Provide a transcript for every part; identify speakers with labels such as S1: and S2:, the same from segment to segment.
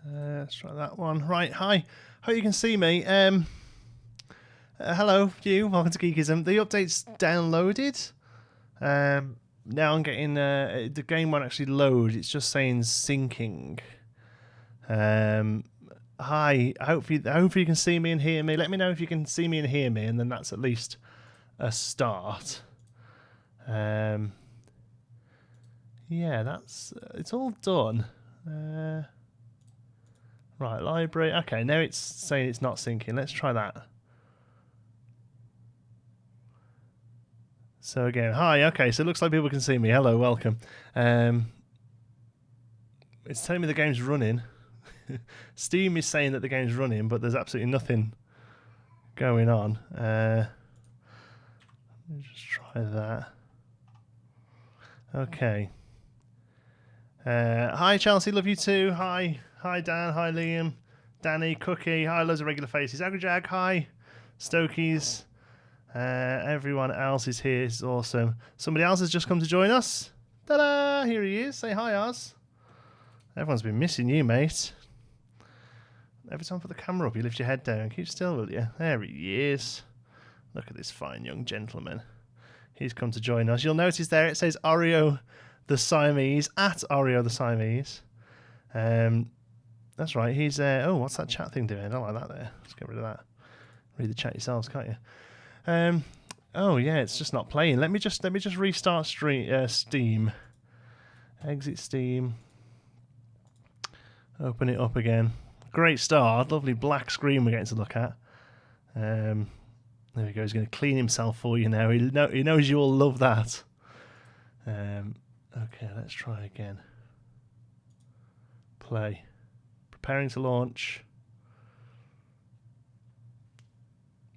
S1: Let's try that one. Right, hi. Hope you can see me. Hello, you. Welcome to Geekism. The update's downloaded. Now I'm getting the game won't actually load. It's just saying syncing. Hi. Hopefully you can see me and hear me. Let me know if you can see me and hear me, and then that's at least a start. Yeah, it's all done. Right, library. Okay, now it's saying it's not syncing. Let's try that. So again, hi. Okay, so it looks like people can see me. Hello, welcome. It's telling me the game's running. Steam is saying that the game's running, but there's absolutely nothing going on. Let me just try that. Okay. Hi, Chelsea. Love you too. Hi. Hi, Dan. Hi, Liam. Danny. Cookie. Hi, loads of regular faces. Agrajag. Hi. Stokies. Everyone else is here. It's awesome. Somebody else has just come to join us. Ta-da! Here he is. Say hi, Oz. Everyone's been missing you, mate. Every time I put the camera up, you lift your head down. Keep still, will you? There he is. Look at this fine young gentleman. He's come to join us. You'll notice there it says Oreo the Siamese, at Oreo the Siamese. That's right. He's oh, what's that chat thing doing? I don't like that there. Let's get rid of that. Read the chat yourselves, can't you? Oh yeah, it's just not playing. Let me just restart Steam. Exit Steam. Open it up again. Great start. Lovely black screen we're getting to look at. There we go. He's going to clean himself for you now. He knows you all love that. Okay, let's try again. Play. Preparing to launch.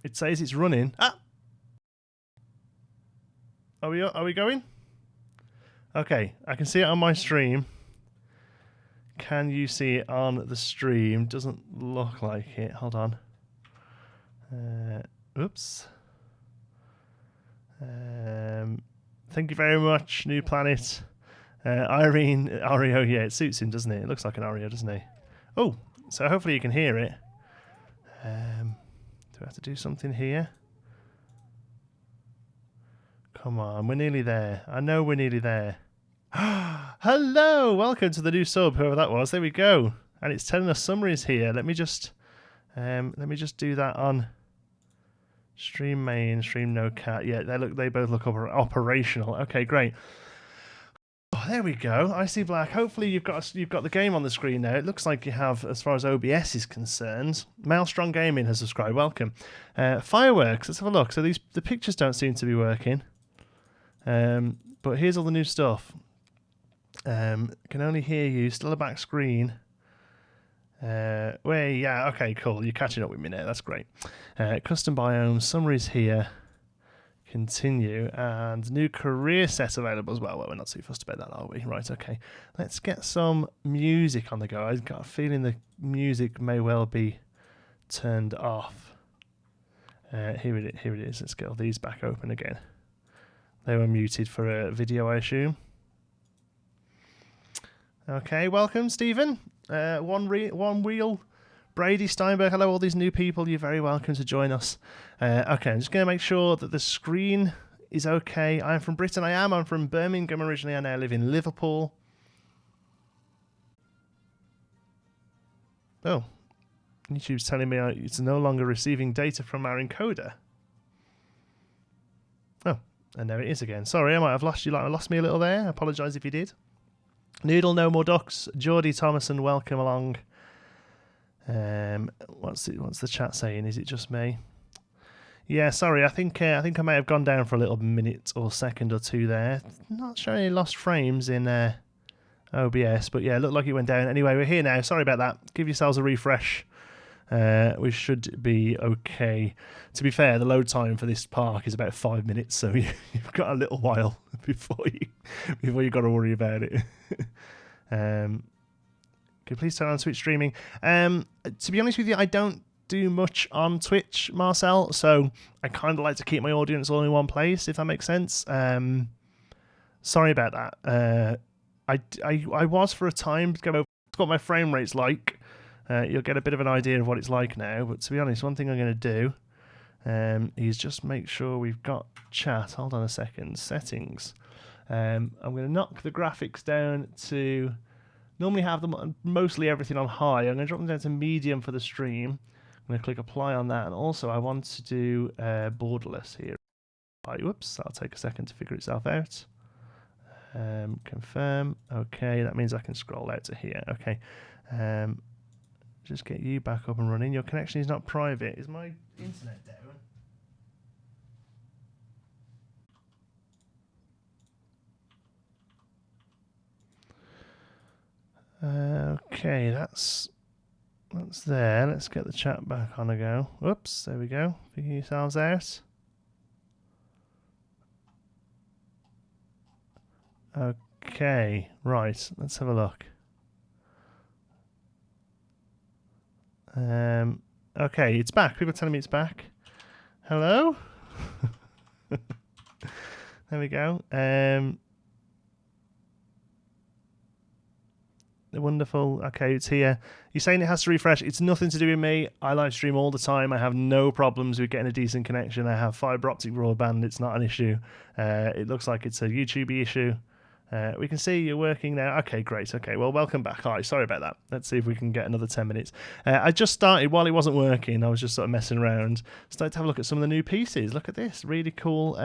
S1: It says it's running. Ah! Are we going? Okay, I can see it on my stream. Can you see it on the stream? Doesn't look like it. Hold on. Oops. Thank you very much, New Planet. Irene, Oreo, yeah, it suits him, doesn't it? It looks like an Oreo, doesn't he? Oh, so hopefully you can hear it. Do I have to do something here? Come on, we're nearly there. I know we're nearly there. Hello, welcome to the new sub, whoever that was. There we go. And it's telling us summaries here. Let me just do that on stream main, stream no cat. Yeah, they both look operational. Okay, great. Oh, there we go. I see black. Hopefully you've got the game on the screen now. It looks like you have, as far as OBS is concerned. Maelstrom Gaming has subscribed. Welcome. Fireworks. Let's have a look. So the pictures don't seem to be working. But here's all the new stuff. Can only hear you. Still a back screen. Yeah, okay, cool. You're catching up with me now. That's great. Custom biomes, summaries here. Continue, and new career set available as well. Well, we're not too fussed about that, are we? Right, okay. Let's get some music on the go. I've got a feeling the music may well be turned off. Here it is. Let's get all these back open again. They were muted for a video, I assume. Okay, welcome, Stephen. One Wheel, Brady Steinberg. Hello, all these new people. You're very welcome to join us. Okay, I'm just going to make sure that the screen is okay. I'm from Britain. I'm from Birmingham originally. I now live in Liverpool. Oh, YouTube's telling me it's no longer receiving data from our encoder. Oh, and there it is again. Sorry, I might have lost you. Lost me a little there. I apologise if you did. Noodle, no more ducks. Geordie Thomason, welcome along. What's the chat saying? Is it just me? Yeah, sorry. I think I may have gone down for a little minute or second or two there. Not showing any lost frames in OBS, but yeah, it looked like it went down. Anyway, we're here now. Sorry about that. Give yourselves a refresh. We should be okay. To be fair, the load time for this park is about 5 minutes, so you've got a little while before you got to worry about it. Can you please turn on Twitch streaming? To be honest with you, I don't do much on Twitch, Marcel, so I kind of like to keep my audience all in one place, if that makes sense. Sorry about that. I was for a time going over what my frame rate's like. You'll get a bit of an idea of what it's like now. But to be honest, one thing I'm going to do is just make sure we've got chat. Hold on a second. Settings. I'm going to knock the graphics down to... Normally have them mostly everything on high. I'm going to drop them down to medium for the stream. I'm going to click apply on that. And also I want to do borderless here. Whoops, that'll take a second to figure itself out. Confirm. Okay, that means I can scroll out to here. Okay. Just get you back up and running. Your connection is not private. Is my internet down? Okay, that's there. Let's get the chat back on a go. Whoops, there we go. Figure yourselves out. Okay, right. Let's have a look. Okay, it's back. People are telling me it's back. Hello? There we go. Wonderful. Okay, it's here. You're saying it has to refresh. It's nothing to do with me. I live stream all the time. I have no problems with getting a decent connection. I have fibre optic broadband. It's not an issue. It looks like it's a YouTube issue. We can see you're working now. Okay, great. Okay, well, welcome back. Hi, sorry about that. Let's see if we can get another 10 minutes. I just started while it wasn't working. I was just sort of messing around. Started to have a look at some of the new pieces. Look at this. Really cool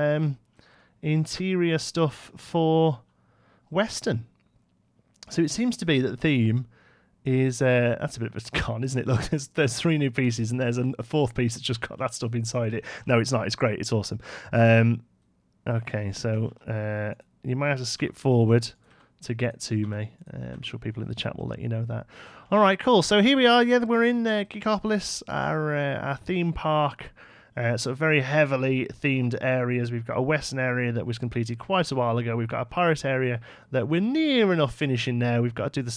S1: interior stuff for Western. So it seems to be that the theme is... that's a bit of a con, isn't it? Look, there's 3 new pieces and there's a 4th piece that's just got that stuff inside it. No, it's not. It's great. It's awesome. Okay, so... you might have to skip forward to get to me. I'm sure people in the chat will let you know that. All right, cool. So here we are. Yeah, we're in Geekopolis, our theme park. So very heavily themed areas. We've got a western area that was completed quite a while ago. We've got a pirate area that we're near enough finishing now. We've got to do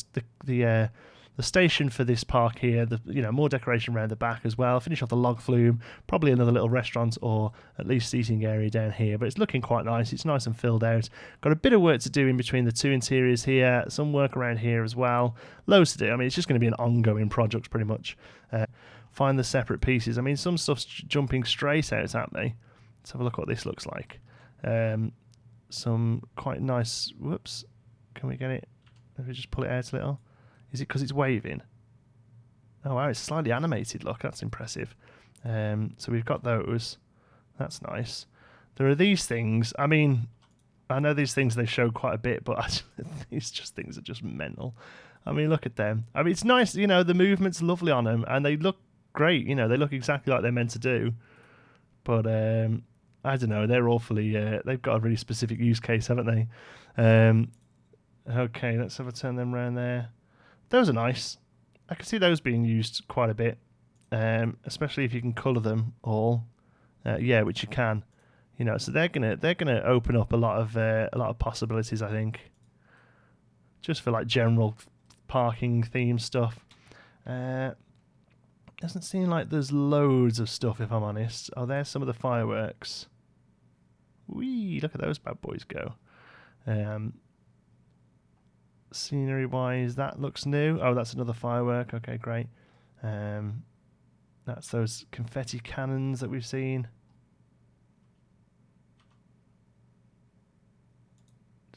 S1: the station for this park here. More decoration around the back as well. Finish off the log flume. Probably another little restaurant or at least seating area down here. But it's looking quite nice. It's nice and filled out. Got a bit of work to do in between the 2 interiors here. Some work around here as well. Loads to do. I mean, it's just going to be an ongoing project pretty much. Find the separate pieces. I mean, some stuff's jumping straight out at me. Let's have a look what this looks like. Some quite nice... Whoops. Can we get it? If we just pull it out a little. Is it because it's waving? Oh, wow, it's slightly animated. Look, that's impressive. So we've got those. That's nice. There are these things. I mean, I know these things they show quite a bit, but these things are just mental. I mean, look at them. I mean, it's nice. The movement's lovely on them, and they look great. They look exactly like they're meant to do. But I don't know. They're awfully. They've got a really specific use case, haven't they? Okay, let's have a turn them around there. Those are nice. I can see those being used quite a bit, especially if you can colour them all. Yeah, which you can. So they're gonna open up a lot of possibilities. I think, just for like general parking theme stuff. Doesn't seem like there's loads of stuff, if I'm honest. Oh, there's some of the fireworks. Whee! Look at those bad boys go. Scenery wise, that looks new. Oh, that's another firework. Okay, great. That's those confetti cannons that we've seen.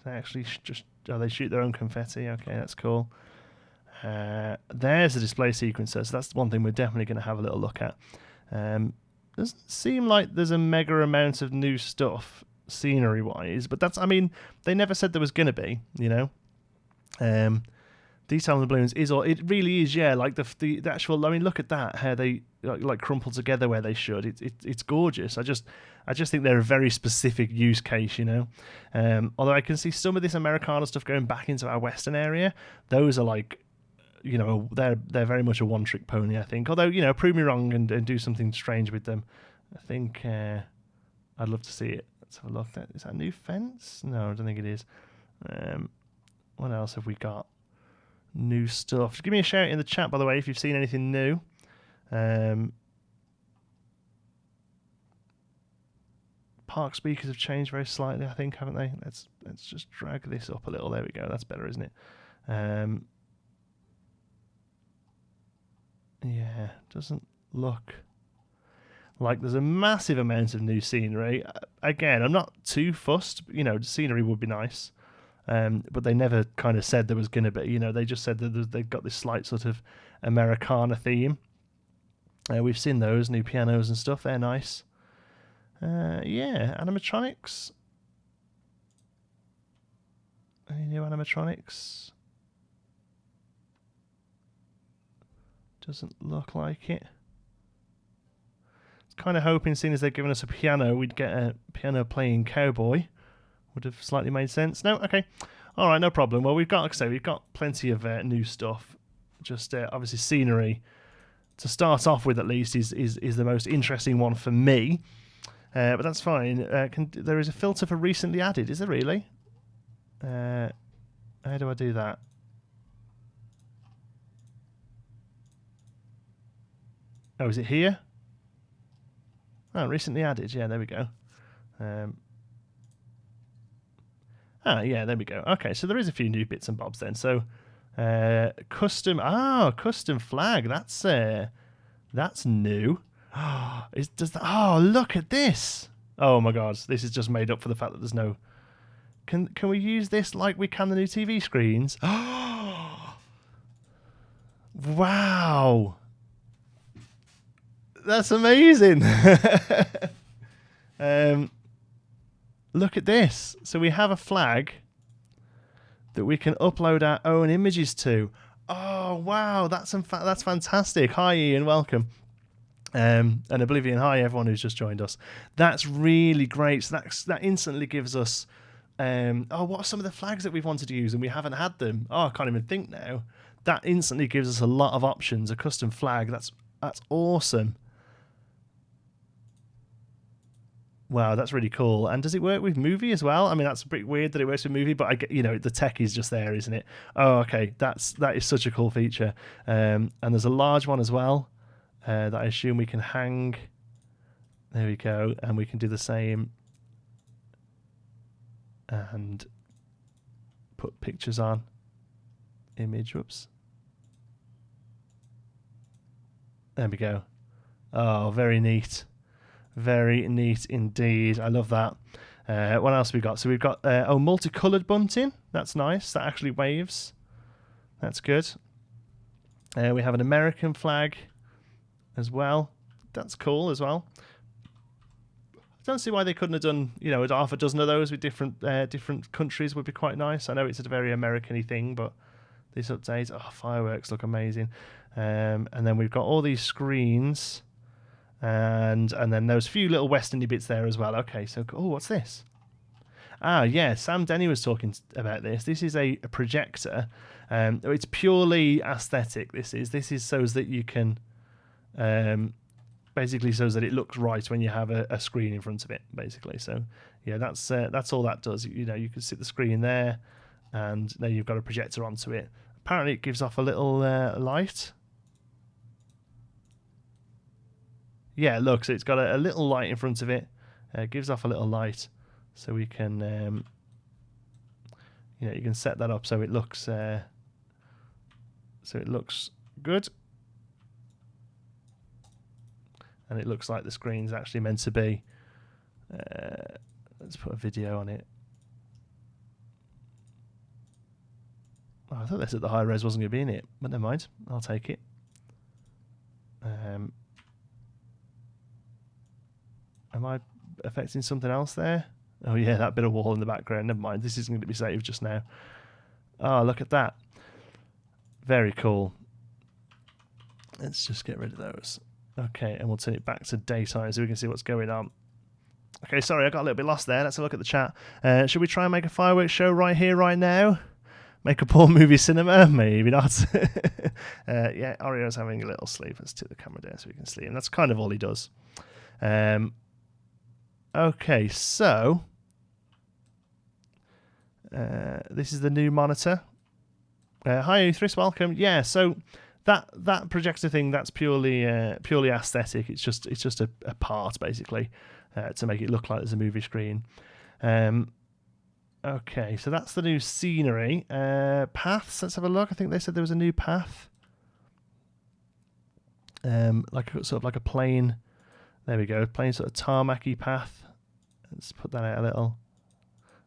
S1: They actually they shoot their own confetti. Okay, that's cool. There's a display sequencer, so that's one thing we're definitely going to have a little look at. Doesn't seem like there's a mega amount of new stuff scenery wise, but that's, I mean, they never said there was going to be, detail on the balloons is, or it really is, yeah. Like the actual. I mean, look at that. How they like crumple together where they should. It's gorgeous. I just think they're a very specific use case, Although I can see some of this Americana stuff going back into our Western area. Those are like, they're very much a one trick pony. I think. Although prove me wrong and do something strange with them. I think I'd love to see it. Let's have a look. Is that a new fence? No, I don't think it is. What else have we got? New stuff. Give me a shout in the chat, by the way, if you've seen anything new. Park speakers have changed very slightly, I think, haven't they? Let's just drag this up a little. There we go. That's better, isn't it? Yeah, doesn't look like there's a massive amount of new scenery. Again, I'm not too fussed. You know, the scenery would be nice. But they never kind of said there was going to be. You know, they just said that they've got this slight sort of Americana theme. We've seen those new pianos and stuff. They're nice. Yeah, animatronics. Any new animatronics? Doesn't look like it. Kind of hoping, seeing as they've given us a piano, we'd get a piano playing cowboy. Would have slightly made sense. No, okay, all right, no problem. Well, we've got, like I say, we've got plenty of new stuff. Just obviously scenery to start off with, at least, is the most interesting one for me. But that's fine. There is a filter for recently added. Is there really? How do I do that? Oh, is it here? Oh, recently added. Yeah, there we go. Yeah, there we go. Okay, so there is a few new bits and bobs then. So, custom flag. That's new. Oh, look at this. Oh my God, this is just made up for the fact that there's no. Can we use this like we can the new TV screens? Wow. That's amazing. Look at this. So we have a flag that we can upload our own images to. Oh, wow. That's fantastic. Hi, Ian. Welcome. And Oblivion, hi, everyone who's just joined us. That's really great. So that instantly gives us... what are some of the flags that we've wanted to use and we haven't had them? Oh, I can't even think now. That instantly gives us a lot of options. A custom flag. That's awesome. Wow, that's really cool. And does it work with movie as well? I mean, that's pretty weird that it works with movie, but the tech is just there, isn't it? Oh, okay, that is such a cool feature. And there's a large one as well that I assume we can hang. There we go, and we can do the same and put pictures on. Image, whoops. There we go. Oh, very neat. Very neat indeed. I love that. What else have we got? So we've got multicoloured bunting. That's nice. That actually waves. That's good. We have an American flag as well. That's cool as well. I don't see why they couldn't have done, half a dozen of those with different countries would be quite nice. I know it's a very American-y thing, but this update, fireworks look amazing. And then we've got all these screens. And then those few little westerny bits there as well. Okay, so what's this? Yeah, Sam Denny was talking about this. This is a projector. It's purely aesthetic. This is so that you can basically so that it looks right when you have a screen in front of it. Basically, so yeah, that's all that does. You can sit the screen there, and then you've got a projector onto it. Apparently, it gives off a little light. Yeah, look, so it's got a little light in front of it. It gives off a little light, so we can, you can set that up so it looks good, and it looks like the screen's actually meant to be. Let's put a video on it. Oh, I thought they said the high res wasn't going to be in it, but never mind. I'll take it. Am I affecting something else there? Oh yeah, that bit of wall in the background. Never mind. This isn't going to be saved just now. Oh, look at that. Very cool. Let's just get rid of those. Okay, and we'll turn it back to daytime so we can see what's going on. Okay, sorry, I got a little bit lost there. Let's have a look at the chat. Should we try and make a fireworks show right here, right now? Make a poor movie cinema? Maybe not. Yeah, Orio's having a little sleep. Let's tip the camera down so we can see him. That's kind of all he does. Okay, so this is the new monitor. Hi, Uthris, welcome. Yeah, so that projector thing, that's purely aesthetic. It's just a part basically to make it look like there's a movie screen. Okay, so that's the new scenery. Paths. Let's have a look. I think they said there was a new path. like sort of like a plain. There we go, plain sort of tarmacy path. Let's put that out a little.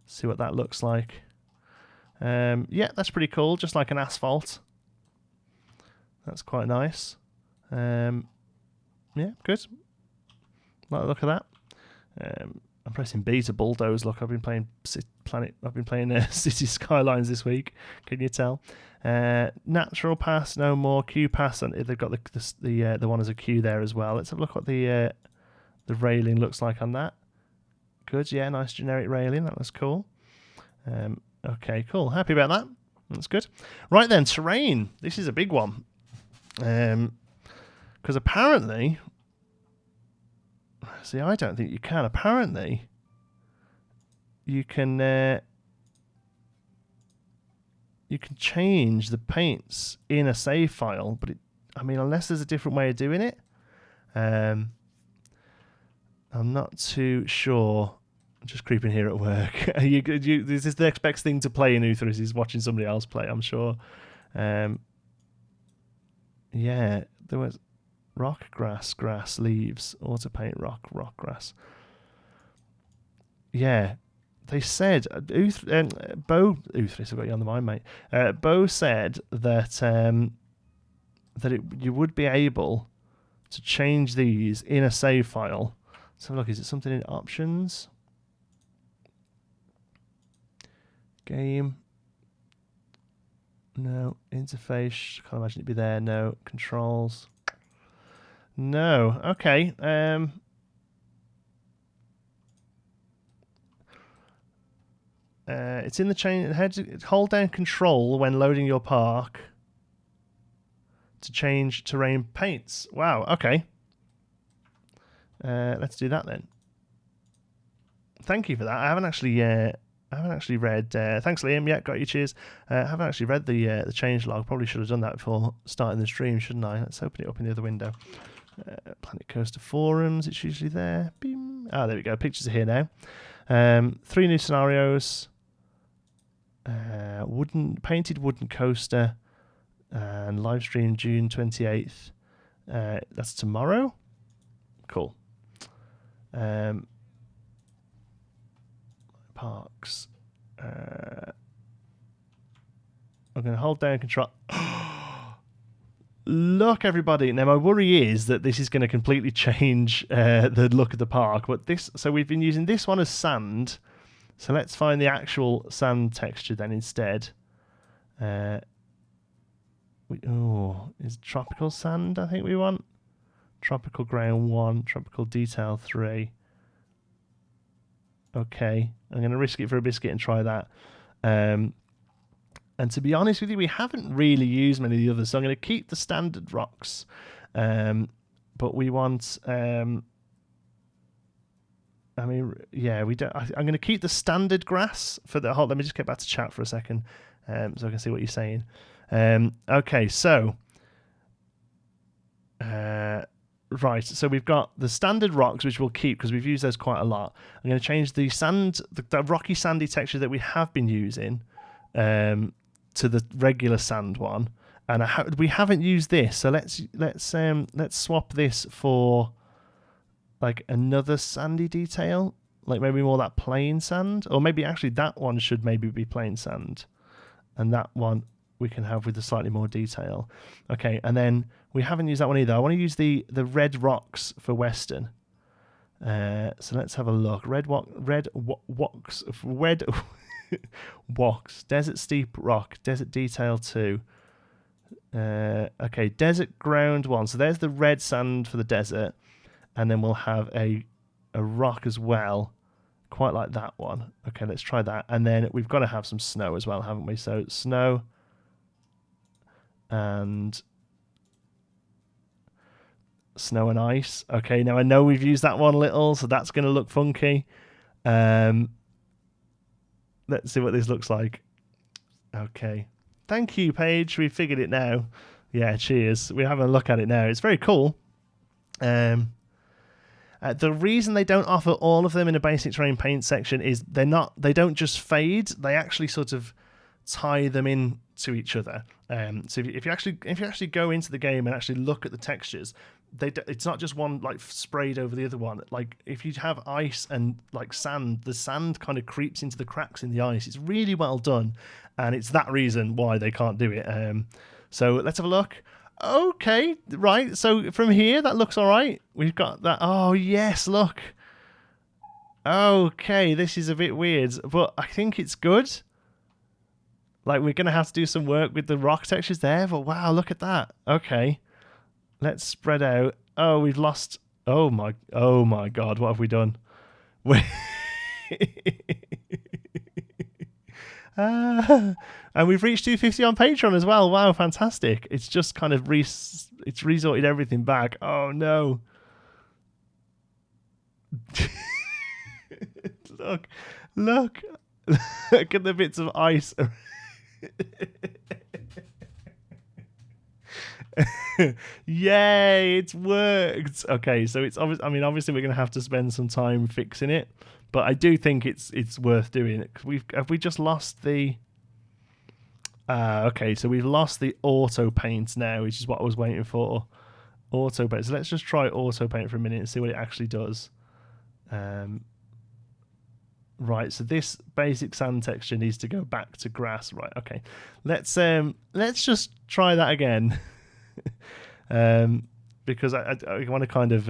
S1: See what that looks like. Yeah, that's pretty cool. Just like an asphalt. That's quite nice. Yeah, good. Like the look of that. I'm pressing B to bulldoze. Look, I've been playing City Skylines this week. Can you tell? Natural pass, no more. Q pass, and they've got the one as a Q there as well. Let's have a look what the railing looks like on that. Good, yeah, nice generic railing. That was cool. Okay, cool. Happy about that. That's good. Right then, terrain. This is a big one. Because apparently, see, I don't think you can. Apparently, you can change the paints in a save file, but I mean, unless there's a different way of doing it, I'm not too sure. I'm just creeping here at work. This is the next thing to play in Uthris is watching somebody else play, I'm sure. Yeah, there was rock, grass, leaves, auto paint, rock, grass. Yeah, they said, Uthris, I've got you on the mind, mate. Bo said that you would be able to change these in a save file. So look, is it something in options? Game. No. Interface. Can't imagine it'd be there. No. Controls. No. Okay. It's in the chain. Hold down Control when loading your park to change terrain paints. Wow. Okay. Let's do that then. Thank you for that. I haven't actually read. Thanks, Liam. Yeah, got you. Cheers. I haven't actually read the change log. Probably should have done that before starting the stream, shouldn't I? Let's open it up in the other window. Planet Coaster forums. It's usually there. Beam. Ah, there we go. Pictures are here now. 3 new scenarios. Painted wooden coaster, and live stream June 28th. That's tomorrow. Cool. Parks. I'm going to hold down Control. Look, everybody. Now, my worry is that this is going to completely change the look of the park. But so we've been using this one as sand. So let's find the actual sand texture then instead. Is tropical sand, I think we want. Tropical ground 1, tropical detail 3. Okay, I'm going to risk it for a biscuit and try that. And to be honest with you, we haven't really used many of the others, so I'm going to keep the standard rocks. But we want... we don't. I'm going to keep the standard grass for the whole. Let me just get back to chat for a second, so I can see what you're saying. Okay, so right, so we've got the standard rocks, which we'll keep because we've used those quite a lot. I'm going to change the sand, the rocky sandy texture that we have been using, to the regular sand one, and we haven't used this, so let's swap this for like another sandy detail, like maybe more that plain sand, or maybe actually that one should maybe be plain sand, and that one we can have with the slightly more detail. Okay, and then we haven't used that one either. I want to use the red rocks for Western. So let's have a look. Red Woks, Desert Steep Rock, Desert Detail 2. Okay, Desert Ground 1. So there's the red sand for the desert. And then we'll have a rock as well, quite like that one. Okay, let's try that. And then we've got to have some snow as well, haven't we? So snow and ice. Okay, now I know we've used that one a little, so that's going to look funky. Let's see what this looks like. Okay. Thank you, Paige. We figured it now. Yeah, cheers. We're having a look at it now. It's very cool. The reason they don't offer all of them in a basic terrain paint section is they don't just fade, they actually sort of tie them in to each other. So if you actually go into the game and actually look at the textures, it's not just one like sprayed over the other one. Like if you have ice and like sand, the sand kind of creeps into the cracks in the ice. It's really well done, and it's that reason why they can't do it. So let's have a look. Okay, right. So from here, that looks all right. We've got that. Oh yes, look. Okay, this is a bit weird, but I think it's good. Like we're gonna have to do some work with the rock textures there, but wow, look at that. Okay. Let's spread out. Oh, we've lost. Oh my God! What have we done? And we've reached 250 on Patreon as well. Wow, fantastic! It's just kind of it's resorted everything back. Oh no! look at the bits of ice. Yay, it's worked. Okay, so it's obvious. I mean, obviously we're going to have to spend some time fixing it, but I do think it's worth doing it. Have we just lost the okay, so we've lost the auto paint now, which is what I was waiting for. Auto paint. So let's just try auto paint for a minute and see what it actually does. Right, so this basic sand texture needs to go back to grass. Right, okay. Let's just try that again. Because I want to kind of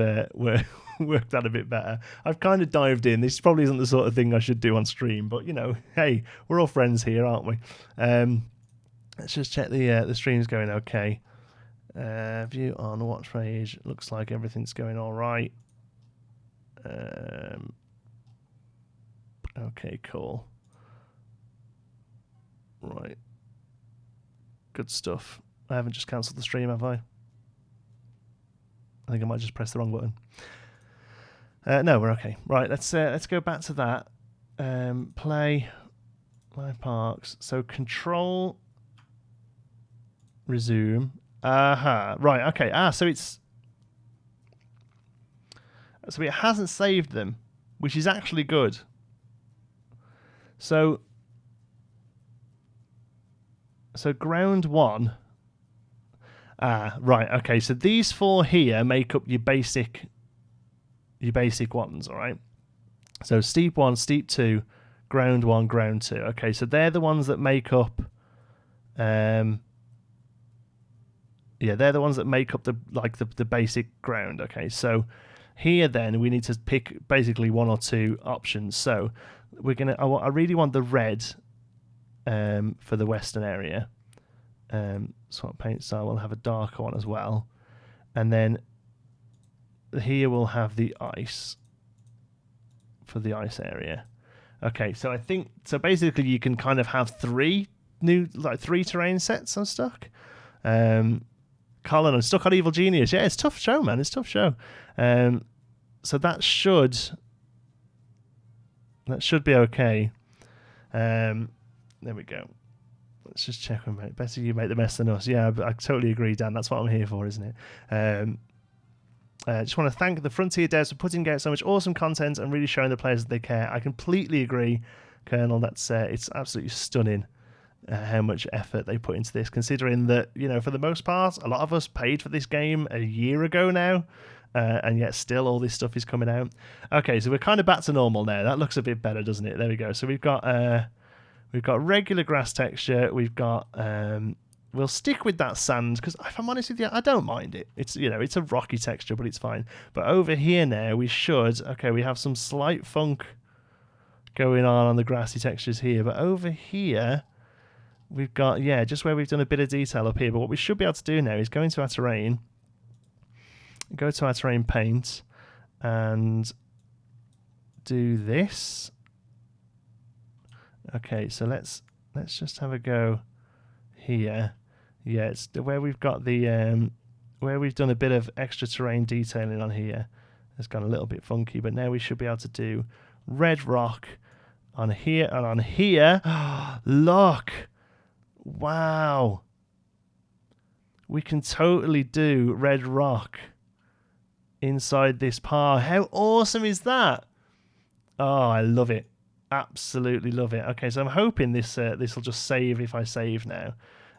S1: work that a bit better. I've kind of dived in. This probably isn't the sort of thing I should do on stream, but you know, hey, we're all friends here, aren't we? Let's just check the stream's going okay. View on watch page. Looks like everything's going all right. Okay, cool. Right. Good stuff. I haven't just cancelled the stream, have I? I think I might just press the wrong button. No, we're okay. Right, let's go back to that. Play live parks. So control, resume. Right, okay. So it hasn't saved them, which is actually good. So ground one. Right, okay, so these four here make up your basic ones, all right? So steep 1, steep 2, ground 1, ground 2. Okay, so they're the ones that make up they're the ones that make up the basic ground. Okay, so here then we need to pick basically one or two options. So I really want the red for the western area. Swap paint style, we'll have a darker one as well, and then here we'll have the ice for the ice area. Okay, so I think basically you can kind of have three terrain sets. I'm stuck. Colin, I'm stuck on Evil Genius. Yeah, it's a tough show, man. It's a tough show. So that should be okay. There we go. Let's just check on it. Better you make the mess than us. Yeah, I totally agree, Dan. That's what I'm here for, isn't it? Just want to thank the Frontier devs for putting out so much awesome content and really showing the players that they care. I completely agree, Colonel. That's it's absolutely stunning how much effort they put into this, considering that, you know, for the most part, a lot of us paid for this game a year ago now, and yet still all this stuff is coming out. Okay, so we're kind of back to normal now. That looks a bit better, doesn't it? There we go. So we've got regular grass texture. We've got we'll stick with that sand because if I'm honest with you, I don't mind it. It's, you know, it's a rocky texture, but it's fine. But over here now we have some slight funk going on the grassy textures here. But over here we've got, just where we've done a bit of detail up here. But what we should be able to do now is go into our terrain, go to our terrain paint, and do this. Okay, so let's just have a go here. Yeah, it's where we've got the where we've done a bit of extra terrain detailing on here. It's gone a little bit funky, but now we should be able to do red rock on here and on here. Look! Wow! We can totally do red rock inside this par. How awesome is that? Oh, I love it. Absolutely love it. Okay, so I'm hoping this will just save if I save now.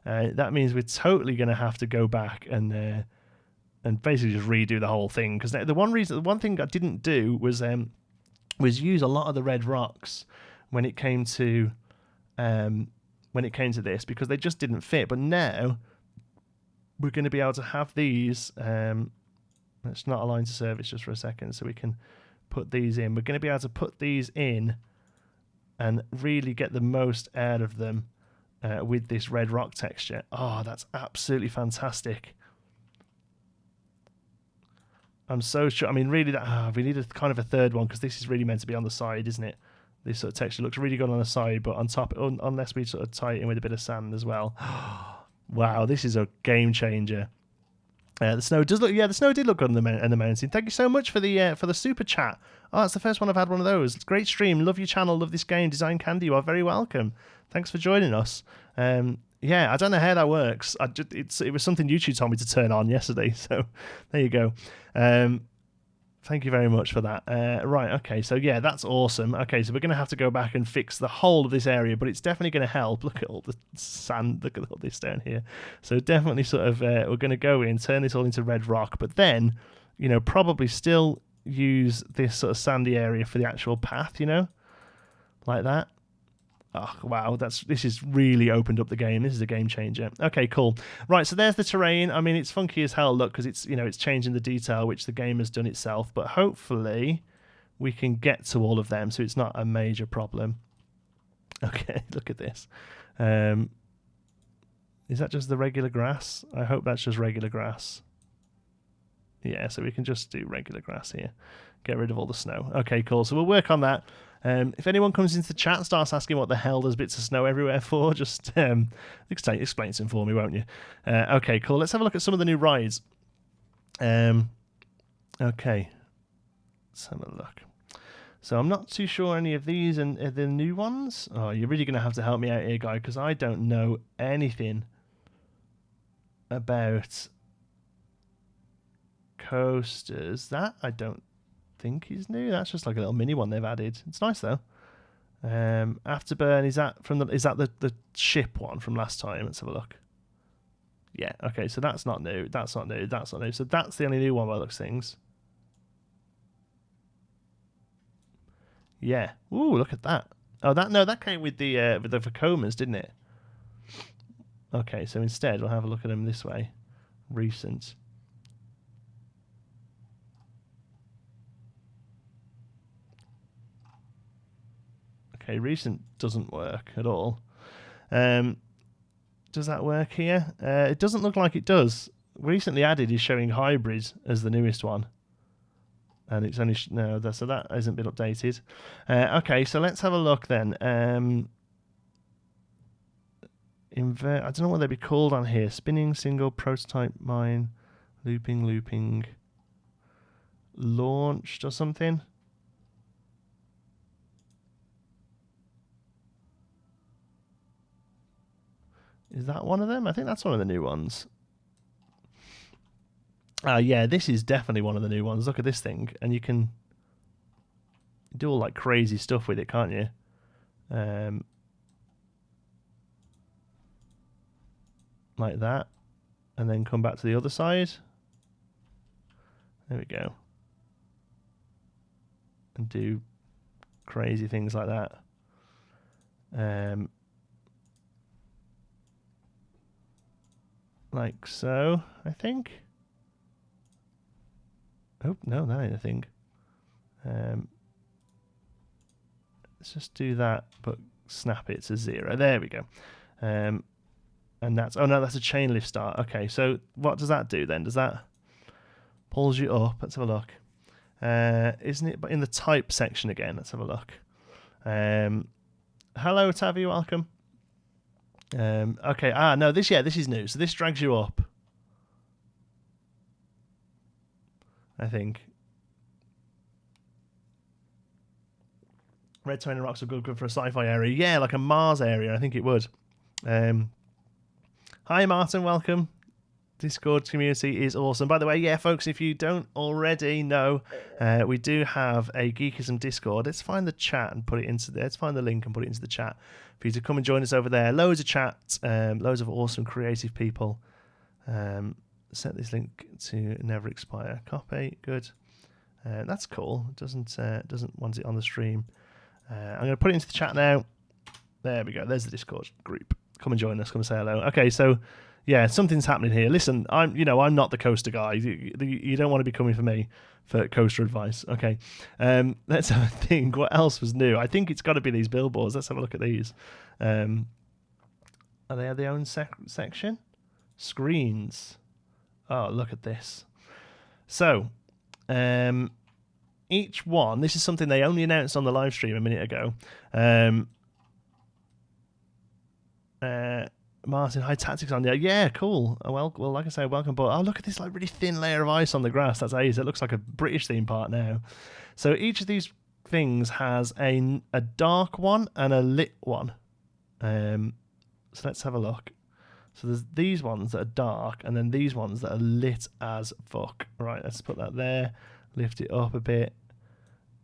S1: That means we're totally going to have to go back and basically just redo the whole thing, because the one thing I didn't do was use a lot of the red rocks when it came to this, because they just didn't fit. But now we're going to be able to have these. Let's not align to surface just for a second, so we can put these in. We're going to be able to put these in and really get the most out of them with this red rock texture. Oh, that's absolutely fantastic. I'm so sure. I mean, really, we need kind of a third one, because this is really meant to be on the side, isn't it? This sort of texture looks really good on the side, but on top, unless we sort of tie it in with a bit of sand as well. Wow, this is a game changer. The snow does look. Yeah, the snow did look good on the mountain. Thank you so much for the super chat. Oh, it's the first one I've had one of those. It's a great stream. Love your channel. Love this game. Design Candy. You are very welcome. Thanks for joining us. Yeah, I don't know how that works. It was something YouTube told me to turn on yesterday. So there you go. Thank you very much for that. Right, okay, so yeah, that's awesome. Okay, so we're going to have to go back and fix the whole of this area, but it's definitely going to help. Look at all the sand, look at all this down here. So definitely sort of, we're going to go in, turn this all into red rock, but then, you know, probably still use this sort of sandy area for the actual path, you know, like that. Oh, wow, this is really opened up the game. This is a game changer. Okay, cool. Right, so there's the terrain. I mean, it's funky as hell, look, because it's, you know, it's changing the detail, which the game has done itself, but hopefully we can get to all of them so it's not a major problem. Okay, look at this. Is that just the regular grass? I hope that's just regular grass. Yeah, so we can just do regular grass here. Get rid of all the snow. Okay, cool. So we'll work on that. If anyone comes into the chat and starts asking what the hell there's bits of snow everywhere for, just explain some for me, won't you? Okay, cool. Let's have a look at some of the new rides. Okay. Let's have a look. So I'm not too sure any of these and the new ones. Oh, you're really going to have to help me out here, guy, because I don't know anything about coasters. That I don't think is new. That's just like a little mini one they've added. It's nice though. Afterburn, is that the ship one from last time? Let's have a look. Yeah, okay, so that's not new. That's not new. That's not new. So that's the only new one by the looks of things. Yeah. Ooh, look at that. Oh, that came with the Vacomas, didn't it? Okay, so instead we'll have a look at them this way. Recent. Okay, recent doesn't work at all. Does that work here? It doesn't look like it does. Recently added is showing hybrid as the newest one. And it's only so that hasn't been updated. Okay, so let's have a look then. I don't know what they'd be called on here. Spinning, single, prototype, mine, looping, launched or something. Is that one of them? I think that's one of the new ones. Yeah, this is definitely one of the new ones. Look at this thing. And you can do all like crazy stuff with it, can't you? Like that. And then come back to the other side. There we go. And do crazy things like that. Like so, I think. Oh, no, that ain't a thing. Let's just do that, but snap it to 0. There we go. And that's, oh no, that's a chain lift start. Okay, so what does that do then? Does that pulls you up? Let's have a look. Isn't it in the type section again? Let's have a look. Hello, Tavi, welcome. Okay, no, this is new. So this drags you up, I think. Red terrain rocks are good for a sci-fi area. Yeah, like a Mars area, I think it would. Hi, Martin, welcome. Discord community is awesome. By the way, yeah, folks, if you don't already know, we do have a Geekism Discord. Let's find the chat and put it into there. Let's find the link and put it into the chat for you to come and join us over there. Loads of chats, loads of awesome creative people. Set this link to never expire. Copy, good. That's cool. It doesn't want it on the stream. I'm going to put it into the chat now. There we go. There's the Discord group. Come and join us. Come and say hello. Okay, so yeah, something's happening here. Listen, I'm not the coaster guy. You don't want to be coming for me for coaster advice. Okay, let's have a think. What else was new? I think it's got to be these billboards. Let's have a look at these. Are they their own section? Screens. Oh, look at this. So, each one. This is something they only announced on the live stream a minute ago. Martin, high tactics on there. Yeah, cool. Well, like I say, welcome aboard. Oh, look at this like really thin layer of ice on the grass. That's ace. It looks like a British theme park now. So each of these things has a dark one and a lit one. So let's have a look. So there's these ones that are dark, and then these ones that are lit as fuck. Right, let's put that there. Lift it up a bit,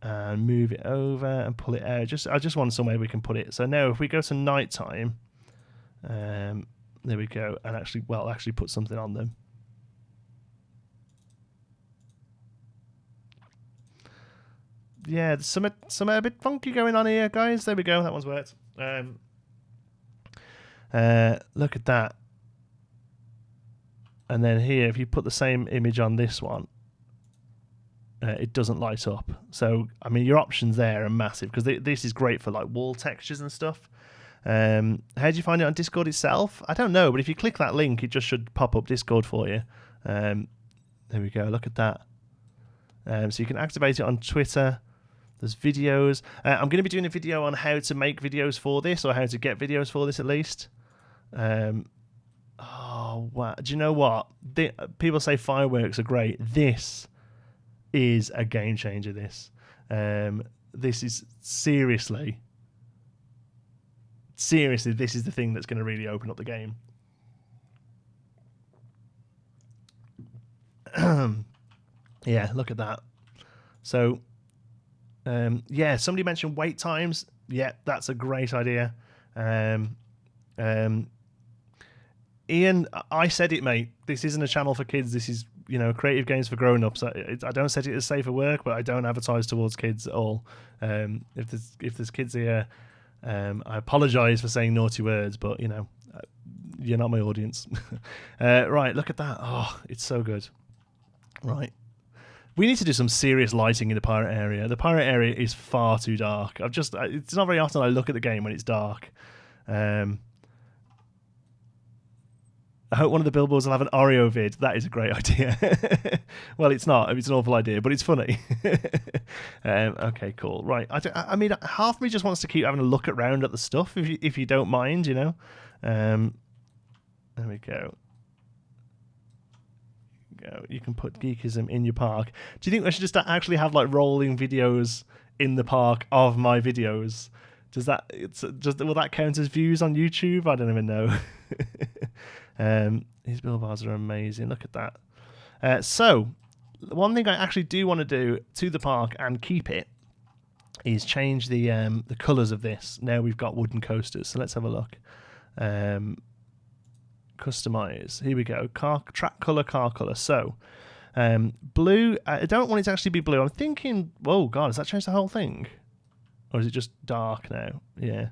S1: and move it over and pull it out. I just want somewhere we can put it. So now if we go to nighttime. There we go, and actually put something on them. Yeah, there's some a bit funky going on here, guys. There we go, that one's worked. Look at that. And then here, if you put the same image on this one, it doesn't light up. So, I mean, your options there are massive, because this is great for like wall textures and stuff. How do you find it on Discord itself? I don't know, but if you click that link, it just should pop up Discord for you. There we go. Look at that. So you can activate it on Twitter. There's videos. I'm going to be doing a video on how to make videos for this, or how to get videos for this at least. Oh, wow. Do you know what? People say fireworks are great. This is a game changer, this. This is seriously, this is the thing that's going to really open up the game. Yeah, look at that. So, yeah, somebody mentioned wait times. Yeah, that's a great idea. Ian, I said it, mate. This isn't a channel for kids. This is, creative games for grown-ups. I don't set it as safe for work, but I don't advertise towards kids at all. If there's kids here, I apologise for saying naughty words, but you're not my audience. Right, look at that. Oh, it's so good. Right, we need to do some serious lighting in the pirate area. The pirate area is far too dark. It's not very often I look at the game when it's dark. I hope one of the billboards will have an Oreo vid. That is a great idea. Well, it's not. It's an awful idea, but it's funny. Okay, cool. Right. I mean, half of me just wants to keep having a look around at the stuff, if you don't mind, There we go. You can put Geekism in your park. Do you think I should just actually have like rolling videos in the park of my videos? Will that count as views on YouTube? I don't even know. These billboards are amazing. Look at that. So, one thing I actually do want to do to the park and keep it is change the colours of this. Now we've got wooden coasters. So let's have a look. Customize. Here we go. Track colour, car colour. So, blue. I don't want it to actually be blue. I'm thinking, oh God, has that changed the whole thing? Or is it just dark now? Yeah.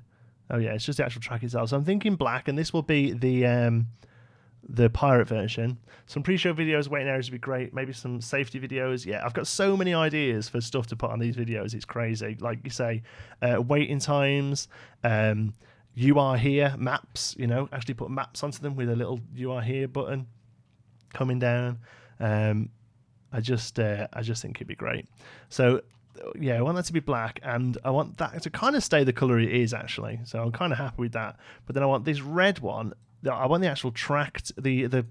S1: Oh yeah, it's just the actual track itself. So I'm thinking black, and this will be the pirate version. Some pre-show videos, waiting areas would be great. Maybe some safety videos. Yeah, I've got so many ideas for stuff to put on these videos. It's crazy. Like you say, waiting times, you are here, maps, actually put maps onto them with a little you are here button coming down. I just think it'd be great. So yeah, I want that to be black, and I want that to kind of stay the colour it is, actually. So I'm kind of happy with that. But then I want this red one. I want the actual track, the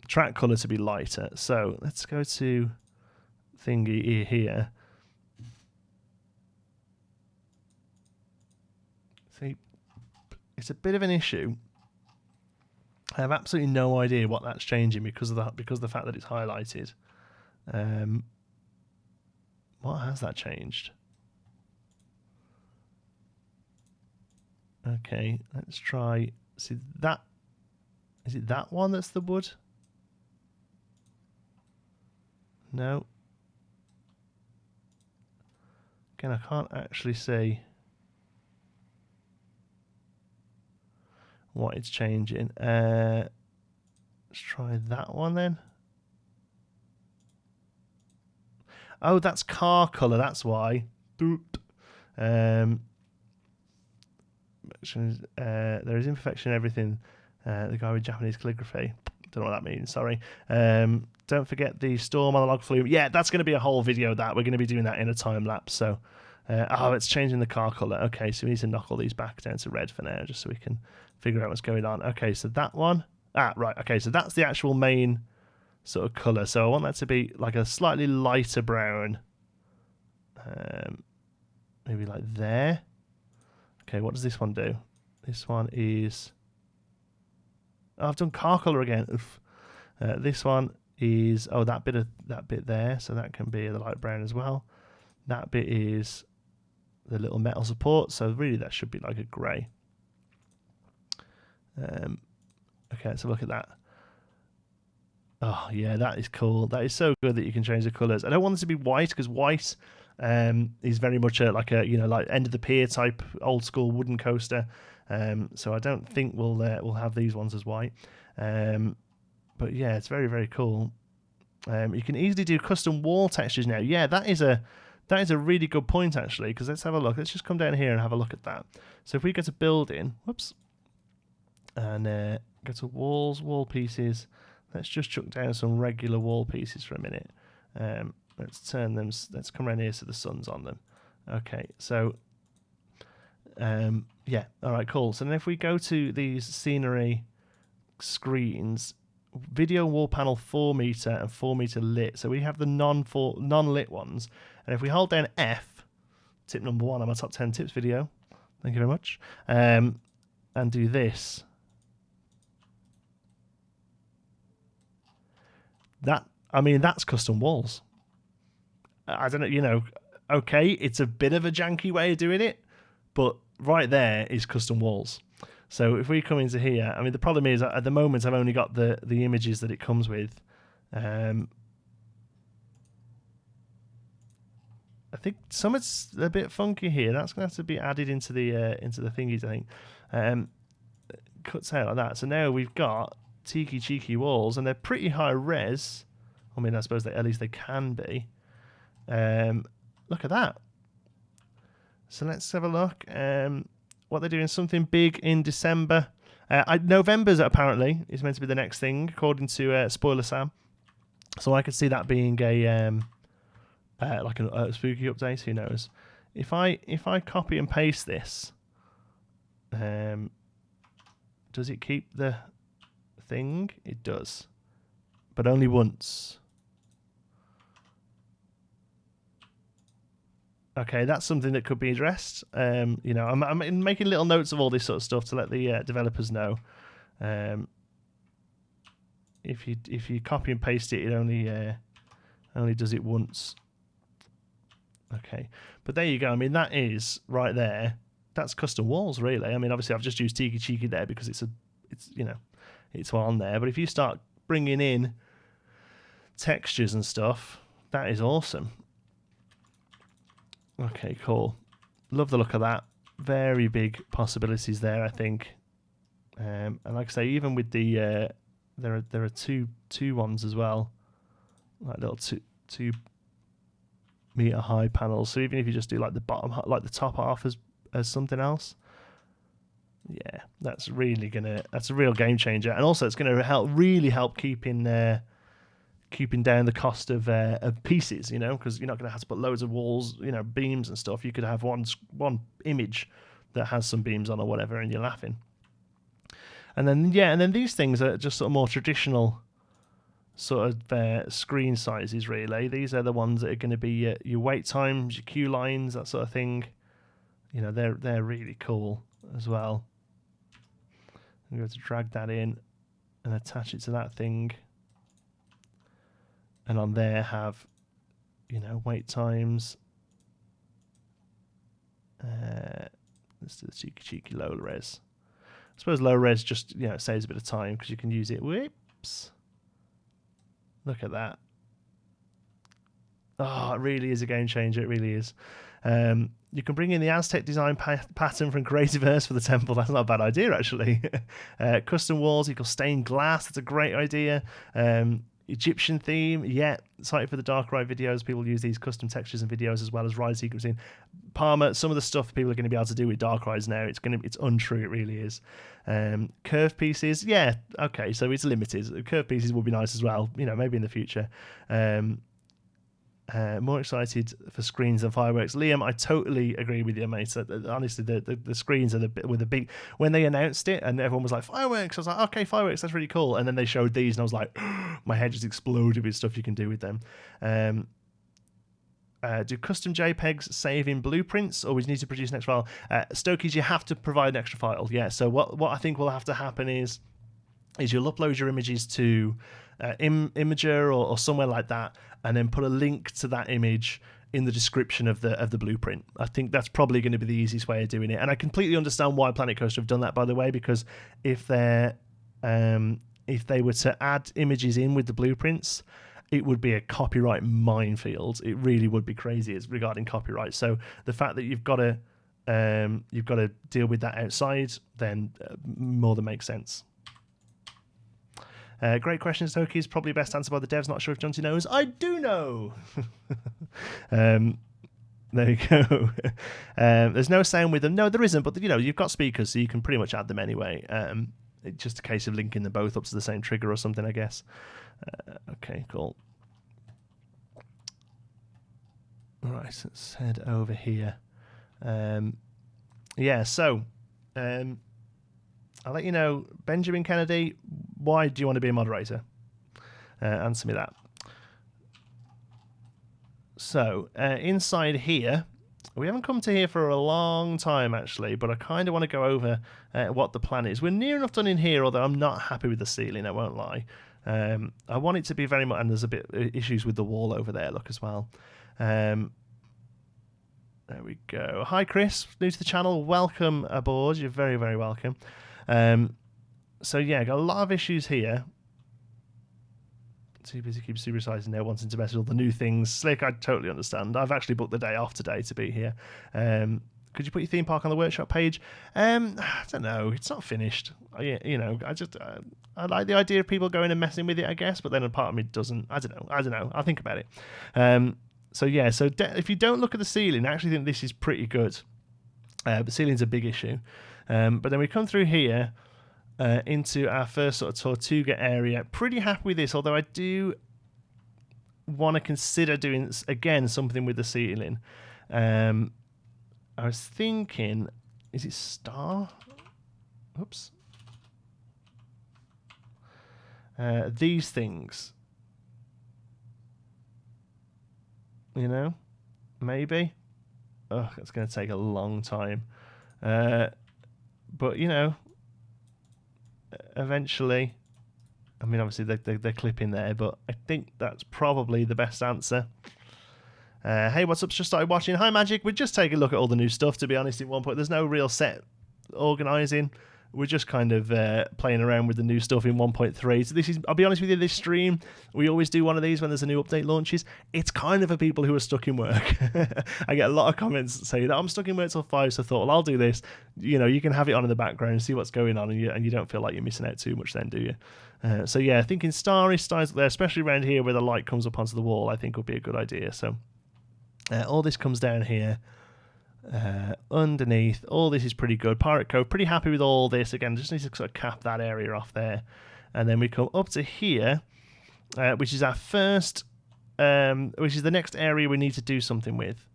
S1: track colour to be lighter. So let's go to thingy here. See, it's a bit of an issue. I have absolutely no idea what that's changing because of the fact that it's highlighted. What has that changed? Okay, let's try. See that? Is it that one that's the wood? No. Again, I can't actually see what it's changing. Let's try that one then. Oh, that's car colour, that's why. There is imperfection in everything. The guy with Japanese calligraphy. Don't know what that means, sorry. Don't forget the storm on the log flume. Yeah, that's going to be a whole video that. We're going to be doing that in a time lapse. So, it's changing the car colour. Okay, so we need to knock all these back down to red for now, just so we can figure out what's going on. Okay, so that one. Right. Okay, so that's the actual main sort of colour. So I want that to be like a slightly lighter brown. Maybe like there. Okay, what does this one do? This one is... Oh, I've done car colour again. Oof. This one is... Oh, that bit there. So that can be the light brown as well. That bit is the little metal support. So really that should be like a grey. Okay, let's have a look at that. Oh, yeah, that is cool. That is so good that you can change the colours. I don't want it to be white because white is very much like end of the pier type old school wooden coaster. So I don't think we'll have these ones as white. But yeah, it's very, very cool. You can easily do custom wall textures now. Yeah, that is a really good point actually, because let's have a look. Let's just come down here and have a look at that. So if we go to building, whoops, and go to walls, wall pieces. Let's just chuck down some regular wall pieces for a minute. Let's turn them. Let's come around here so the sun's on them. Okay, so yeah, all right, cool. So then if we go to these scenery screens, video wall panel 4 meter and 4 meter lit. So we have the non-lit ones, and if we hold down F, tip number 1 on my top 10 tips video, thank you very much, and do this. That's custom walls. I don't know, okay, it's a bit of a janky way of doing it, but right there is custom walls. So if we come into here, the problem is at the moment I've only got the images that it comes with. I think some it's a bit funky here. That's going to have to be added into the thingies, I think. Cuts out like that. So now we've got tiki cheeky walls, and they're pretty high res. I suppose at least they can be. Look at that. So let's have a look. What they're doing, something big in December. November's apparently is meant to be the next thing, according to Spoiler Sam. So I could see that being a spooky update. Who knows? If I copy and paste this, does it keep the thing? It does, but only once. Okay, that's something that could be addressed. I'm making little notes of all this sort of stuff to let the developers know. If you copy and paste it, it only does it once. Okay, but there you go. That is right there. That's custom walls, really. Obviously, I've just used Tiki Cheeky there because it's on there. But if you start bringing in textures and stuff, that is awesome. Okay, cool. Love the look of that. Very big possibilities there, I think. And like I say, even with the there are two ones as well, like little two meter high panels. So even if you just do like the bottom, like the top half as something else, yeah, that's a real game changer. And also, it's gonna really help keeping down the cost of pieces, because you're not going to have to put loads of walls, beams and stuff. You could have one image that has some beams on or whatever, and you're laughing. And then these things are just sort of more traditional sort of screen sizes, really. These are the ones that are going to be your wait times, your queue lines, that sort of thing. They're really cool as well. I'm going to drag that in. and attach it to that thing. And on there have, you know, wait times. Let's do the cheeky low res. I suppose low res just, you know, saves a bit of time because you can use it. Whoops. Look at that. Oh, it really is a game changer. It really is. You can bring in the Aztec design pattern from Creativerse for the temple. That's not a bad idea, actually. Custom walls equals stained glass. That's a great idea. Egyptian theme, yeah. Cited for the Dark Ride videos. People use these custom textures and videos as well as ride sequencing. Parma, some of the stuff people are going to be able to do with Dark Rides now, it's untrue. It really is. Curved pieces, yeah, okay. So it's limited. Curved pieces would be nice as well. You know, maybe in the future. More excited for screens than fireworks. Liam, I totally agree with you, mate. Honestly, the screens are were the big. When they announced it and everyone was like, fireworks, I was like, okay, fireworks, that's really cool. And then they showed these and I was like, my head just exploded with stuff you can do with them. Do custom JPEGs save in blueprints, or we need to produce an extra file? Stokies, you have to provide an extra file. Yeah, so what I think will have to happen is you'll upload your images to Imager or somewhere like that, and then put a link to that image in the description of the blueprint. I think that's probably going to be the easiest way of doing it, and I completely understand why Planet Coaster have done that, by the way, because if they were to add images in with the blueprints, it would be a copyright minefield. It really would be crazy as regarding copyright. So the fact that you've got to deal with that outside, then more than makes sense. Great question, Stokies. Probably best answered by the devs. Not sure if Jonty knows. I do know. There you go. There's no sound with them. No, there isn't. But you know, you've got speakers, so you can pretty much add them anyway. It's just a case of linking them both up to the same trigger or something, I guess. Okay, cool. All right, so let's head over here. Yeah, so I'll let you know, Benjamin Kennedy, why do you want to be a moderator? Answer me that. So, inside here, we haven't come to here for a long time, actually, but I kind of want to go over what the plan is. We're near enough done in here, although I'm not happy with the ceiling, I won't lie. I want it to be very much, and there's a bit issues with the wall over there, look, as well. There we go. Hi, Chris, new to the channel. Welcome aboard. You're very, very welcome. So yeah, got a lot of issues here. Too busy keep supersizing there, wanting to mess with all the new things. Slick, I totally understand. I've actually booked the day off today to be here. Could you put your theme park on the workshop page? I don't know. It's not finished. You know, I like the idea of people going and messing with it, I guess, but then a part of me doesn't. I don't know. I'll think about it. So yeah, so if you don't look at the ceiling, I actually think this is pretty good. The ceiling's a big issue. But then we come through here into our first sort of Tortuga area. Pretty happy with this, although I do want to consider doing, again, something with the ceiling. I was thinking, is it Star? Oops. These things. You know? Maybe. Oh, it's going to take a long time. But, you know, eventually, I mean, obviously they're clipping there, but I think that's probably the best answer. Hey, what's up? Just started watching. Hi, Magic. We're just taking a look at all the new stuff, to be honest, at one point. There's no real set organising. We're just kind of playing around with the new stuff in 1.3. So this is, I'll be honest with you, this stream, we always do one of these when there's a new update launches. It's kind of for people who are stuck in work. I get a lot of comments saying that I'm stuck in work till 5, so I thought, well, I'll do this. You know, you can have it on in the background and see what's going on, and you don't feel like you're missing out too much then, do you? So yeah, thinking starry styles there, especially around here where the light comes up onto the wall, I think would be a good idea. So all this comes down here. Underneath, all this is pretty good. Pirate Cove, pretty happy with all this. Again, just need to sort of cap that area off there. And then we come up to here, which is our first, which is the next area we need to do something with.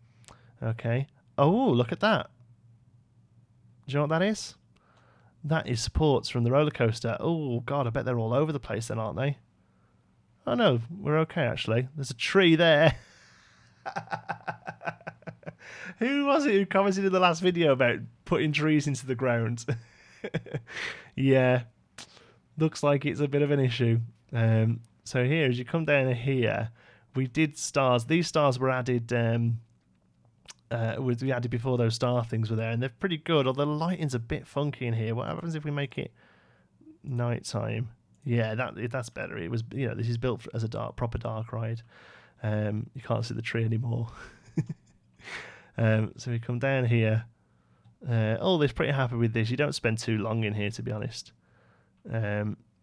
S1: Okay. Oh, look at that. Do you know what that is? That is supports from the roller coaster. Oh, God, I bet they're all over the place then, aren't they? Oh, no, we're okay, actually. There's a tree there. Who was it who commented in the last video about putting trees into the ground? Yeah. looks like it's a bit of an issue. So here, as you come down here, we did stars. These stars were added. We added before those star things were there, and they're pretty good. Although the lighting's a bit funky in here. What happens if we make it nighttime? Yeah, that's better. It was, this is built as a proper dark ride. You can't see the tree anymore. So we come down here. They're pretty happy with this. You don't spend too long in here, to be honest.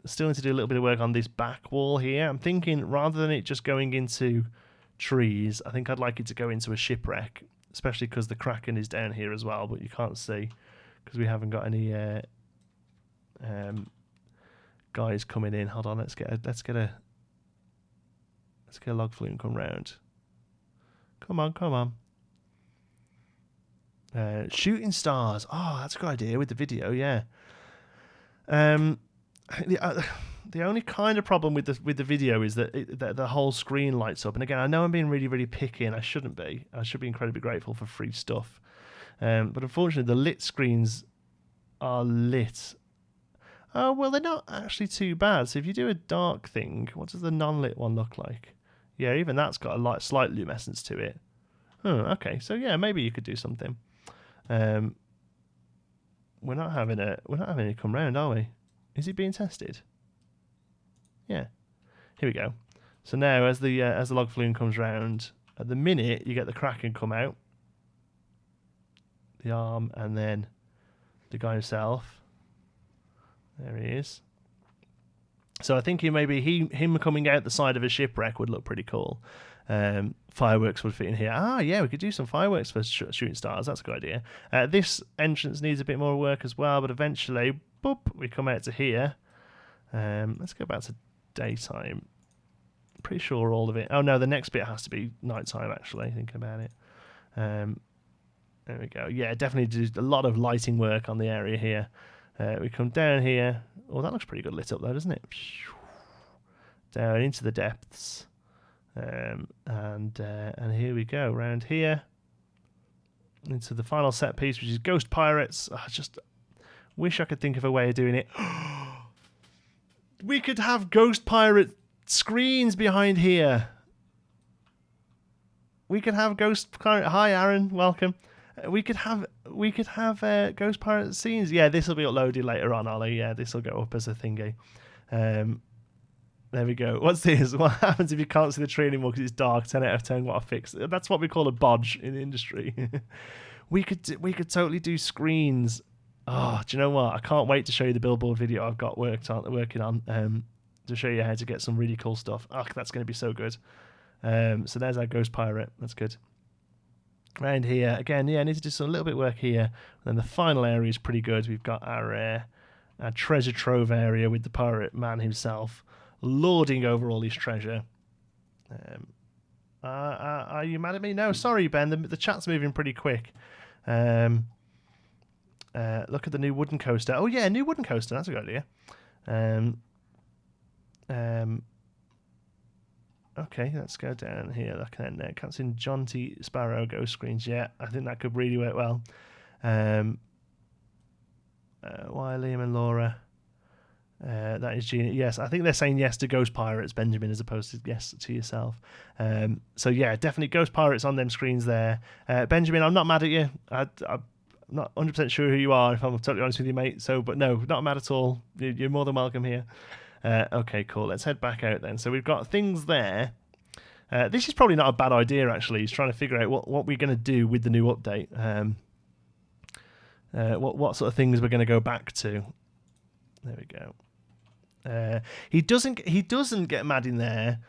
S1: Still need to do a little bit of work on this back wall here. I'm thinking rather than it just going into trees, I think I'd like it to go into a shipwreck, especially because the Kraken is down here as well, but you can't see because we haven't got any guys coming in. Hold on, let's get a log flume come round. Come on. Shooting stars. Oh, that's a good idea with the video. Yeah. The only kind of problem with the video is that the whole screen lights up. And again, I know I'm being really, really picky, and I shouldn't be. I should be incredibly grateful for free stuff. But unfortunately, the lit screens are lit. Oh, well, they're not actually too bad. So if you do a dark thing, what does the non-lit one look like? Yeah, even that's got a slight luminescence to it. Oh, okay. So yeah, maybe you could do something. We're not having it come round, are we? Is it being tested? Yeah. Here we go. So now, as the log flume comes round, at the minute you get the Kraken come out, the arm, and then the guy himself. There he is. So I think him coming out the side of a shipwreck would look pretty cool. Fireworks would fit in here. Ah, yeah, we could do some fireworks for shooting stars. That's a good idea. This entrance needs a bit more work as well, but eventually, boop, we come out to here. Let's go back to daytime. Pretty sure all of it. Oh no, the next bit has to be nighttime. Actually, thinking about it. There we go. Yeah, definitely do a lot of lighting work on the area here. We come down here. Oh, that looks pretty good lit up though, doesn't it? Down into the depths. And here we go, round here into the final set piece, which is Ghost Pirates. I just wish I could think of a way of doing it. We could have Ghost Pirate screens behind here. We could have Ghost Pirate. Hi, Aaron, welcome. We could have Ghost Pirate scenes. Yeah, this will be uploaded later on, Ollie. Yeah, this will go up as a thingy. There we go. What's this? What happens if you can't see the tree anymore because it's dark? 10 out of 10. What a fix. That's what we call a bodge in the industry. we could totally do screens. Oh, do you know what? I can't wait to show you the Billboard video I've got working on to show you how to get some really cool stuff. Oh, that's going to be so good. So there's our Ghost Pirate. That's good. Around here again, yeah, I need to do some little bit of work here. And then the final area is pretty good. We've got our treasure trove area with the pirate man himself lording over all his treasure. Are you mad at me? No, sorry, Ben. The chat's moving pretty quick. Look at the new wooden coaster. Oh yeah, new wooden coaster. That's a good idea. Okay, let's go down here. Look at that. Can't see John T. Sparrow ghost screens yet. I think that could really work well. Why Liam and Laura? That is genius. Yes, I think they're saying yes to Ghost Pirates, Benjamin, as opposed to yes to yourself. So yeah, definitely Ghost Pirates on them screens there. Benjamin, I'm not mad at you. I'm not 100% sure who you are, if I'm totally honest with you, mate. So, but no, not mad at all. You're more than welcome here. Okay, cool. Let's head back out then. So we've got things there. This is probably not a bad idea, actually. He's trying to figure out what we're going to do with the new update. What sort of things we're going to go back to. There we go. He doesn't get mad in there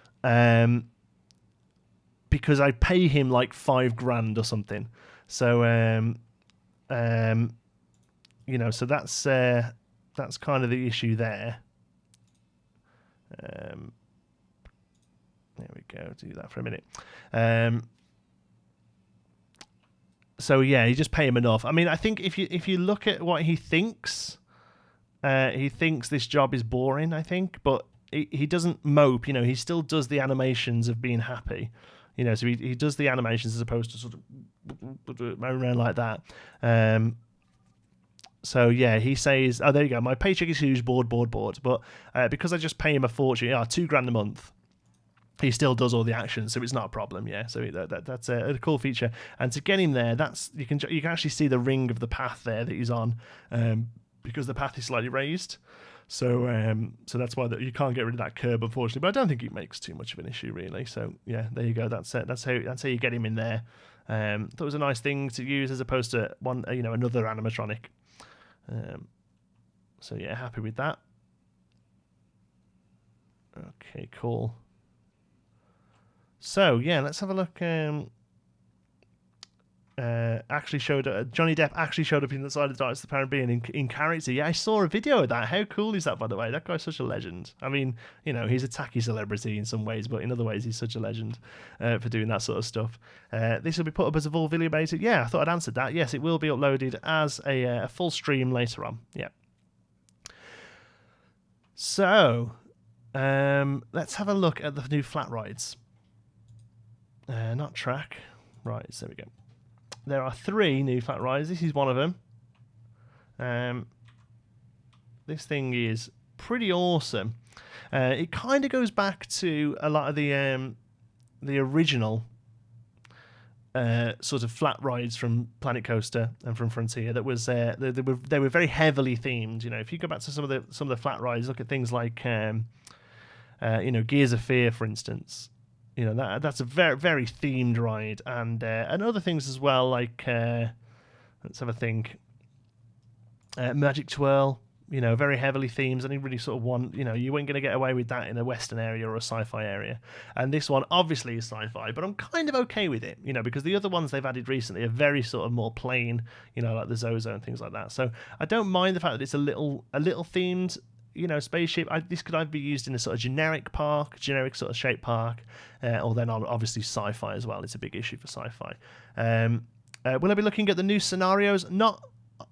S1: because I pay him like $5,000 or something. So so that's kind of the issue there. There we go. Do that for a minute. So yeah, you just pay him enough. I mean, I think if you look at what he thinks this job is boring. I think, but he doesn't mope. He still does the animations of being happy. So he does the animations as opposed to sort of around like that. So yeah, he says, oh, there you go. My paycheck is huge, board. But because I just pay him a fortune, £2,000 a month, he still does all the actions, so it's not a problem. Yeah, so that's a cool feature. And to get him there, you can actually see the ring of the path there that he's on, because the path is slightly raised. So that's why you can't get rid of that curb, unfortunately. But I don't think it makes too much of an issue, really. So yeah, there you go. That's how you get him in there. Thought it was a nice thing to use as opposed to another animatronic. So yeah, happy with that. Okay, cool. So yeah, let's have a look. Johnny Depp actually showed up in the side of the Darkness of the Power of Being in character. Yeah, I saw a video of that. How cool is that, by the way? That guy's such a legend. I mean, he's a tacky celebrity in some ways, but in other ways, he's such a legend for doing that sort of stuff. This will be put up as a full video basis. Yeah, I thought I'd answered that. Yes, it will be uploaded as a full stream later on. Yeah. So, let's have a look at the new flat rides. Not track rides. There we go. There are 3 new flat rides. This is one of them. This thing is pretty awesome. It kind of goes back to a lot of the original sort of flat rides from Planet Coaster and from Frontier. That was they were very heavily themed. If you go back to some of the flat rides, look at things like Gears of Fear, for instance. That's a very, very themed ride, and other things as well, like let's have a think. Magic Twirl, very heavily themed. Only really sort of one, you weren't going to get away with that in a Western area or a sci-fi area. And this one obviously is sci-fi, but I'm kind of okay with it, because the other ones they've added recently are very sort of more plain, like the Zozo and things like that. So I don't mind the fact that it's a little themed. Spaceship. This could either be used in a sort of generic sort of shape park, or then obviously sci-fi as well. It's a big issue for sci-fi. Will I be looking at the new scenarios? Not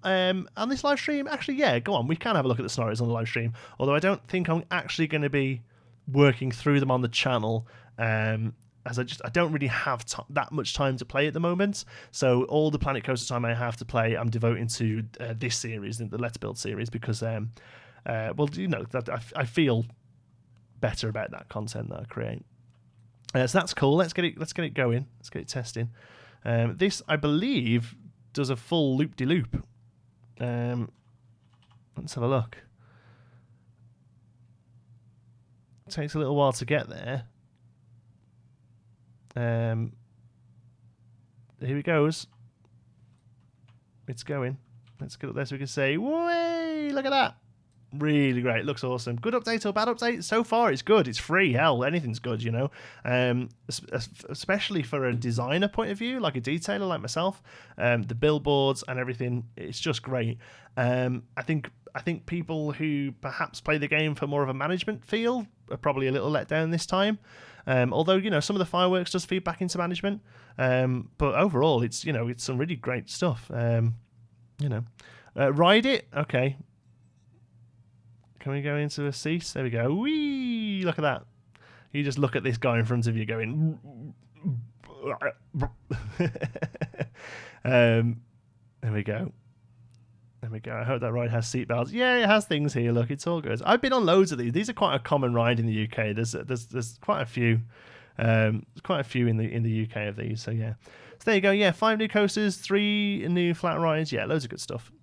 S1: on this live stream. Actually, yeah, go on. We can have a look at the scenarios on the live stream. Although I don't think I'm actually going to be working through them on the channel. As I don't really have that much time to play at the moment. So all the Planet Coaster time I have to play, I'm devoting to this series, the Let's Build series, because that I feel better about that content that I create. So that's cool. Let's get it going. Let's get it testing. This, I believe, does a full loop-de-loop. Let's have a look. It takes a little while to get there. Here it goes. It's going. Let's get up there so we can say, "Way! Look at that." Really great. Looks awesome. Good update or bad update? So far, it's good. It's free. Hell, anything's good, especially for a designer point of view, like a detailer like myself. The billboards and everything, it's just great. I think people who perhaps play the game for more of a management feel are probably a little let down this time. Although, some of the fireworks does feed back into management. But overall, it's some really great stuff. Ride it? Okay. Can we go into a seat? There we go. Whee! Look at that. You just look at this guy in front of you going... There we go. There we go. I hope that ride has seatbelts. Yeah, it has things here. Look, it's all good. I've been on loads of these. These are quite a common ride in the UK. There's quite a few. Quite a few in the UK of these. So yeah. So there you go. Yeah, 5 new coasters, 3 new flat rides. Yeah, loads of good stuff.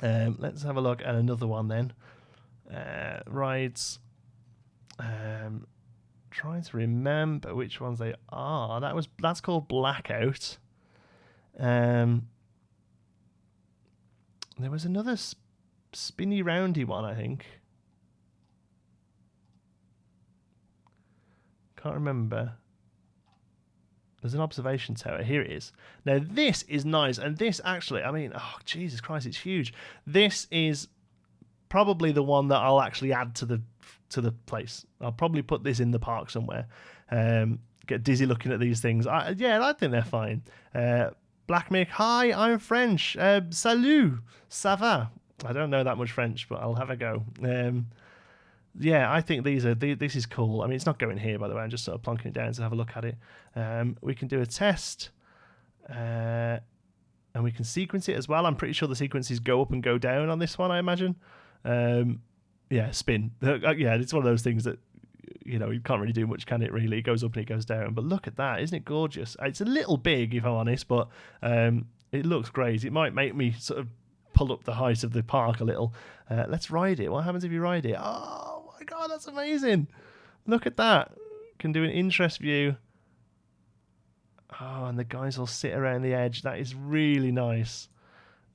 S1: Let's have a look at another one then. Rides. Trying to remember which ones they are. That's called Blackout. There was another spinny roundy one, I think. Can't remember. There's an observation tower. Here it is. Now this is nice, and this actually, oh Jesus Christ, it's huge. This is probably the one that I'll actually add to the place. I'll probably put this in the park somewhere. Get dizzy looking at these things. I think they're fine. Black Mick, hi, I'm French. Salut, ça va? I don't know that much French, but I'll have a go. I think this is cool. It's not going here, by the way. I'm just sort of plonking it down to have a look at it. We can do a test. and we can sequence it as well. I'm pretty sure the sequences go up and go down on this one, I imagine. Yeah, spin. Yeah, it's one of those things that, you know, you can't really do much, can it, really? It goes up and it goes down. But look at that. Isn't it gorgeous? It's a little big, if I'm honest, but it looks great. It might make me sort of pull up the height of the park a little. Let's ride it. What happens if you ride it? Oh, my God, that's amazing. Look at that. Can do an interest view. Oh, and the guys will sit around the edge. That is really nice.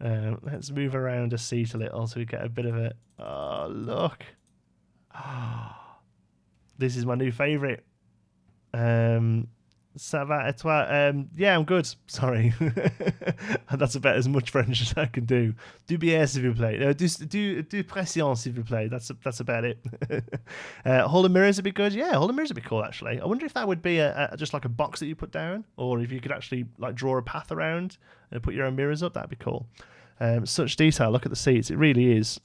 S1: Let's move around a seat a little so we get a bit of it. Oh, look. Oh, this is my new favourite. Ça va et toi? Yeah, I'm good. Sorry. That's about as much French as I can do. Du bien, s'il vous plaît. Du pression, s'il vous plaît. That's about it. Hold and mirrors would be good. Yeah, hold and mirrors would be cool, actually. I wonder if that would be just like a box that you put down, or if you could actually like draw a path around and put your own mirrors up. That'd be cool. Such detail. Look at the seats. It really is.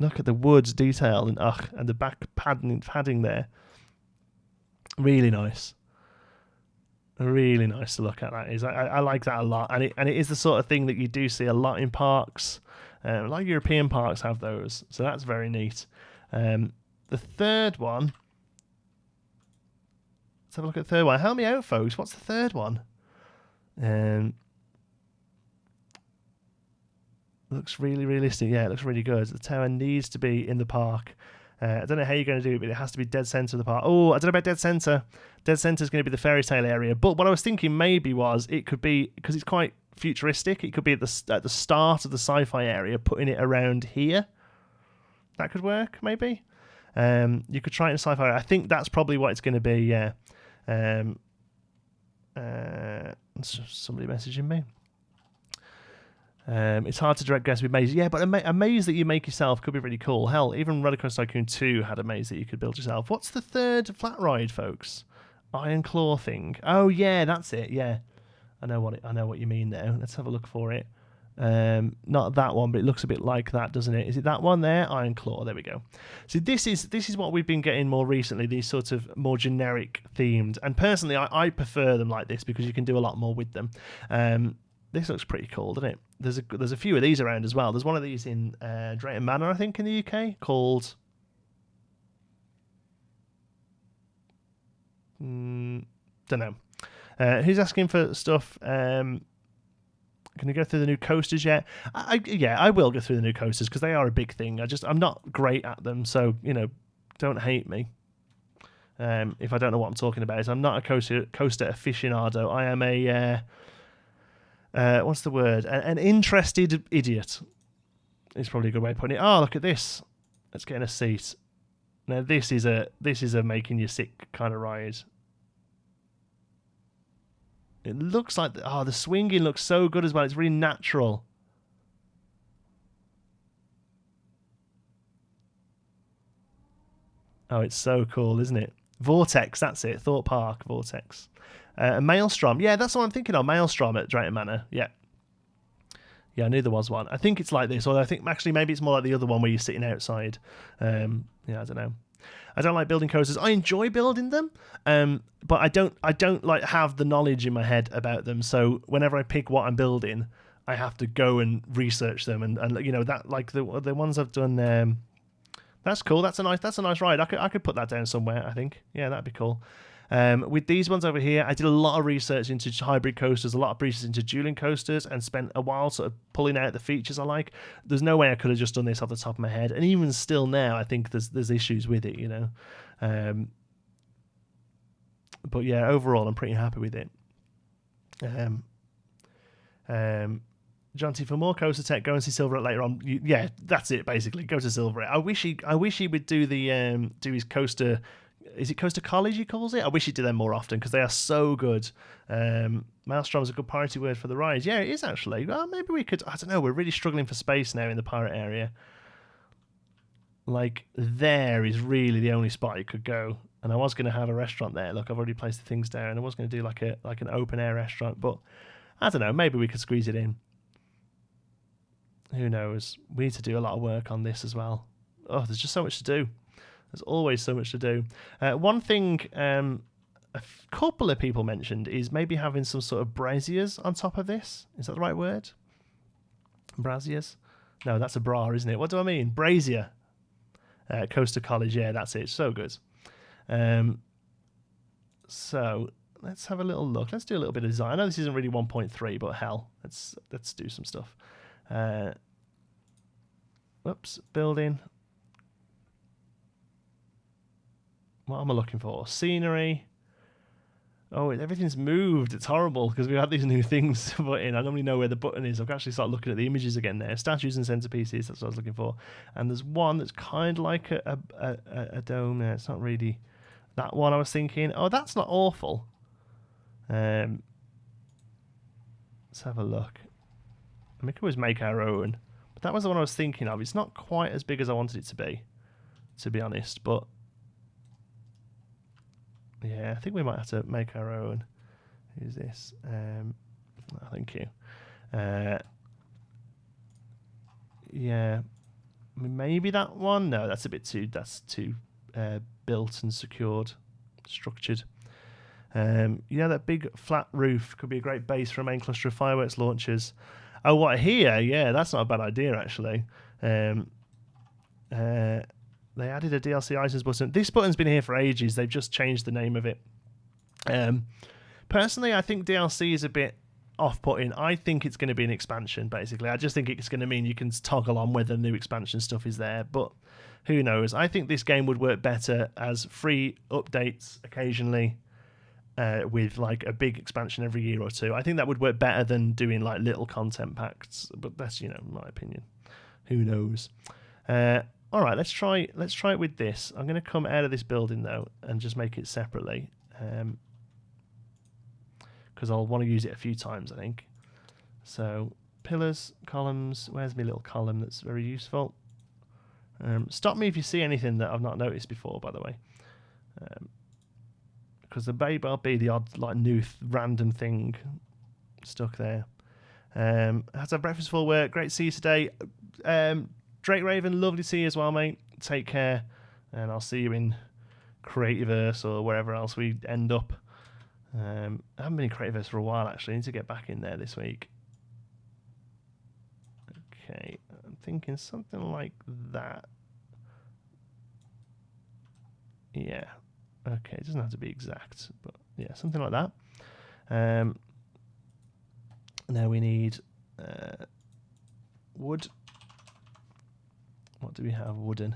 S1: Look at the wood detail and the back padding there. Really nice. Really nice to look at, that is. I like that a lot, and it is the sort of thing that you do see a lot in parks. A lot of European parks have those, so that's very neat. The third one. Let's have a look at the third one. Help me out, folks. What's the third one? Looks really realistic. Yeah, it looks really good. The tower needs to be in the park. I don't know how you're going to do it, but it has to be dead centre of the park. Oh, I don't know about dead centre. Dead centre is going to be the fairy tale area. But what I was thinking maybe was it could be, because it's quite futuristic, it could be at the start of the sci-fi area, putting it around here. That could work, maybe. You could try it in sci-fi area. I think that's probably what it's going to be, yeah. Somebody messaging me. It's hard to direct guess with mazes. Yeah, but a maze that you make yourself could be really cool. Hell, even Rollercoaster Tycoon 2 had a maze that you could build yourself. What's the third flat ride, folks? Iron Claw thing. Oh yeah, that's it. Yeah, I know what you mean now. Let's have a look for it. Not that one, but it looks a bit like that, doesn't it? Is it that one there? Iron Claw. There we go. So this is what we've been getting more recently. These sort of more generic themed, and personally, I prefer them like this because you can do a lot more with them. This looks pretty cool, doesn't it? There's a few of these around as well. There's one of these in Drayton Manor, I think, in the UK, called... don't know. Who's asking for stuff? Can you go through the new coasters yet? I will go through the new coasters because they are a big thing. I'm not great at them, so, you know, don't hate me. If I don't know what I'm talking about. I'm not a coaster aficionado. I am a... what's the word? An interested idiot is probably a good way of putting it. Oh, look at this. Let's get in a seat. Now this is a making you sick kind of ride. It looks like the swinging looks so good as well. It's really natural. Oh, it's so cool, isn't it? Vortex, that's it. Thought Park Vortex. A Maelstrom. Yeah, that's what I'm thinking of. Maelstrom at Drayton Manor. Yeah. Yeah, I knew there was one. I think it's like this, although I think actually maybe it's more like the other one where you're sitting outside. Yeah, I don't know. I don't like building coasters. I enjoy building them, but I don't like have the knowledge in my head about them. So whenever I pick what I'm building, I have to go and research them, and you know that, like the ones I've done. That's cool. That's a nice ride. I could put that down somewhere, I think. Yeah, that'd be cool. With these ones over here, I did a lot of research into hybrid coasters, a lot of research into dueling coasters, and spent a while sort of pulling out the features I like. There's no way I could have just done this off the top of my head, and even still now, I think there's issues with it, you know. But yeah, overall, I'm pretty happy with it. John T, for more coaster tech, go and see Silverette later on. Yeah, that's it basically. Go to Silverette. I wish he would do his coaster. Is it Coaster College he calls it? I wish he'd do them more often because they are so good. Maelstrom's a good priority word for the rides. Yeah, it is actually. Well, maybe we could. I don't know. We're really struggling for space now in the pirate area. Like, there is really the only spot it could go. And I was going to have a restaurant there. Look, I've already placed the things down. I was going to do like an open air restaurant, but I don't know. Maybe we could squeeze it in. Who knows? We need to do a lot of work on this as well. Oh, there's just so much to do. There's always so much to do. One thing couple of people mentioned is maybe having some sort of braziers on top of this. Is that the right word? Braziers? No, that's a bra, isn't it? What do I mean? Brazier. Coaster College, yeah, that's it. So good. So let's have a little look. Let's do a little bit of design. I know this isn't really 1.3, but hell, let's do some stuff. Whoops, building. What am I looking for? Scenery. Oh, everything's moved. It's horrible because we had these new things to put in. I normally know where the button is. I've actually started looking at the images again there. Statues and centerpieces, that's what I was looking for. And there's one that's kind of like a dome there. It's not really that one I was thinking. Oh, that's not awful. Let's have a look. We could always make our own. But that was the one I was thinking of. It's not quite as big as I wanted it to be honest. But yeah, I think we might have to make our own. Who's this? Oh, thank you. Yeah, I mean, maybe that one. No, that's a bit too. That's too built and secured, structured. Yeah, that big flat roof could be a great base for a main cluster of fireworks launchers. Oh, what here? Yeah, that's not a bad idea actually. They added a DLC items button. This button's been here for ages. They've just changed the name of it. Personally, I think DLC is a bit off-putting. I think it's going to be an expansion, basically. I just think it's going to mean you can toggle on whether new expansion stuff is there, but who knows? I think this game would work better as free updates occasionally with like a big expansion every year or two. I think that would work better than doing like little content packs, but that's, my opinion. Who knows? All right, let's try it with this. I'm going to come out of this building though and just make it separately, because I'll want to use it a few times, I think. So pillars, columns. Where's my little column that's very useful? Stop me if you see anything that I've not noticed before, by the way, because there may well be the odd like new random thing stuck there. Had to have breakfast for work. Great to see you today. Drake Raven, lovely to see you as well, mate. Take care, and I'll see you in Creativerse or wherever else we end up. I haven't been in Creativerse for a while, actually. I need to get back in there this week. Okay, I'm thinking something like that. Yeah. Okay, it doesn't have to be exact, but yeah, something like that. Now we need wood. What do we have? Wooden.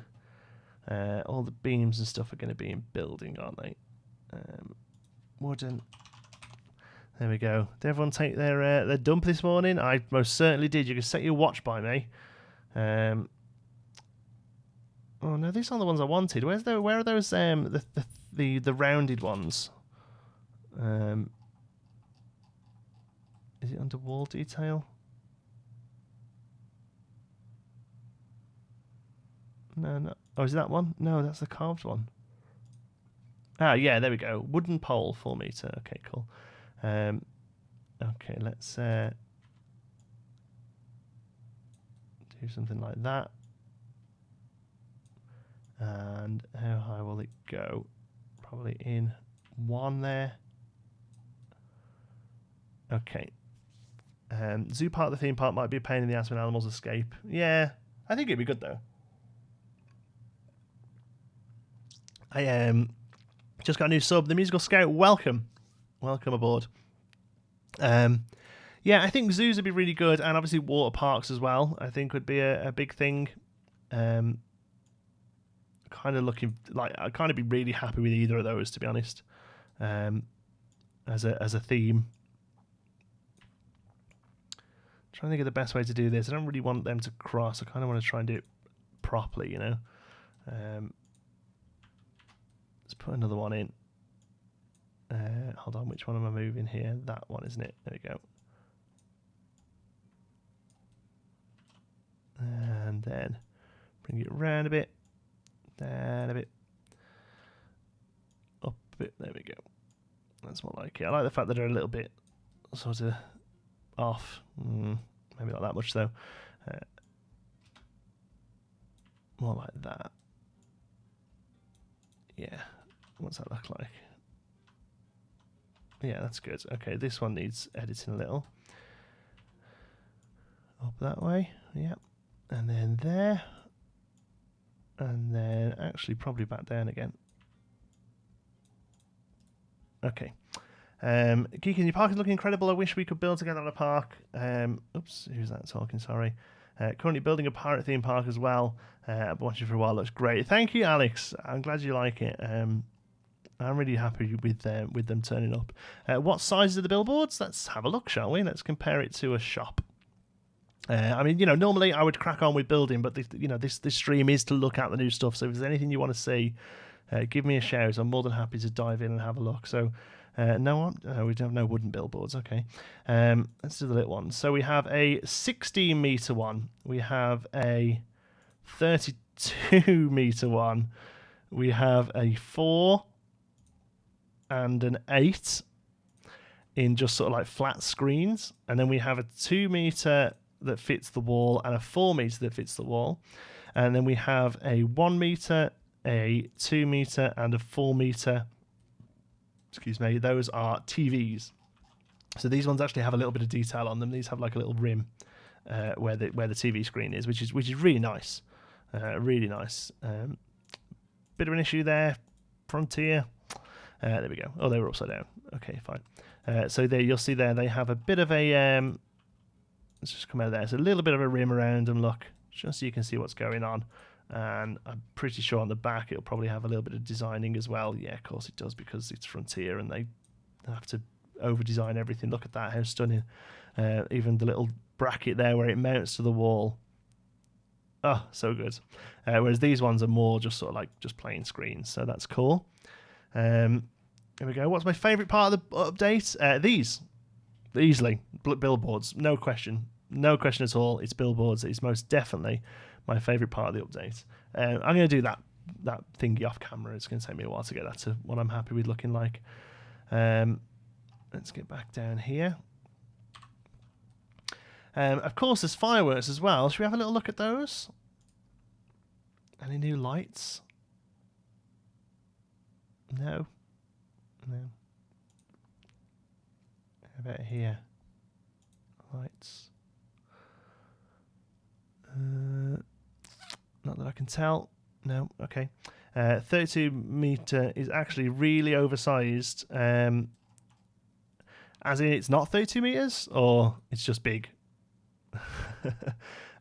S1: All the beams and stuff are going to be in building, aren't they? Wooden. There we go. Did everyone take their dump this morning? I most certainly did. You can set your watch by me. Oh no, these aren't the ones I wanted. Where are those? The rounded ones. Is it under wall detail? No. Oh, is it that one? No, that's the carved one. Ah, yeah, there we go. Wooden pole, 4 meter. Okay, cool. Okay, let's do something like that. And how high will it go? Probably in 1 there. Okay. Zoo park, the theme park, might be a pain in the ass when animals escape. Yeah, I think it'd be good though. I just got a new sub, the Musical Scout. Welcome aboard. Yeah, I think zoos would be really good, and obviously water parks as well. I think would be a big thing. Kind of looking like I'd kind of be really happy with either of those, to be honest. As a theme. Trying to think of the best way to do this. I don't really want them to cross. I kind of want to try and do it properly, Let's put another one in. Hold on, which one am I moving here? That one, isn't it? There we go. And then bring it around a bit. Down a bit. Up a bit. There we go. That's more like it. I like the fact that they're a little bit sort of off. Maybe not that much though. More like that. Yeah. What's that look like? Yeah, that's good. Okay, this one needs editing a little. Up that way. Yeah. And then there. And then actually probably back down again. Okay. Geekin, your park is looking incredible. I wish we could build together on a park. Oops, who's that talking? Sorry. Currently building a pirate theme park as well. I've been watching for a while. Looks great. Thank you, Alex. I'm glad you like it. I'm really happy with them turning up. What size are the billboards? Let's have a look, shall we? Let's compare it to a shop. I mean, normally I would crack on with building, but this stream is to look at the new stuff. So if there's anything you want to see, give me a shout. I'm more than happy to dive in and have a look. So no, we don't have no wooden billboards. Okay, let's do the little ones. So we have a 16-meter one. We have a 32-meter one. We have a 4 and an 8 in just sort of like flat screens, and then we have a 2-meter that fits the wall and a 4-meter that fits the wall, and then we have a 1-meter, a 2-meter, and a 4-meter. Excuse me. Those are TVs. So these ones actually have a little bit of detail on them. These have like a little rim where the TV screen is, which is really nice, really nice. Bit of an issue there, Frontier. There we go. Oh, they were upside down. Okay, fine. So there, you'll see there they have a bit of a. Let's just come out of there. It's a little bit of a rim around them, look, just so you can see what's going on. And I'm pretty sure on the back it'll probably have a little bit of designing as well. Yeah, of course it does, because it's Frontier and they have to over-design everything. Look at that, how stunning. Even the little bracket there where it mounts to the wall. Oh, so good. Whereas these ones are more just sort of like just plain screens, so that's cool. Here we go. What's my favourite part of the update? These. Easily. Billboards. No question. No question at all. It's billboards. It's most definitely my favourite part of the update. I'm going to do that thingy off camera. It's going to take me a while to get that to what I'm happy with looking like. Let's get back down here. Of course, there's fireworks as well. Should we have a little look at those? Any new lights? No. No. How about here? Lights. Not that I can tell. No. Okay. 32-meter is actually really oversized. As in, it's not 32 meters, or it's just big.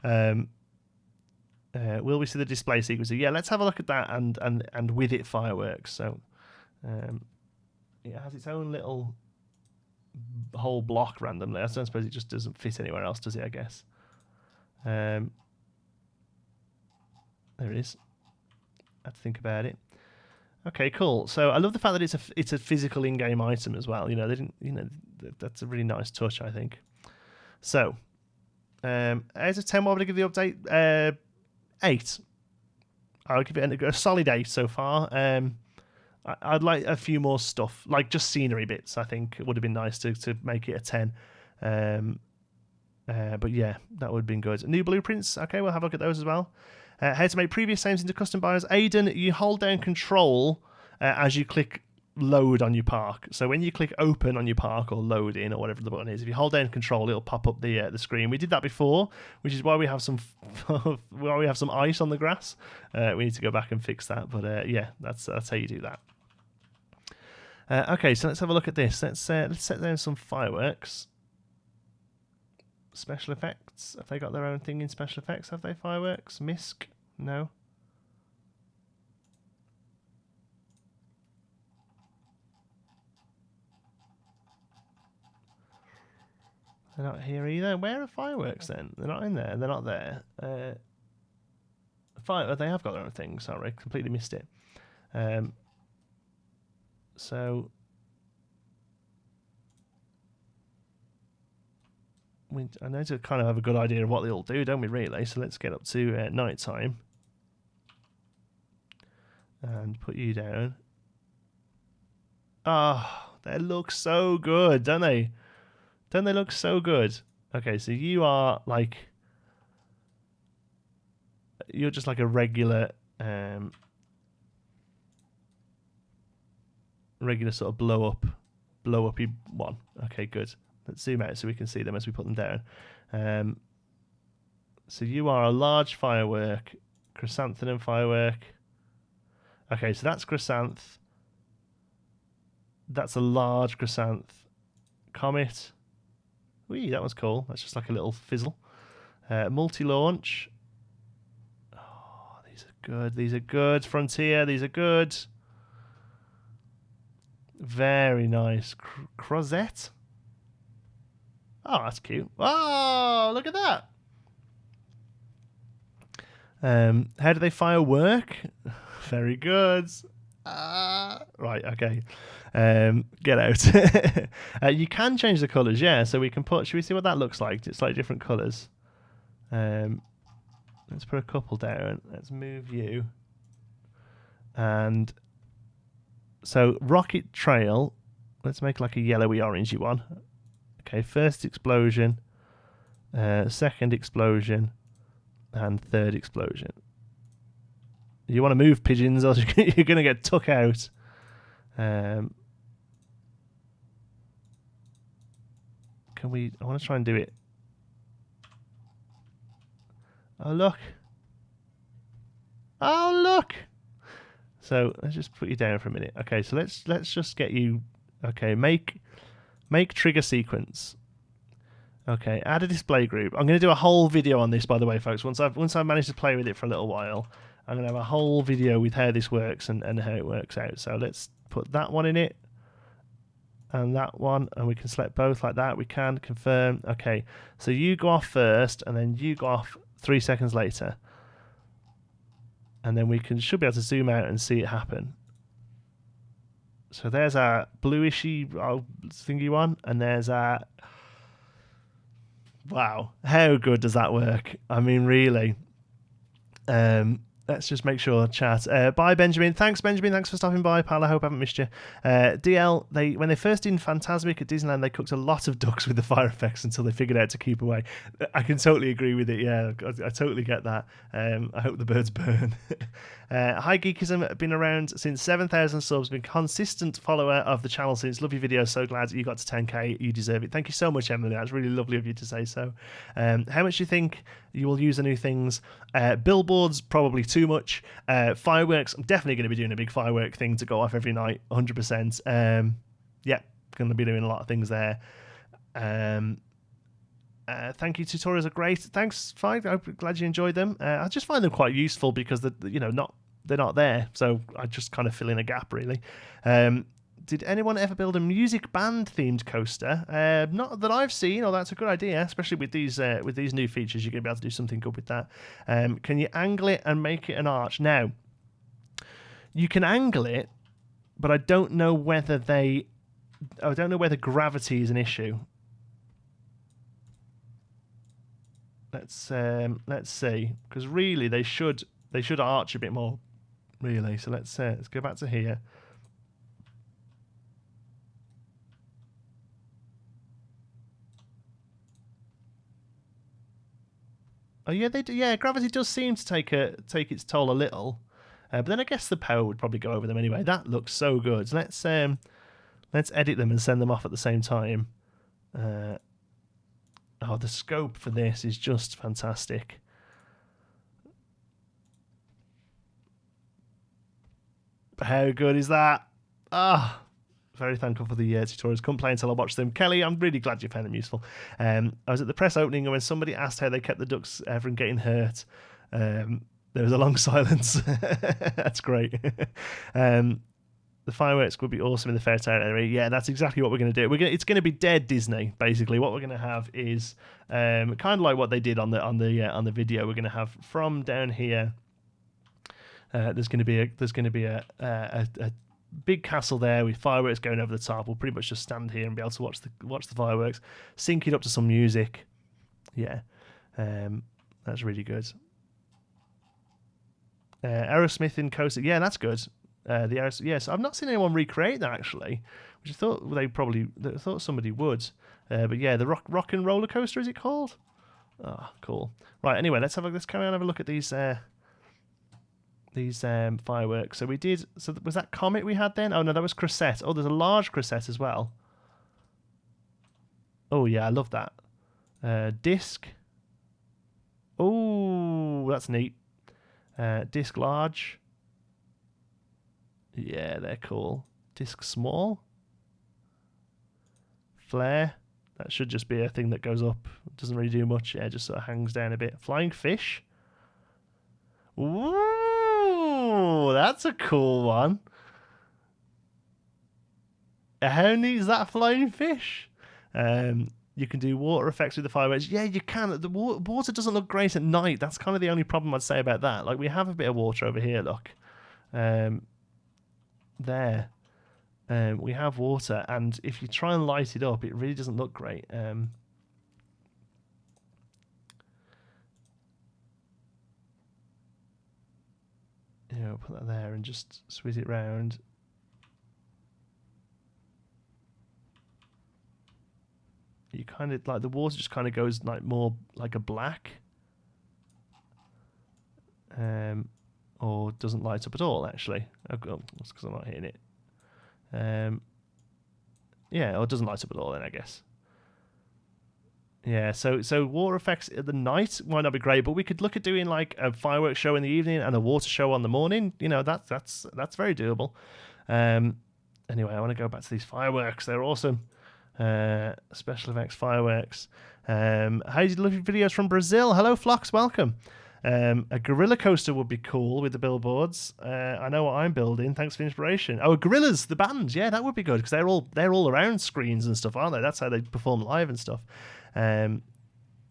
S1: Will we see the display sequence? Yeah, let's have a look at that and with it fireworks. So it has its own little whole block randomly. I don't suppose it just doesn't fit anywhere else, does it? I guess. There it is. I have to think about it. Okay, cool. So I love the fact that it's a physical in-game item as well. They didn't. That's a really nice touch, I think. So, out of 10, what would I give the update? 8. I'll give it a solid 8 so far. I'd like a few more stuff, like just scenery bits. I think it would have been nice to make it a 10. But yeah, that would have been good. New blueprints. Okay, we'll have a look at those as well. How to make previous saves into custom bios. Aiden, you hold down control as you click load on your park. So when you click open on your park or load in or whatever the button is, if you hold down control, it'll pop up the screen. We did that before, which is why we have some ice on the grass. We need to go back and fix that. But yeah, that's how you do that. Okay, so let's have a look at this. Let's set down some fireworks. Special effects. Have they got their own thing in special effects? Have they fireworks? MISC? No. They're not here either. Where are fireworks then? They're not in there. They're not there. They have got their own thing. Sorry, completely missed it. So I know to kind of have a good idea of what they all do, don't we, really? So let's get up to night time and put you down. Oh, they look so good, don't they? Don't they look so good? Okay, so you are like... You're just like a regular... regular sort of blow-up blow-uppy one. Okay, good. Let's zoom out so we can see them as we put them down. So you are a large firework, chrysanthemum firework. Okay, so that's chrysanth. That's a large chrysanth. Comet. Wee, that was cool. That's just like a little fizzle. Multi-launch. Oh, these are good. These are good. Frontier, these are good. Very nice. Crozette. Oh, that's cute. Oh, look at that. How do they firework? Very good. Right, okay. Get out. You can change the colours, yeah. So we can put. Should we see what that looks like? It's like different colours. Let's put a couple down. Let's move you. And so rocket trail. Let's make like a yellowy orangey one. Okay, first explosion, second explosion, and third explosion. You want to move, pigeons, or you're going to get took out. Can we... I want to try and do it. Oh, look. Oh, look. So let's just put you down for a minute. Okay, so let's just get you... Okay, make trigger sequence. Okay, add a display group. I'm going to do a whole video on this, by the way, folks. Once I've managed to play with it for a little while, I'm going to have a whole video with how this works and how it works out. So let's put that one in it and that one, and we can select both like that. We can confirm. Okay, so you go off first, and then you go off 3 seconds later, and then we should be able to zoom out and see it happen. So there's our bluishy thingy one, and there's our... Wow, how good does that work? I mean, really. Let's just make sure, chat. Bye, Benjamin. Thanks, Benjamin. Thanks for stopping by, pal. I hope I haven't missed you. DL, when they first did Fantasmic at Disneyland, they cooked a lot of ducks with the fire effects until they figured out to keep away. I can totally agree with it. Yeah, I totally get that. I hope the birds burn. Hi, Geekism. Been around since 7,000 subs. Been consistent follower of the channel since. Love your videos. So glad you got to 10k. You deserve it. Thank you so much, Emily. That's really lovely of you to say so. How much do you think you will use the new things? Billboards, probably too much. Fireworks, I'm definitely going to be doing a big firework thing to go off every night, 100%. Yeah, going to be doing a lot of things there. Thank you, tutorials are great. Thanks, Five. I'm glad you enjoyed them. I just find them quite useful because they're not there, so I just kind of fill in a gap, really. Did anyone ever build a music band themed coaster? Not that I've seen. Oh, that's a good idea, especially with these new features. You're gonna be able to do something good with that. Can you angle it and make it an arch? Now, you can angle it, but I don't know whether gravity is an issue. Let's see, because really they should arch a bit more, really. So let's go back to here. Oh yeah, they do. Yeah, gravity does seem to take its toll a little, but then I guess the power would probably go over them anyway. That looks so good. So let's edit them and send them off at the same time. Oh, the scope for this is just fantastic. How good is that? Ah. Very thankful for the tutorials. Couldn't play until I watched them. Kelly, I'm really glad you found them useful. I was at the press opening, and when somebody asked how they kept the ducks from getting hurt, there was a long silence. That's great. The fireworks would be awesome in the Fairtown area. Yeah, that's exactly what we're going to do. It's going to be dead Disney, basically. What we're going to have is kind of like what they did on the video. We're going to have from down here. There's going to be a big castle there with fireworks going over the top. We'll pretty much just stand here and be able to watch the fireworks, sync it up to some music. Yeah, that's really good. Aerosmith in Coaster. Yeah, that's good. Yes, I've not seen anyone recreate that actually, which I thought somebody would. But yeah, the rock and roller coaster, is it called? Oh, cool. Right. Anyway, let's carry on and have a look at these fireworks. So we did. So was that Comet we had then? Oh no, that was Crusette. Oh, there's a large Crusette as well. Oh, yeah, I love that. Disc. Oh, that's neat. Disc large. Yeah, they're cool. Disc small. Flare. That should just be a thing that goes up. Doesn't really do much. Yeah, just sort of hangs down a bit. Flying fish. Ooh, that's a cool one. How neat is that flying fish? You can do water effects with the fireworks. Yeah, you can. The water doesn't look great at night. That's kind of the only problem I'd say about that. Like, we have a bit of water over here, look. There. We have water, and if you try and light it up, it really doesn't look great. Put that there and just swizz it round. You kind of like the water just kind of goes like more like a black, or doesn't light up at all. Actually, that's because I'm not hitting it. Yeah, or it doesn't light up at all. Then I guess. Yeah, so water effects at the night might not be great, but we could look at doing like a fireworks show in the evening and a water show on the morning. That's very doable. Anyway, I want to go back to these fireworks. They're awesome. Special effects fireworks. How do you love your videos from Brazil? Hello, Flocks, welcome. A gorilla coaster would be cool with the billboards. I know what I'm building. Thanks for the inspiration. Oh, Gorillas, the band. Yeah, that would be good because they're all around screens and stuff, aren't they? That's how they perform live and stuff.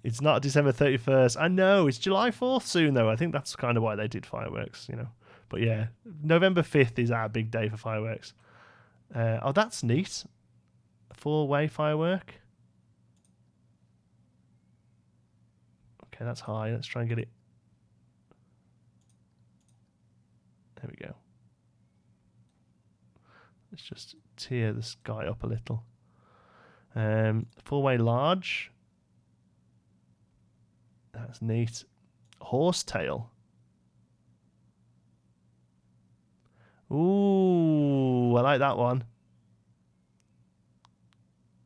S1: It's not December 31st. I know it's July 4th soon though. I think that's kind of why they did fireworks, But yeah, November 5th is our big day for fireworks. Oh, that's neat. A 4-way firework. Okay, that's high. Let's try and get it. There we go. Let's just tear the sky up a little. 4-way large. That's neat. Horsetail. Ooh, I like that one.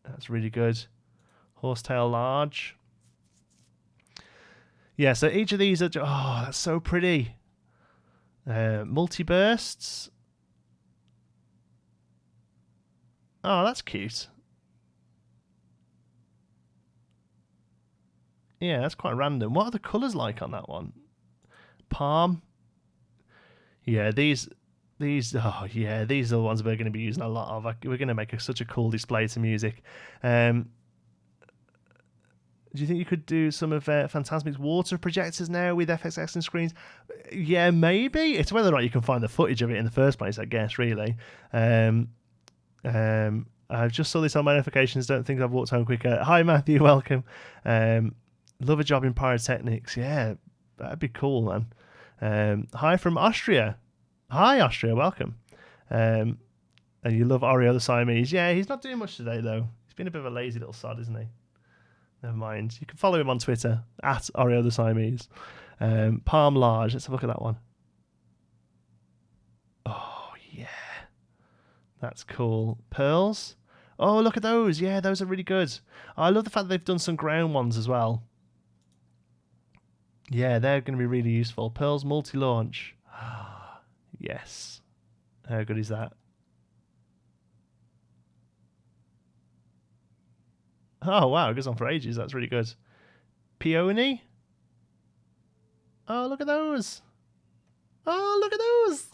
S1: That's really good. Horsetail large. Yeah, so each of these are... Oh, that's so pretty. Multi-bursts. Oh, that's cute. Yeah, that's quite random. What are the colours like on that one? Palm. Yeah, these. Oh yeah, these are the ones we're going to be using a lot of. We're going to make such a cool display to music. Do you think you could do some of Phantasmic's water projectors now with FXX and screens? Yeah, maybe. It's whether or not you can find the footage of it in the first place, I guess, really. I've just saw this on my notifications. Don't think I've walked home quicker. Hi, Matthew. Welcome. Love a job in pyrotechnics. Yeah, that'd be cool, man. Hi from Austria. Hi, Austria. Welcome. And you love Oreo the Siamese. Yeah, he's not doing much today, though. He's been a bit of a lazy little sod, isn't he? Never mind. You can follow him on Twitter, at Oreo the Siamese. Palm large. Let's have a look at that one. Oh, yeah. That's cool. Pearls. Oh, look at those. Yeah, those are really good. I love the fact that they've done some ground ones as well. Yeah, they're going to be really useful. Pearls multi-launch. Yes. How good is that? Oh, wow. It goes on for ages. That's really good. Peony. Oh, look at those. Oh, look at those.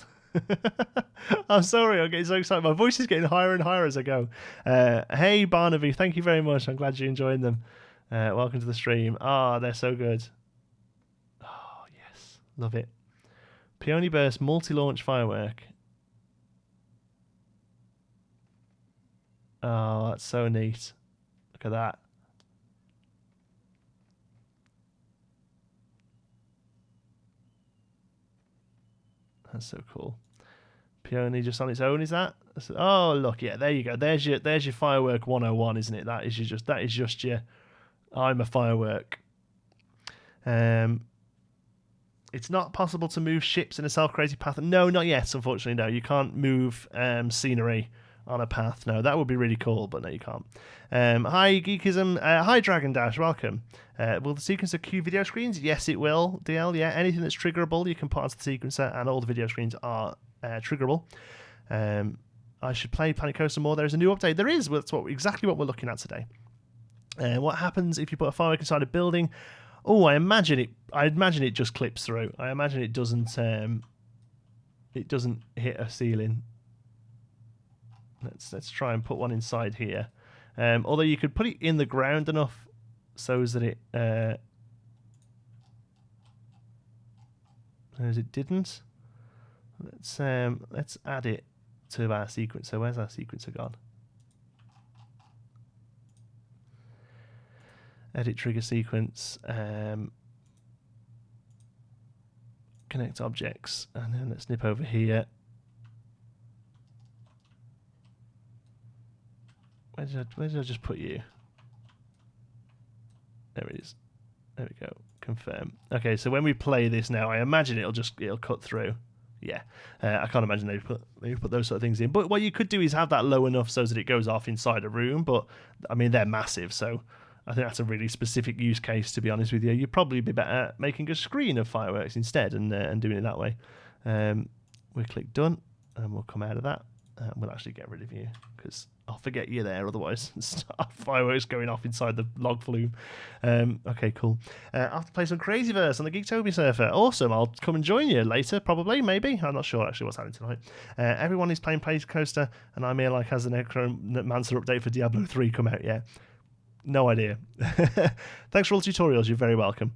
S1: I'm sorry. I'm getting so excited. My voice is getting higher and higher as I go. Hey, Barnaby. Thank you very much. I'm glad you're enjoying them. Welcome to the stream. Ah, they're so good. Oh, yes. Love it. Peony Burst multi-launch firework. Oh, that's so neat. Look at that. That's so cool. Peony just on its own, is that? Oh, look, yeah, there you go. There's your firework 101, isn't it? That is just your I'm a firework. It's not possible to move ships in a self-created path. No, not yet, unfortunately. No, you can't move scenery on a path. No, that would be really cool, but no, you can't. Hi, Geekism. Hi, Dragon Dash. Welcome. Will the sequencer cue video screens? Yes, it will. DL, yeah. Anything that's triggerable, you can put onto the sequencer, and all the video screens are triggerable. I should play Planet Coaster more. There's a new update. There is. That's exactly what we're looking at today. What happens if you put a firework inside a building? Oh, I imagine it just clips through. I imagine it doesn't hit a ceiling. Let's try and put one inside here. Although you could put it in the ground enough so that it as it didn't. Let's add it to our sequencer. Where's our sequencer gone? Edit trigger sequence. Connect objects, and then let's nip over here. Where did I just put you? There it is. There we go. Confirm. Okay, so when we play this now, I imagine it'll cut through. Yeah, I can't imagine they put those sort of things in. But what you could do is have that low enough so that it goes off inside a room. But I mean, they're massive, so I think that's a really specific use case. To be honest with you, you'd probably be better making a screen of fireworks instead and doing it that way. We'll click done, and we'll come out of that. We'll actually get rid of you because I'll forget you're there otherwise. Start fireworks going off inside the log flume. Okay, cool. I'll have to play some Crazyverse on the Geektober server. Awesome. I'll come and join you later, probably, maybe. I'm not sure actually what's happening tonight. Everyone is playing Planet Coaster, and I'm here like has the Necromancer update for Diablo 3 come out yet. No idea. Thanks for all the tutorials. You're very welcome.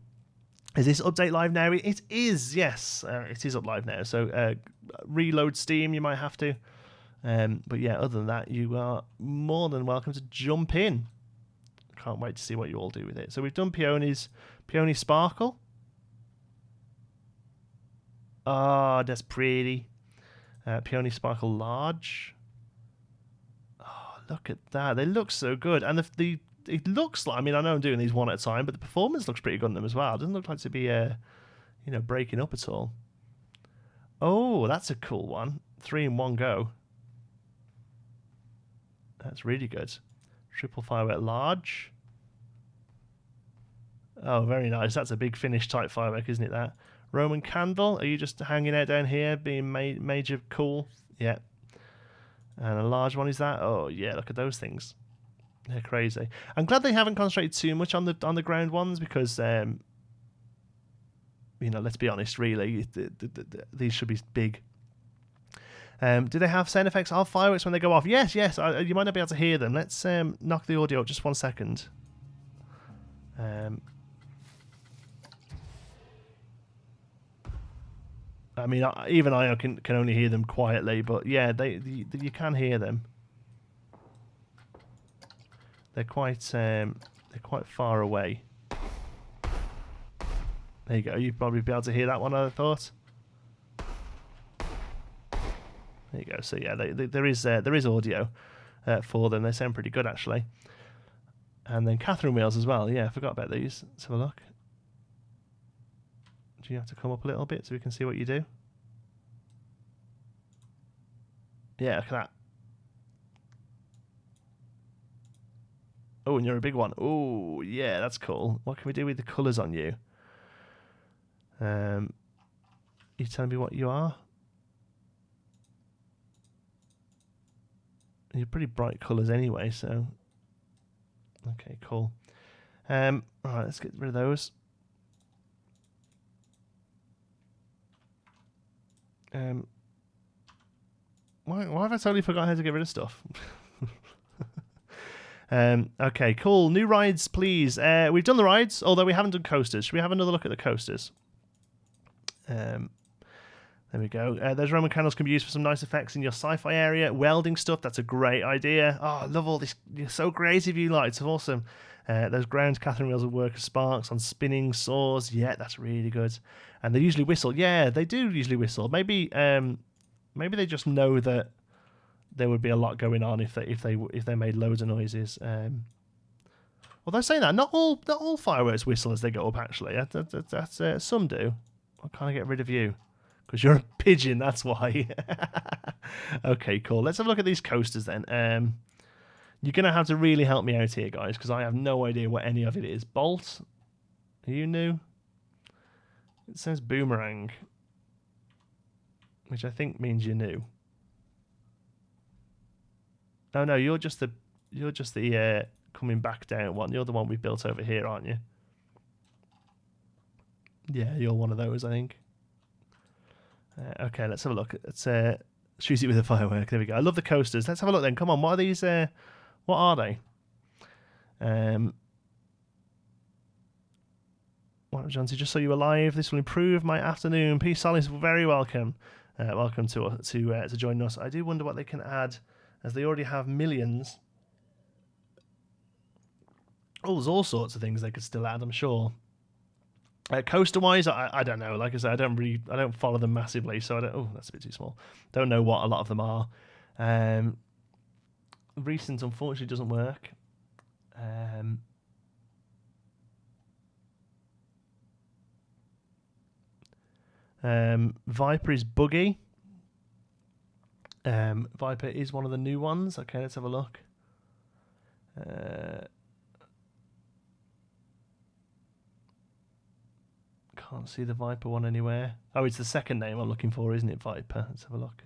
S1: Is this update live now? It is, yes. It is up live now. So reload Steam, you might have to. But yeah, other than that, you are more than welcome to jump in. Can't wait to see what you all do with it. So we've done Peony Sparkle. Oh, that's pretty. Peony Sparkle Large. Oh, look at that. They look so good. And it looks like, I mean, I know I'm doing these one at a time, but the performance looks pretty good on them as well. It doesn't look like to be, breaking up at all. Oh, that's a cool one. 3 in one go. That's really good. Triple Firework Large. Oh, very nice. That's a big finish type firework, isn't it, that? Roman Candle. Are you just hanging out down here being major cool? Yeah. And a large one is that? Oh, yeah, look at those things. They're crazy. I'm glad they haven't concentrated too much on the ground ones because, let's be honest, really, these should be big. Do they have sound effects of fireworks when they go off? Yes. You might not be able to hear them. Let's knock the audio up just 1 second. I mean, even I can only hear them quietly, but yeah, you can hear them. They're quite far away. There you go. You'd probably be able to hear that one, I thought. There you go. So yeah, there is audio for them. They sound pretty good actually. And then Catherine wheels as well. Yeah, I forgot about these. Let's have a look. Do you have to come up a little bit so we can see what you do? Yeah, look at that. Oh, and you're a big one. Oh, yeah, that's cool. What can we do with the colours on you? You telling me what you are? You're pretty bright colours anyway, so... Okay, cool. Alright, let's get rid of those. Why have I totally forgotten how to get rid of stuff? Okay, cool. New rides, please. We've done the rides, although we haven't done coasters. Should we have another look at the coasters? There we go. Those Roman candles can be used for some nice effects in your sci-fi area. Welding stuff, that's a great idea. Oh, I love all this. You're so creative, you lot. It's awesome. Those ground Catherine wheels will work as sparks on spinning saws. Yeah, that's really good. And they usually whistle. Yeah, they do usually whistle. Maybe they just know that there would be a lot going on if they made loads of noises. Although saying that, not all fireworks whistle as they go up. Actually, that's some do. I'll kind of get rid of you Because you're a pigeon, that's why. Okay, cool. Let's have a look at these coasters then. You're going to have to really help me out here, guys, because I have no idea what any of it is. Bolt? Are you new? It says boomerang, which I think means you're new. Oh no, you're just the coming back down one. You're the one we've built over here, aren't you? Yeah, you're one of those, I think. Okay, let's have a look. Let's shoot it with a firework. There we go. I love the coasters. Let's have a look then. Come on, what are these? What are they? Well, Johnsy, just so you were live. This will improve my afternoon. Peace, Solace, very welcome. Welcome to join us. I do wonder what they can add, as they already have millions. Oh, there's all sorts of things they could still add, I'm sure. Coaster wise, I don't know. Like I said, I don't follow them massively, so I don't. Oh, that's a bit too small. Don't know what a lot of them are. Recent, unfortunately, doesn't work. Viper is buggy. Viper is one of the new ones. Okay, let's have a look. Can't see the Viper one anywhere. Oh, it's the second name I'm looking for, isn't it? Viper. Let's have a look.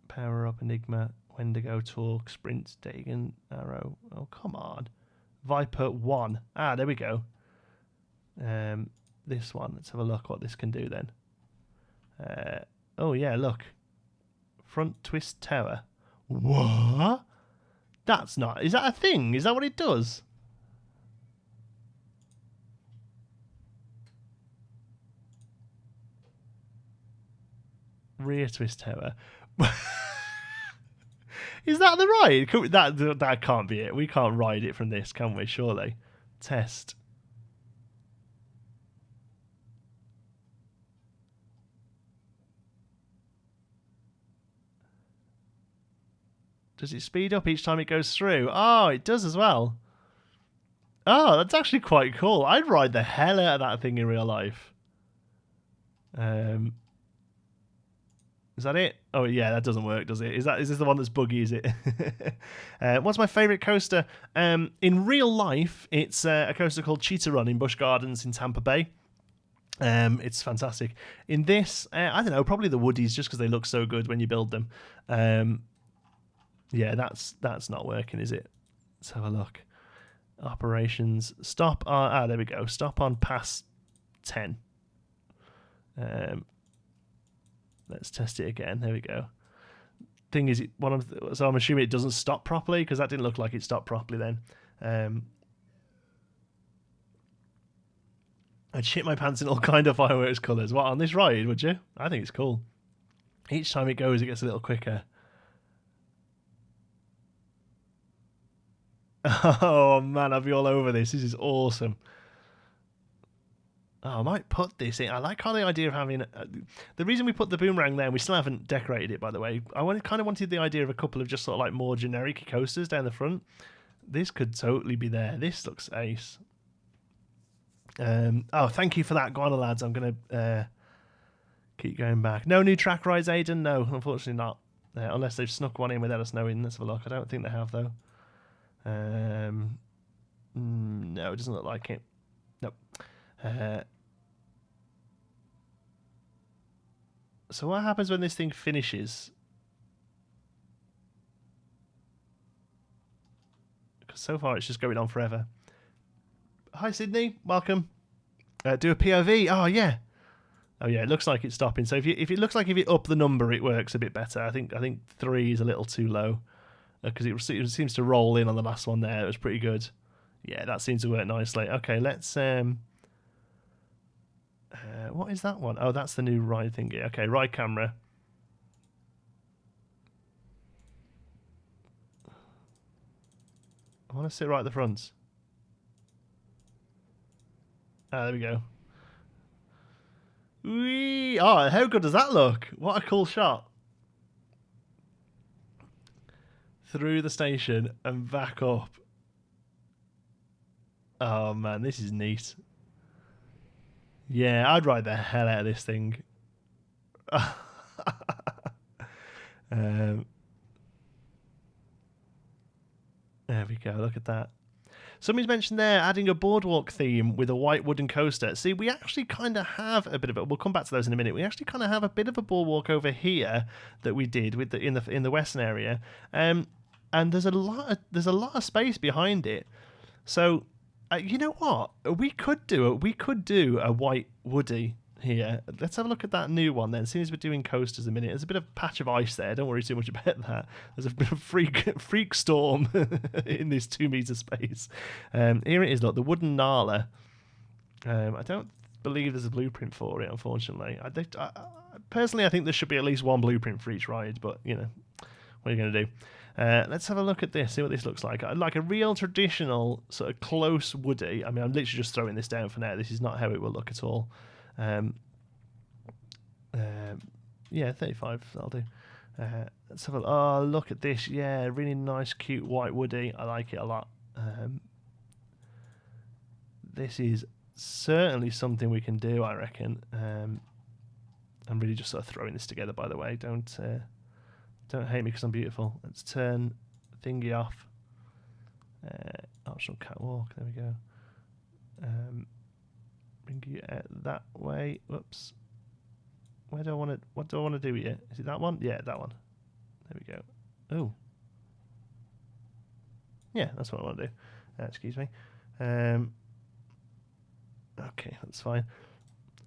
S1: Power Up, Enigma, Wendigo, Talk, Sprint, Dagon, Arrow. Oh, come on. Viper 1. Ah, there we go. This one. Let's have a look what this can do then. Oh, yeah, look. Front twist tower. What? That's not... Is that a thing? Is that what it does? Rear twist tower. Is that the ride? That can't be it. We can't ride it from this, can we? Surely. Test. Does it speed up each time it goes through? Oh, it does as well. Oh, that's actually quite cool. I'd ride the hell out of that thing in real life. Is that it? Oh yeah, that doesn't work, does it? Is this the one that's buggy? Is it? What's my favourite coaster? In real life, it's a coaster called Cheetah Run in Busch Gardens in Tampa Bay. It's fantastic. In this, I don't know, probably the Woodies, just because they look so good when you build them. Yeah, that's not working, is it? Let's have a look. Operations. Stop on... there we go. Stop on pass 10. Let's test it again. There we go. Thing is, so I'm assuming it doesn't stop properly, because that didn't look like it stopped properly then. I'd shit my pants in all kind of fireworks colours. What, on this ride, would you? I think it's cool. Each time it goes, it gets a little quicker. Oh man, I'll be all over this. This is awesome. Oh, I might put this in. I like how the idea of having... the reason we put the boomerang there, and we still haven't decorated it, by the way, kind of wanted the idea of a couple of just sort of like more generic coasters down the front. This could totally be there. This looks ace. Oh, thank you for that. Go on, lads. I'm going to keep going back. No new track rides, Aiden? No, unfortunately not. Unless they've snuck one in without us knowing. Let's have a look. I don't think they have, though. No, it doesn't look like it. Nope. So what happens when this thing finishes? Because so far it's just going on forever. Hi Sydney, welcome. Do a POV. Oh yeah. Oh yeah, it looks like it's stopping. So if it looks like if you up the number, it works a bit better. I think 3 is a little too low, because it seems to roll in on the last one there. It was pretty good. Yeah, that seems to work nicely. Okay, let's what is that one? Oh, that's the new ride thingy. Okay, ride camera. I want to sit right at the front. Ah, there we go. Whee! Oh, how good does that look? What a cool shot. Through the station and back up. Oh man, this is neat. Yeah, I'd ride the hell out of this thing. um, there we go. Look at that. Somebody's mentioned there adding a boardwalk theme with a white wooden coaster. See, we actually kind of have a bit of it. We'll come back to those in a minute. We actually kind of have a bit of a boardwalk over here that we did with in the western area, and there's a lot of space behind it. So, you know what? We could do a white woody here. Let's have a look at that new one then. Seeing as we're doing coasters a minute, there's a bit of a patch of ice there. Don't worry too much about that. There's a bit of freak storm in this 2 meter space. Here it is. Look, the wooden Nala. I don't believe there's a blueprint for it, unfortunately. Personally, I think there should be at least one blueprint for each ride, but you know, what are you going to do? Let's have a look at this, see what this looks like. Like a real traditional sort of close woody. I mean, I'm literally just throwing this down for now. This is not how it will look at all. Yeah, 35, that'll do. Let's have a oh, look at this. Yeah, really nice, cute white woody. I like it a lot. This is certainly something we can do, I reckon. I'm really just sort of throwing this together, by the way. Don't hate me because I'm beautiful. Let's turn thingy off. Optional catwalk. There we go. Bring you out that way. Whoops. Where do I want to? What do I want to do here? Is it that one? Yeah, that one. There we go. Oh. Yeah, that's what I want to do. Excuse me. Okay, that's fine.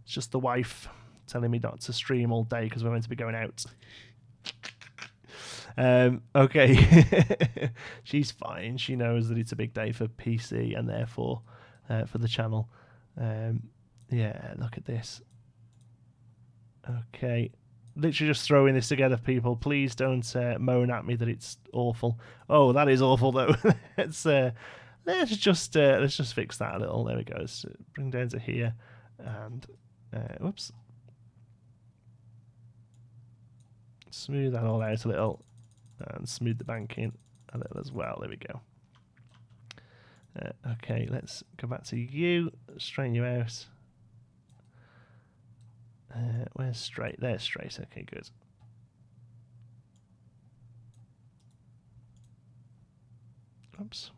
S1: It's just the wife telling me not to stream all day because we're meant to be going out. Okay. She's fine. She knows that it's a big day for PC and therefore for the channel. Yeah, look at this. Okay. Literally just throwing this together, people. Please don't moan at me that it's awful. Oh, that is awful though. let's just fix that a little. There we go. Let's bring down to here and whoops. Smooth that all out a little and smooth the banking a little as well. There we go. Okay, let's go back to you. Straighten you out. Where's straight? There's straight. Okay, good. Oops.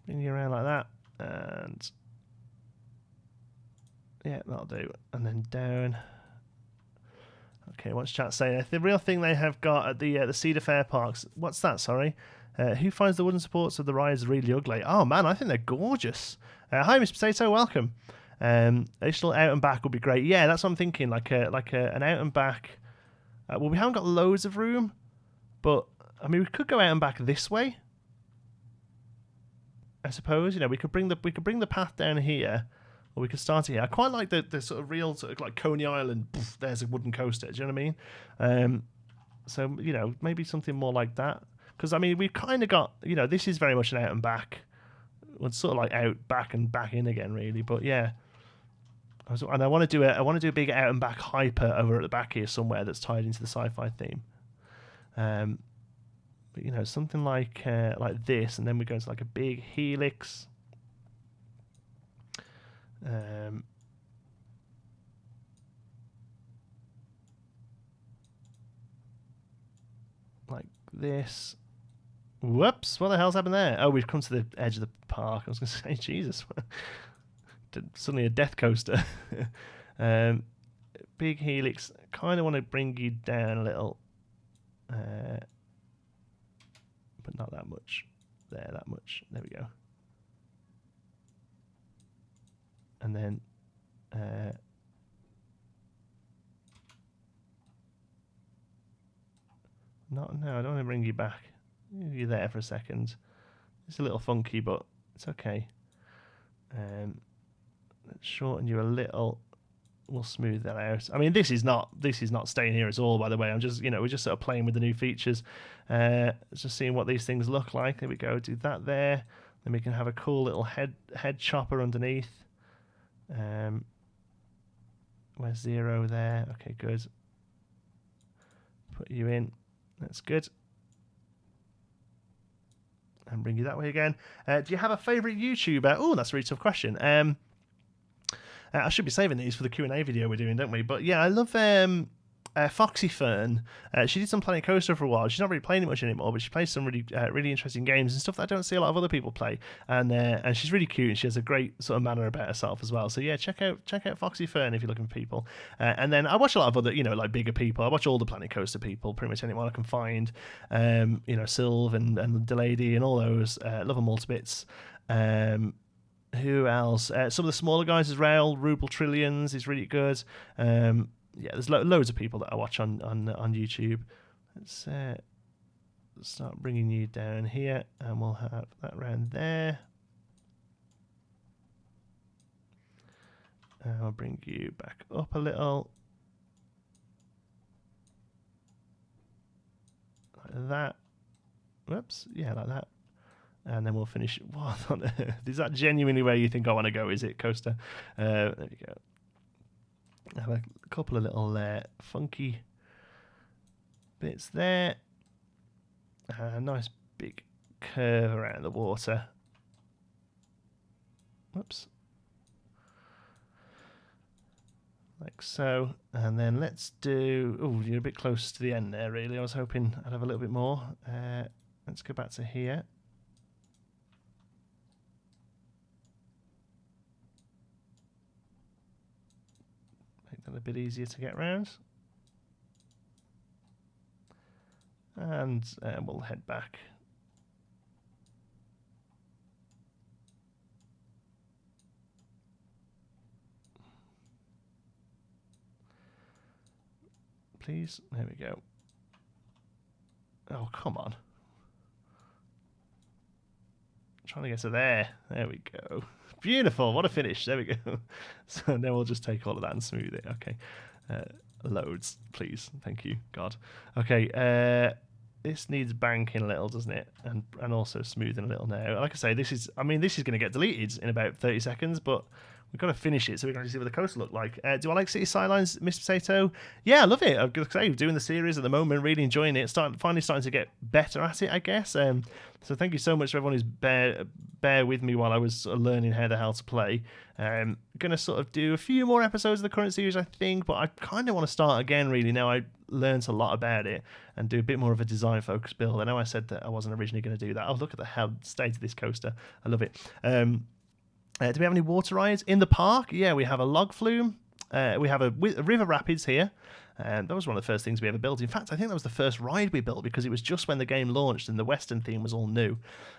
S1: Bring you around like that, and yeah, that'll do. And then down. Okay, what's chat saying? The real thing they have got at the Cedar Fair parks. What's that? Sorry. Who finds the wooden supports of the rides really ugly? Oh man, I think they're gorgeous. Hi, Miss Potato, welcome. Additional out and back would be great. Yeah, that's what I'm thinking. Like an out and back. Well, we haven't got loads of room, but I mean, we could go out and back this way. I suppose, you know, we could bring the path down here, or we could start it here. I quite like the sort of real sort of like Coney Island. Poof, there's a wooden coaster. Do you know what I mean? So you know, maybe something more like that. Because I mean, we've kind of got, you know, this is very much an out and back. It's sort of like out, back, and back in again, really. But yeah. And I want to do a big out and back hyper over at the back here somewhere that's tied into the sci-fi theme. But you know, something like this, and then we go into like a big helix. Like this. Whoops! What the hell's happened there? Oh, we've come to the edge of the park. I was going to say, Jesus. Suddenly a death coaster. Big helix. Kind of want to bring you down a little, but not that much. That much. There we go. And then no, I don't want to bring you back. You're there for a second. It's a little funky, but it's okay. Let's shorten you a little. We'll smooth that out. I mean, this is not staying here at all, by the way. I'm just, you know, we're just sort of playing with the new features. Just seeing what these things look like. There we go. Do that there. Then we can have a cool little head chopper underneath. Where's 0 there? Okay, good. Put you in. That's good. And bring you that way again. Do you have a favourite YouTuber? Oh, that's a really tough question. I should be saving these for the Q&A video we're doing, don't we? But yeah, I love Foxy Fern. She did some Planet Coaster for a while. She's not really playing it much anymore, but she plays some really interesting games and stuff that I don't see a lot of other people play. And she's really cute, and she has a great sort of manner about herself as well. So yeah, check out Foxy Fern if you're looking for people. And then I watch a lot of other, like bigger people. I watch all the Planet Coaster people, pretty much anyone I can find. Sylv and Delady and all those. Love them all to bits. Who else? Some of the smaller guys as well. Ruble Trillions is really good. Yeah, there's loads of people that I watch on YouTube. Let's start bringing you down here, and we'll have that around there. And I'll bring you back up a little. Like that. Whoops. Yeah, like that. And then we'll finish. What on earth? Is that genuinely where you think I want to go? Is it, Coaster? There we go. I have a couple of little funky bits there. A nice big curve around the water. Whoops. Like so. And then let's do... Oh, you're a bit close to the end there, really. I was hoping I'd have a little bit more. Let's go back to here. A bit easier to get around, and we'll head back. Please, there we go. Oh, come on. I'm trying to get to there. There we go. Beautiful, what a finish. There we go. So then we'll just take all of that and smooth it. Okay. Loads, please. Thank you, God. Okay, this needs banking a little, doesn't it? And also smoothing a little now. Like I say, this is going to get deleted in about 30 seconds, but we've got to finish it so we can see what the coaster look like. Do I like City Skylines, Mr. Potato? Yeah, I love it. I'm going to say, doing the series at the moment, really enjoying it. Finally starting to get better at it, I guess. So thank you so much to everyone who's bear with me while I was learning how the hell to play. Going to sort of do a few more episodes of the current series, I think, but I kind of want to start again, really, now I learned a lot about it, and do a bit more of a design-focused build. I know I said that I wasn't originally going to do that. Oh, look at the state of this coaster. I love it. Do we have any water rides in the park? Yeah, we have a log flume. We have a river rapids here. That was one of the first things we ever built. In fact, I think that was the first ride we built because it was just when the game launched and the Western theme was all new.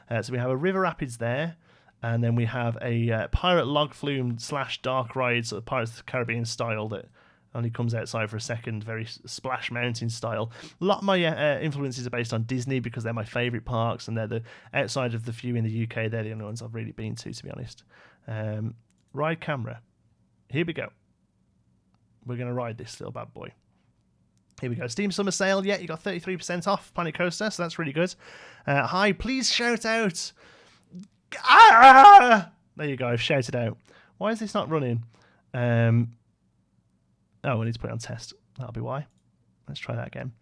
S1: So we have a river rapids there. And then we have a pirate log flume / dark ride, sort of Pirates of the Caribbean style that only comes outside for a second, very Splash Mountain style. A lot of my influences are based on Disney because they're my favourite parks, and they're the outside of the few in the UK, they're the only ones I've really been to be honest. Ride camera. Here we go. We're going to ride this little bad boy. Here we go. Steam Summer Sale. Yeah, you got 33% off Planet Coaster, so that's really good. Hi, please shout out. Ah! There you go, I've shouted out. Why is this not running? Oh, we need to put it on test. That'll be why. Let's try that again.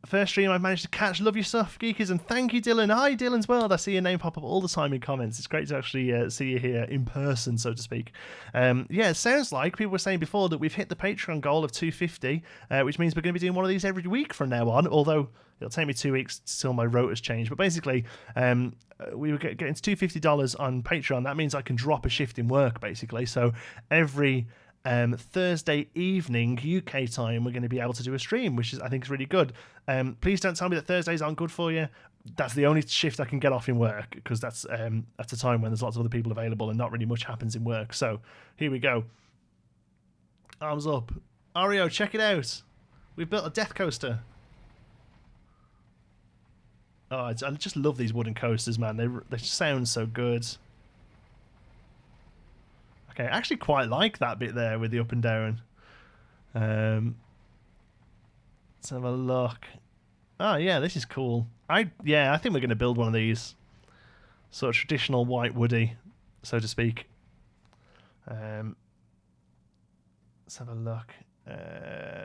S1: First stream I've managed to catch. Love your stuff, geekers, and thank you, Dylan. Hi, Dylan's World. I see your name pop up all the time in comments. It's great to actually see you here in person, so to speak. Yeah, it sounds like people were saying before that we've hit the Patreon goal of 250, which means we're going to be doing one of these every week from now on, although it'll take me 2 weeks till my rota's changed. But basically, we were getting to $250 on Patreon. That means I can drop a shift in work, basically. So every Thursday evening UK time, we're going to be able to do a stream, which I think is really good. Please don't tell me that Thursdays aren't good for you. That's the only shift I can get off in work, because that's at a time when there's lots of other people available and not really much happens in work. So here we go. Arms up. Ario, check it out. We've built a death coaster. Oh, I just love these wooden coasters, man. They sound so good. Okay, I actually quite like that bit there with the up and down. Let's have a look. Oh yeah, this is cool. I think we're going to build one of these. Sort of traditional white woody, so to speak. Let's have a look.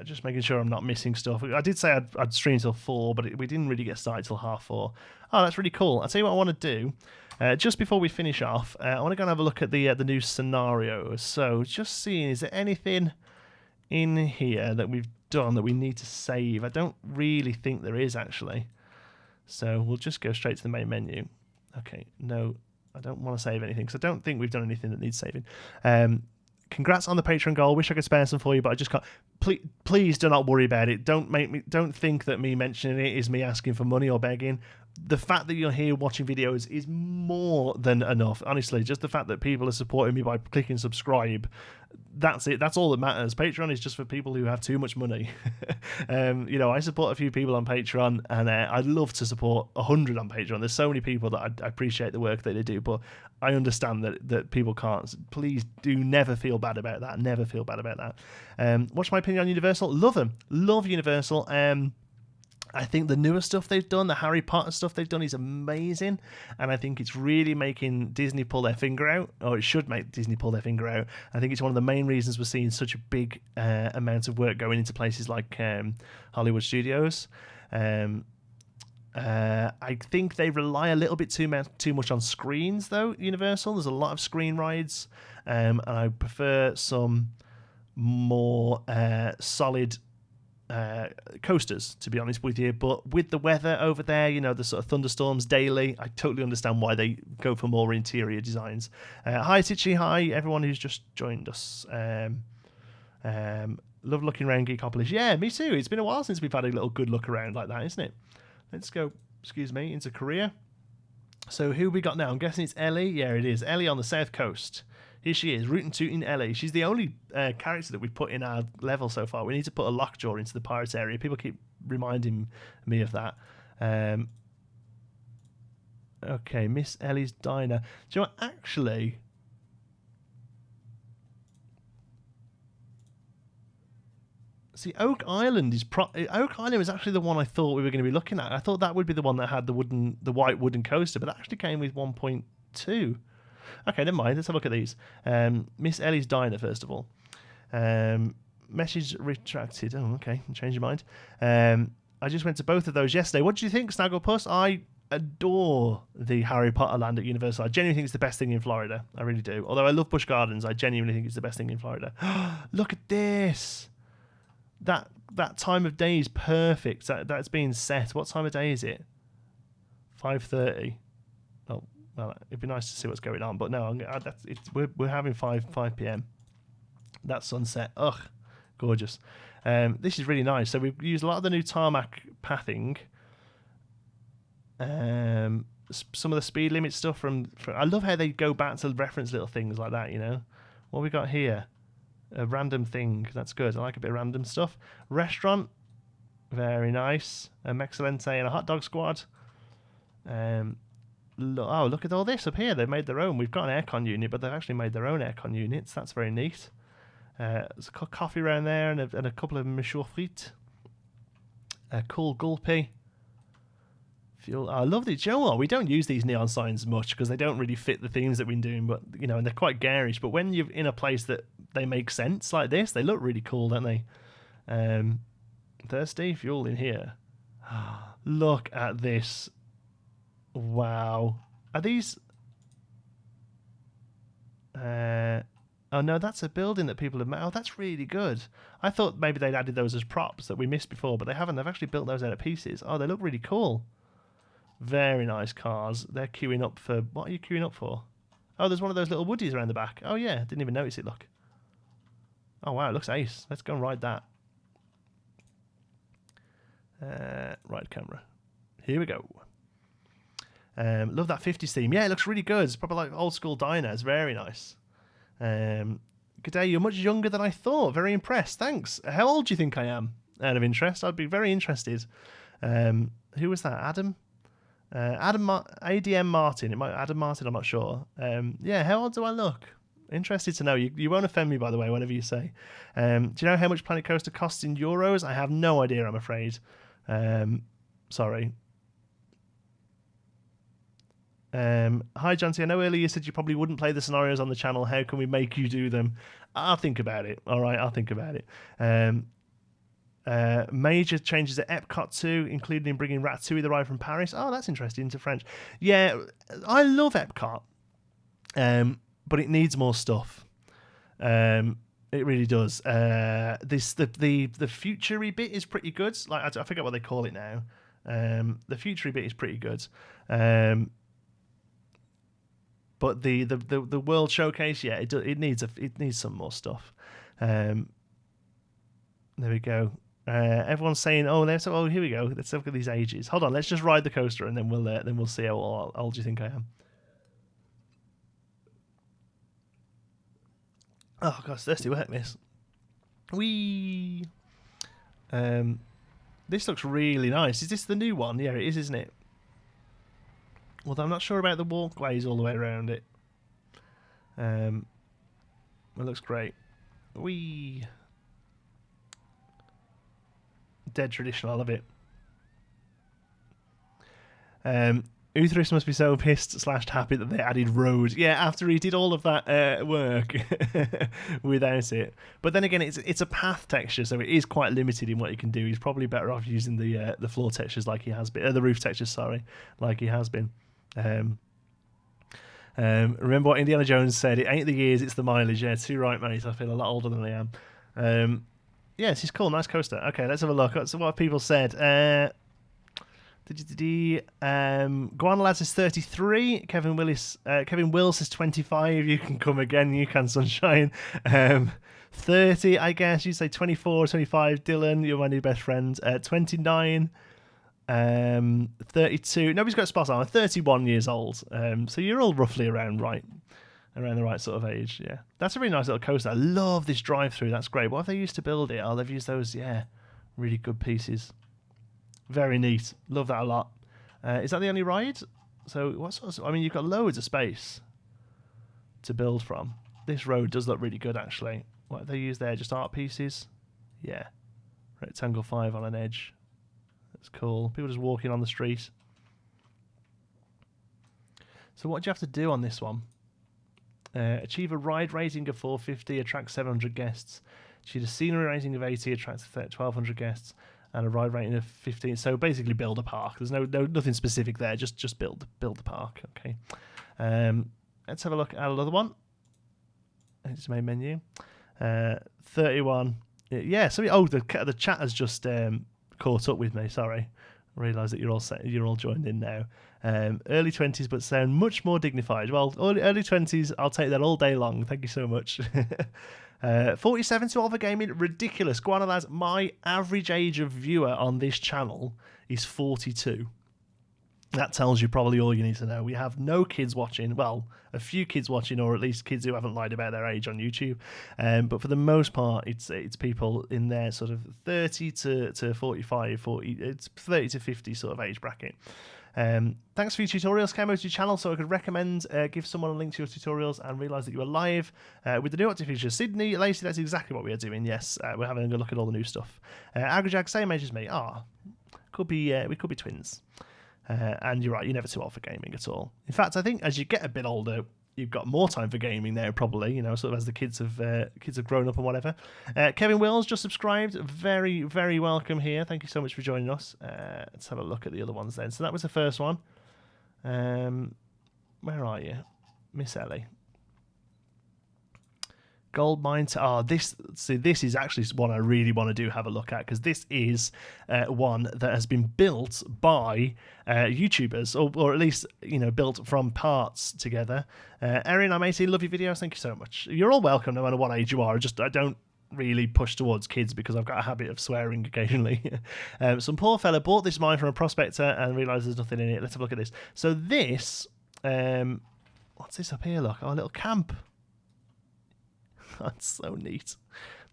S1: Just making sure I'm not missing stuff. I did say I'd stream till 4, but we didn't really get started till 4:30. Oh, that's really cool. I'll tell you what I want to do. Just before we finish off, I want to go and have a look at the new scenarios. So just seeing, is there anything in here that we've done that we need to save? I don't really think there is, actually. So we'll just go straight to the main menu. Okay, no, I don't want to save anything because I don't think we've done anything that needs saving. Congrats on the Patreon goal. Wish I could spare some for you, but I just can't. Please do not worry about it. Don't think that me mentioning it is me asking for money or begging. The fact that you're here watching videos is more than enough. Honestly, just the fact that people are supporting me by clicking subscribe, that's it. That's all that matters. Patreon is just for people who have too much money. You know, I support a few people on Patreon, and I'd love to support 100 on Patreon. There's so many people that I appreciate the work that they do, but I understand that people can't. Please do never feel bad about that. Never feel bad about that. What's my opinion on Universal? Love them. Love Universal. I think the newer stuff they've done, the Harry Potter stuff they've done, is amazing, and I think it's really making Disney pull their finger out, or it should make Disney pull their finger out. I think it's one of the main reasons we're seeing such a big amount of work going into places like Hollywood studios. I think they rely a little bit too much on screens, though, Universal. There's a lot of screen rides, and I prefer some more solid coasters, to be honest with you. But with the weather over there, you know, the sort of thunderstorms daily, I totally understand why they go for more interior designs. Hi Titchy, hi everyone who's just joined us. Love looking around Geekopolis. Yeah, me too. It's been a while since we've had a little good look around like that, isn't it? Let's go, excuse me, into Korea. So who we got now? I'm guessing it's Ellie. Yeah, it is. Ellie on the south coast. Here she is, rootin' tootin' Ellie. She's the only character that we've put in our level so far. We need to put a lockjaw into the pirates area. People keep reminding me of that. Okay, Miss Ellie's Diner. Do you know what? Actually, see, Oak Island is Oak Island was actually the one I thought we were going to be looking at. I thought that would be the one that had the white wooden coaster, but that actually came with 1.2. Okay, never mind. Let's have a look at these. Miss Ellie's Diner, first of all. Message retracted. Oh, okay. Change your mind. I just went to both of those yesterday. What do you think, Snagglepuss? I adore the Harry Potter land at Universal. I genuinely think it's the best thing in Florida. I really do. Although I love Busch Gardens, I genuinely think it's the best thing in Florida. Look at this. That time of day is perfect. That's being set. What time of day is it? 5:30. Oh. Well, it'd be nice to see what's going on, but no, we're having 5 p.m. That sunset, ugh, gorgeous. This is really nice. So we've used a lot of the new tarmac pathing. Some of the speed limit stuff from I love how they go back to reference little things like that. You know, what we got here, a random thing. That's good. I like a bit of random stuff. Restaurant, very nice. A Mexcellente and a hot dog squad. Oh, look at all this up here. They've made their own. We've got an aircon unit, but they've actually made their own aircon units. That's very neat. There's a coffee around there and a couple of Monsieur frites. A cool gulpy. Fuel. I love these. You know what? We don't use these neon signs much because they don't really fit the themes that we've been doing, but you know, and they're quite garish. But when you're in a place that they make sense like this, they look really cool, don't they? Thirsty fuel in here. Look at this. Wow. Are these... oh, no, that's a building that people have made. Oh, that's really good. I thought maybe they'd added those as props that we missed before, but they haven't. They've actually built those out of pieces. Oh, they look really cool. Very nice cars. They're queuing up for... What are you queuing up for? Oh, there's one of those little woodies around the back. Oh, yeah. Didn't even notice it, look. Oh, wow. It looks ace. Let's go and ride that. Ride camera. Here we go. Love that 50s theme. Yeah, it looks really good. It's probably like old school diner. It's very nice. Good day. You're much younger than I thought. Very impressed. Thanks. How old do you think I am? Out of interest, I'd be very interested. Who was that? Adam? ADM Martin. It might Adam Martin. I'm not sure. Yeah. How old do I look? Interested to know. You won't offend me, by the way, whatever you say. Do you know how much Planet Coaster costs in euros? I have no idea. I'm afraid. Sorry. Hi, Janty. I know earlier you said you probably wouldn't play the scenarios on the channel. How can we make you do them? I'll think about it. All right, I'll think about it. Major changes at Epcot too, including bringing Ratatouille the ride from Paris. Oh, that's interesting, into French. Yeah, I love Epcot, but it needs more stuff. It really does. The future-y bit is pretty good. Like I forget what they call it now. The future-y bit is pretty good. But the World Showcase, yeah, it needs some more stuff. There we go. Everyone's saying, "Oh, here we go. Let's look at these ages." Hold on, let's just ride the coaster and then we'll see how old you think I am. Oh God, it's thirsty work this. Whee! This looks really nice. Is this the new one? Yeah, it is, isn't it? Although I'm not sure about the walkways all the way around it. It looks great. Whee! Dead traditional, I love it. Uthris must be so pissed / happy that they added road. Yeah, after he did all of that work without it. But then again, it's a path texture, so it is quite limited in what you can do. He's probably better off using the floor textures like he has been, the roof textures, sorry, like he has been. Remember what Indiana Jones said? It ain't the years, it's the mileage. Yeah, too right, mate. I feel a lot older than I am. Yes, he's cool. Nice coaster. Okay, let's have a look. So what people said. Guana Lads is 33. Kevin Wills is 25. You can come again. You can, sunshine. 30, I guess. You say 24, 25. Dylan, you're my new best friend. 29. 32. Nobody's got spot on. 31 years old. So you're all roughly around the right sort of age. Yeah, that's a really nice little coaster. I love this drive-through. That's great. What have they used to build it? Oh, they've used those. Yeah, really good pieces. Very neat. Love that a lot. Is that the only ride? So what sort of, I mean, you've got loads of space to build from. This road does look really good, actually. What have they used there? Just art pieces? Yeah. Rectangle 5 on an edge. That's cool. People just walking on the street. So what do you have to do on this one? Achieve a ride rating of 450, attract 700 guests. Achieve a scenery rating of 80, attract 1,200 guests. And a ride rating of 15. So basically build a park. There's nothing specific there. Just build the park. Okay. Let's have a look at another one. It's main menu. 31. Yeah. So the chat has just caught up with me. Sorry. I realise that you're all joined in now. Early 20s, but sound much more dignified. Well, early 20s, I'll take that all day long. Thank you so much. 47 to Oliver Gaming, ridiculous. Guana Lads, my average age of viewer on this channel is 42. That tells you probably all you need to know. We have no kids watching. Well, a few kids watching, or at least kids who haven't lied about their age on YouTube. But for the most part, it's people in their sort of 30 to 45, 40, it's 30 to 50 sort of age bracket. Thanks for your tutorials. Came over to your channel so I could recommend, give someone a link to your tutorials and realise that you are live with the new Optic feature. Sydney, Lacey, that's exactly what we are doing. Yes, we're having a look at all the new stuff. Agrajag, same age as me. We could be twins. And you're right, you're never too old for gaming at all. In fact, I think as you get a bit older, you've got more time for gaming now, probably, sort of as the kids have grown up and whatever. Kevin Wills just subscribed. Very, very welcome here. Thank you so much for joining us. Let's have a look at the other ones then. So that was the first one. Where are you? Miss Ellie. Gold mine. This is actually one I really want to have a look at, because this is one that has been built by YouTubers, or at least built from parts together. Erin, I'm 18. Love your videos. Thank you so much. You're all welcome, no matter what age you are. I don't really push towards kids because I've got a habit of swearing occasionally. Some poor fella bought this mine from a prospector and realised there's nothing in it. Let's have a look at this. So this, what's this up here? Look, a little camp. That's so neat.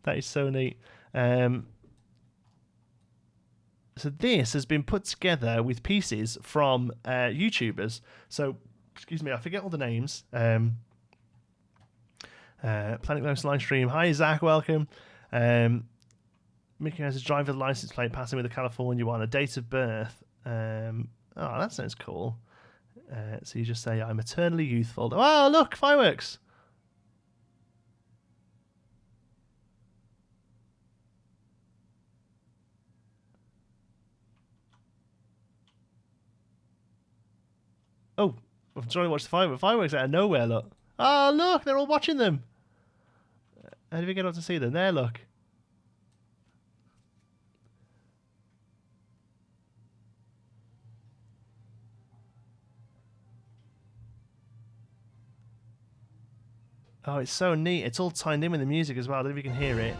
S1: That is so neat. So this has been put together with pieces from YouTubers. So, excuse me, I forget all the names. Planet Ghost live stream. Hi, Zach. Welcome. Mickey has a driver's license plate passing with a California one. A date of birth. That sounds cool. So you just say, I'm eternally youthful. Oh, look, fireworks. I'm trying to watch the fireworks. Fireworks out of nowhere, look. Oh, look, they're all watching them. How do we get up to see them? There, look. Oh, it's so neat. It's all timed in with the music as well. I don't know if you can hear it.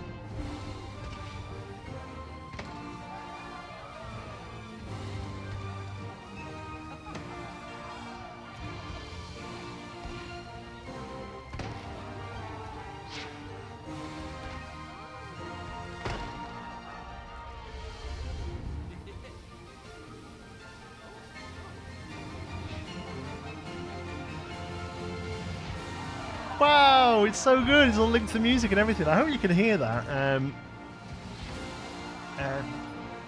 S1: Wow, it's so good. It's all linked to the music and everything. I hope you can hear that.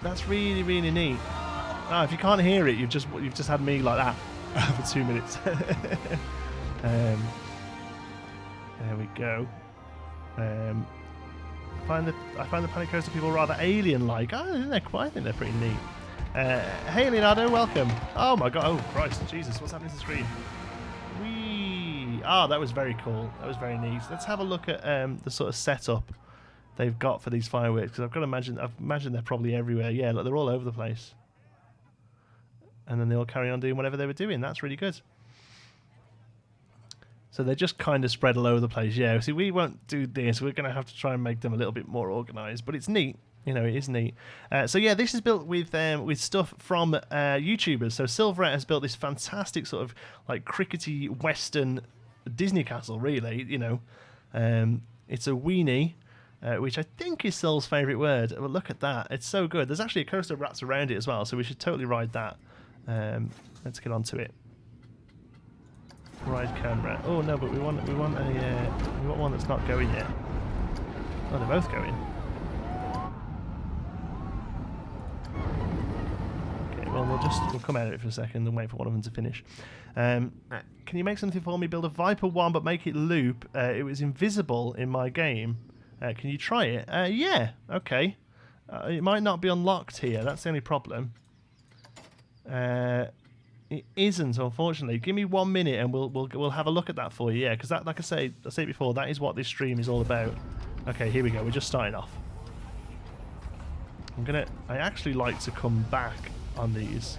S1: That's really, really neat. Oh, if you can't hear it, you've just had me like that for 2 minutes. There we go. I find the Panic Coaster people rather alien-like. I think they're pretty neat. Hey, Leonardo, welcome. Oh my God! Oh Christ, Jesus! What's happening to the screen? Ah, that was very cool. That was very neat. Let's have a look at the sort of setup they've got for these fireworks, because I've imagined they're probably everywhere. Yeah, look, they're all over the place. And then they all carry on doing whatever they were doing. That's really good. So they're just kind of spread all over the place. Yeah, see, we won't do this. We're going to have to try and make them a little bit more organised, but it's neat. You know, it is neat. So yeah, this is built with stuff from YouTubers. So Silverette has built this fantastic sort of like crickety western Disney castle, really. You know, it's a weenie, which I think is Sil's favourite word. But look at that, it's so good. There's actually a coaster wraps around it as well, so we should totally ride that. Let's get onto it. Ride camera. Oh no, but we want one that's not going yet. Oh, they're both going. Well, we'll come out of it for a second and wait for one of them to finish. Can you make something for me? Build a Viper one, but make it loop. It was invisible in my game. Can you try it? Yeah. Okay. It might not be unlocked here. That's the only problem. It isn't, unfortunately. Give me 1 minute and we'll have a look at that for you. Yeah, because that, like I said before, that is what this stream is all about. Okay, here we go. We're just starting off. I actually like to come back on these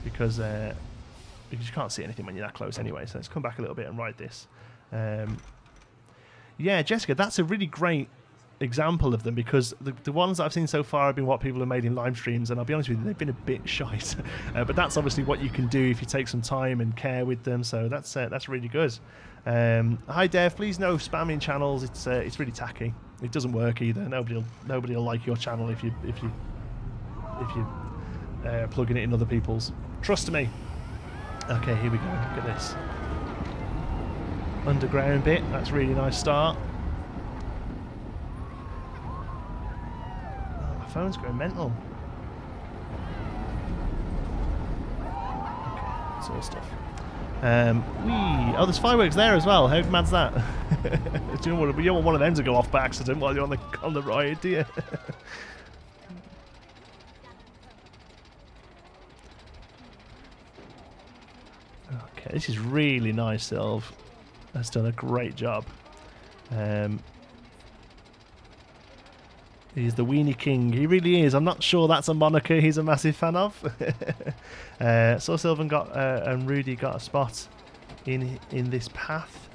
S1: because you can't see anything when you're that close anyway, so let's come back a little bit and ride this. Yeah, Jessica, that's a really great example of them, because the ones that I've seen so far have been what people have made in live streams, and I'll be honest with you, they've been a bit shite. But that's obviously what you can do if you take some time and care with them, so that's really good. Hi Dev, please no spamming channels. It's really tacky. It doesn't work either. Nobody will like your channel if you plugging it in other people's. Trust me. Okay, here we go. Look at this underground bit. That's a really nice start. Oh, my phone's going mental. Okay, that's all stuff. Oh, there's fireworks there as well. How mad's that? You don't want one of them to go off by accident while you're on the ride, do you? Okay, this is really nice, Sylv. That's done a great job. He's the Weenie King. He really is. I'm not sure that's a moniker he's a massive fan of. So Sylvan and Rudy got a spot in this path.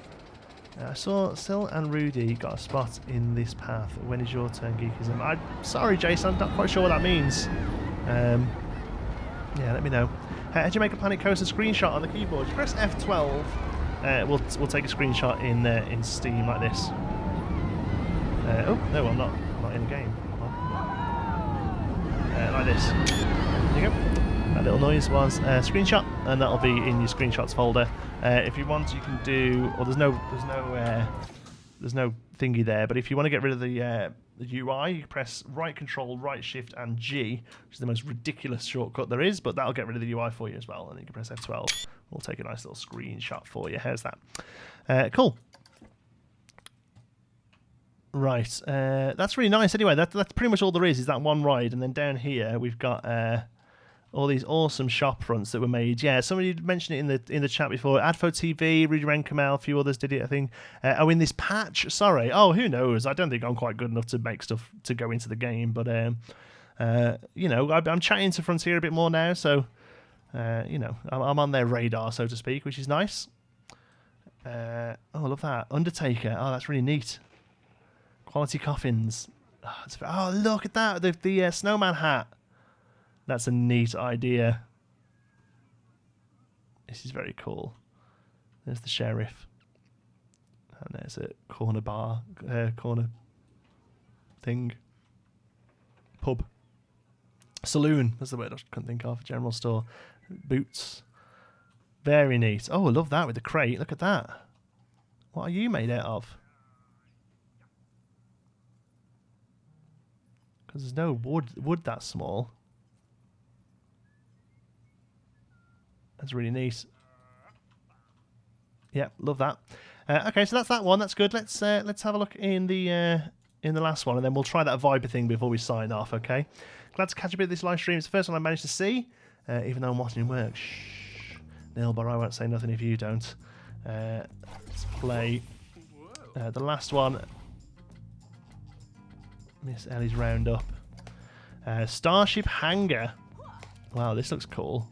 S1: I saw Sil and Rudy got a spot in this path. When is your turn, Geekism? I'm sorry, Jason. I'm not quite sure what that means. Yeah, let me know. How do you make a Planet Coaster screenshot on the keyboard? You press F12. We'll take a screenshot in Steam like this. Oh no, I'm not in the game. Like this. There you go. That little noise was a screenshot, and that'll be in your screenshots folder. If you want, you can do. Or there's no thingy there. But if you want to get rid of the UI, you press right Control, right Shift, and G, which is the most ridiculous shortcut there is. But that'll get rid of the UI for you as well. And then you can press F12. We'll take a nice little screenshot for you. How's that? Cool. Right, that's really nice. Anyway, that's pretty much all there is that one ride, and then down here we've got all these awesome shop fronts that were made. Yeah, somebody mentioned it in the chat before. Adfo TV, Rudy Renkamel, a few others did it, I think. In this patch, sorry. Oh, who knows? I don't think I'm quite good enough to make stuff to go into the game, but I'm chatting to Frontier a bit more now, so I'm on their radar, so to speak, which is nice. I love that Undertaker. Oh, that's really neat. Quality coffins. Oh, look at that, the snowman hat. That's a neat idea. This is very cool. There's the sheriff. And there's a corner bar, corner thing. Pub. Saloon. That's the word I couldn't think of. General store. Boots. Very neat. Oh, I love that with the crate. Look at that. What are you made out of? Because there's no wood that small. That's really neat. Yeah, love that. Okay, so that's that one. That's good. Let's have a look in the last one, and then we'll try that Viper thing before we sign off. Okay. Glad to catch a bit of this live stream. It's the first one I managed to see, even though I'm watching it work. Shh, Neil, but I won't say nothing if you don't. Let's play the last one. Miss Ellie's roundup. Starship hangar. Wow, this looks cool.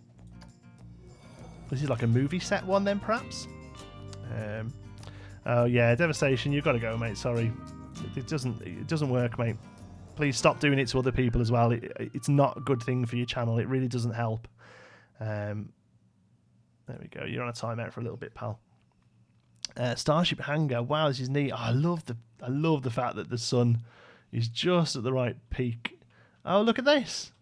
S1: This is like a movie set one then, perhaps? Oh yeah, Devastation, you've got to go, mate. Sorry. It doesn't work, mate. Please stop doing it to other people as well. It's not a good thing for your channel. It really doesn't help. There we go. You're on a timeout for a little bit, pal. Starship hangar. Wow, this is neat. Oh, I love the fact that the sun is just at the right peak. Oh, look at this.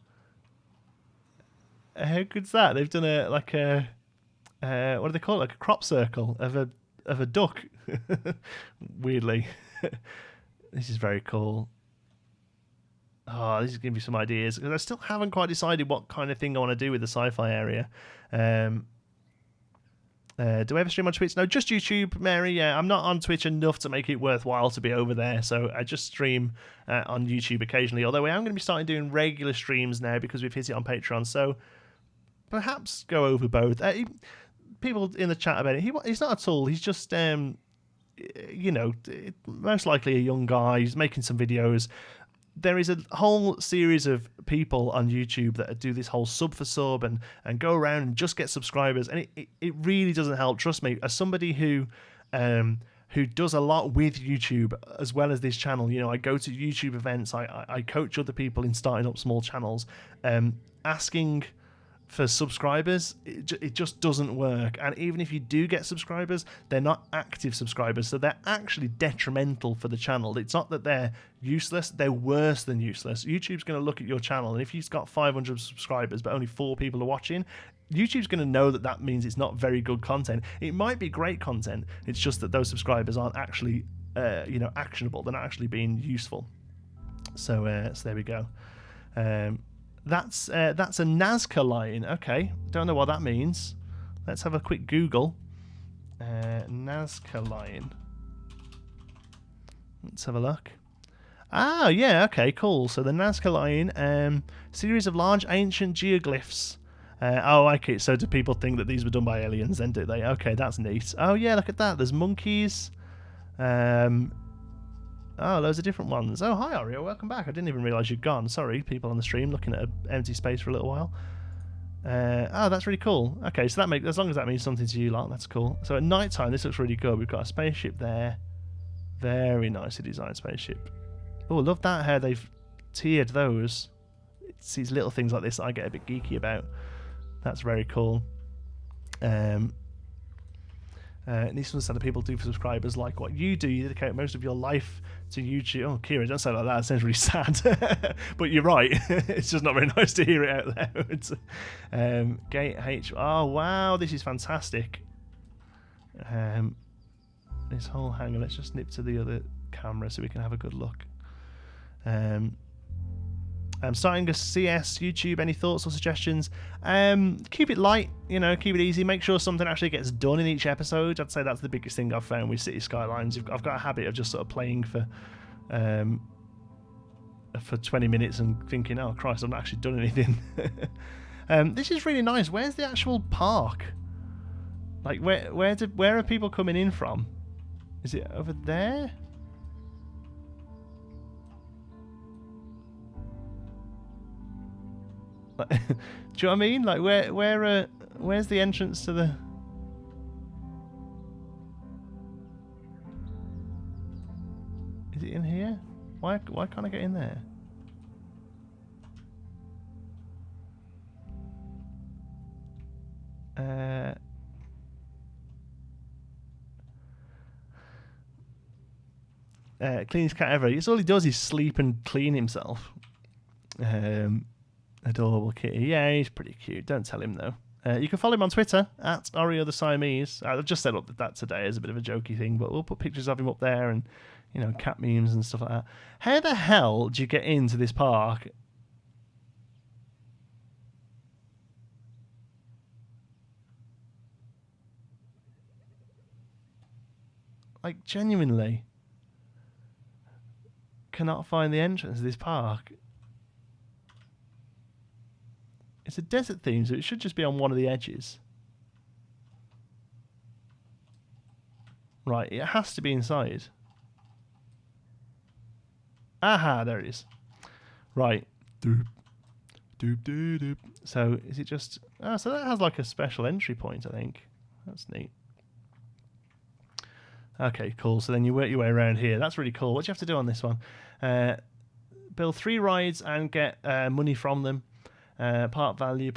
S1: How good's that? They've done what do they call it? Like a crop circle of a duck. Weirdly. This is very cool. Oh, this is giving me some ideas, because I still haven't quite decided what kind of thing I want to do with the sci-fi area. Do I ever stream on Twitch? No, just YouTube, Mary. Yeah, I'm not on Twitch enough to make it worthwhile to be over there, so I just stream on YouTube occasionally, although I am going to be starting doing regular streams now because we've hit it on Patreon, so perhaps go over both. People in the chat about it, he's not at all. He's just, most likely a young guy. He's making some videos. There is a whole series of people on YouTube that do this whole sub for sub and go around and just get subscribers, and it really doesn't help. Trust me, as somebody who does a lot with YouTube as well as this channel, I go to YouTube events, I coach other people in starting up small channels, asking for subscribers, it just doesn't work. And even if you do get subscribers, they're not active subscribers, so they're actually detrimental for the channel. It's not that they're useless, they're worse than useless. YouTube's going to look at your channel, and if you've got 500 subscribers but only 4 people are watching, YouTube's going to know that means it's not very good content. It might be great content, it's just that those subscribers aren't actually actionable. They're not actually being useful. So there we go. That's a Nazca line. Okay, don't know what that means. Let's have a quick Google. Nazca line. Let's have a look. Ah, yeah, okay, cool. So the Nazca line, series of large ancient geoglyphs. Okay, so do people think that these were done by aliens then, do they? Okay, that's neat. Oh yeah, look at that. There's monkeys. Oh, loads of different ones. Oh, hi, Ario. Welcome back. I didn't even realise you'd gone. Sorry, people on the stream looking at an empty space for a little while. Oh, that's really cool. Okay, so as long as that means something to you lot, that's cool. So at night time, this looks really good. We've got a spaceship there. Very nicely designed spaceship. Oh, love that, how they've tiered those. It's these little things like this that I get a bit geeky about. That's very cool. These ones that people do for subscribers, like what you do. You dedicate most of your life to YouTube. Oh, Kira, don't say it like that. It sounds really sad. But you're right. It's just not very nice to hear it out loud. Gate H. Oh, wow. This is fantastic. This whole hangar. Let's just nip to the other camera so we can have a good look. I'm starting a CS YouTube. Any thoughts or suggestions? Keep it light, keep it easy. Make sure something actually gets done in each episode. I'd say that's the biggest thing I've found with City Skylines. I've got a habit of just sort of playing for 20 minutes and thinking, oh Christ, I've not actually done anything. This is really nice. Where's the actual park? Like, where are people coming in from? Is it over there? Like, do you know what I mean? Like, where's the entrance to the? Is it in here? Why can't I get in there? Cleanest cat ever. It's all he does is sleep and clean himself. Adorable kitty. Yeah, he's pretty cute. Don't tell him though. You can follow him on Twitter at Oreo the Siamese. I just set up that today as a bit of a jokey thing, but we'll put pictures of him up there and, you know, cat memes and stuff like that. How the hell do you get into this park? Like, genuinely cannot find the entrance to this park. It's a desert theme, so it should just be on one of the edges. Right, it has to be inside. Aha, there it is. Right. Doop. Doop, doop, doop. So, is it just... Oh, so that has like a special entry point, I think. That's neat. Okay, cool. So then you work your way around here. That's really cool. What do you have to do on this one? Build 3 rides and get money from them. Part value.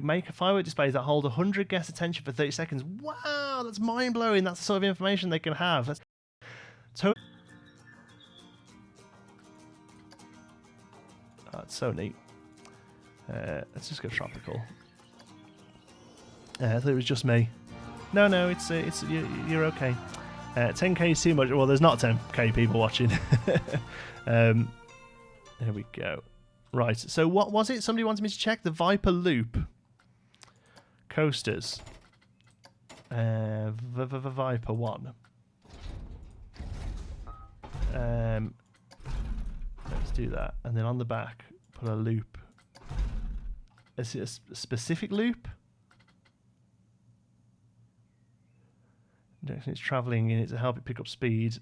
S1: Make a firework displays that hold 100 guest attention for 30 seconds. Wow, that's mind-blowing. That's the sort of information they can have. That's so neat. Let's just go tropical. I thought it was just me. No, it's you're okay. 10k is too much. Well, there's not 10k people watching. There we go. Right, so what was it? Somebody wanted me to check the Viper Loop. Coasters. Viper 1. Let's do that. And then on the back, put a loop. Is it a specific loop? Direction it's travelling in it to help it pick up speed.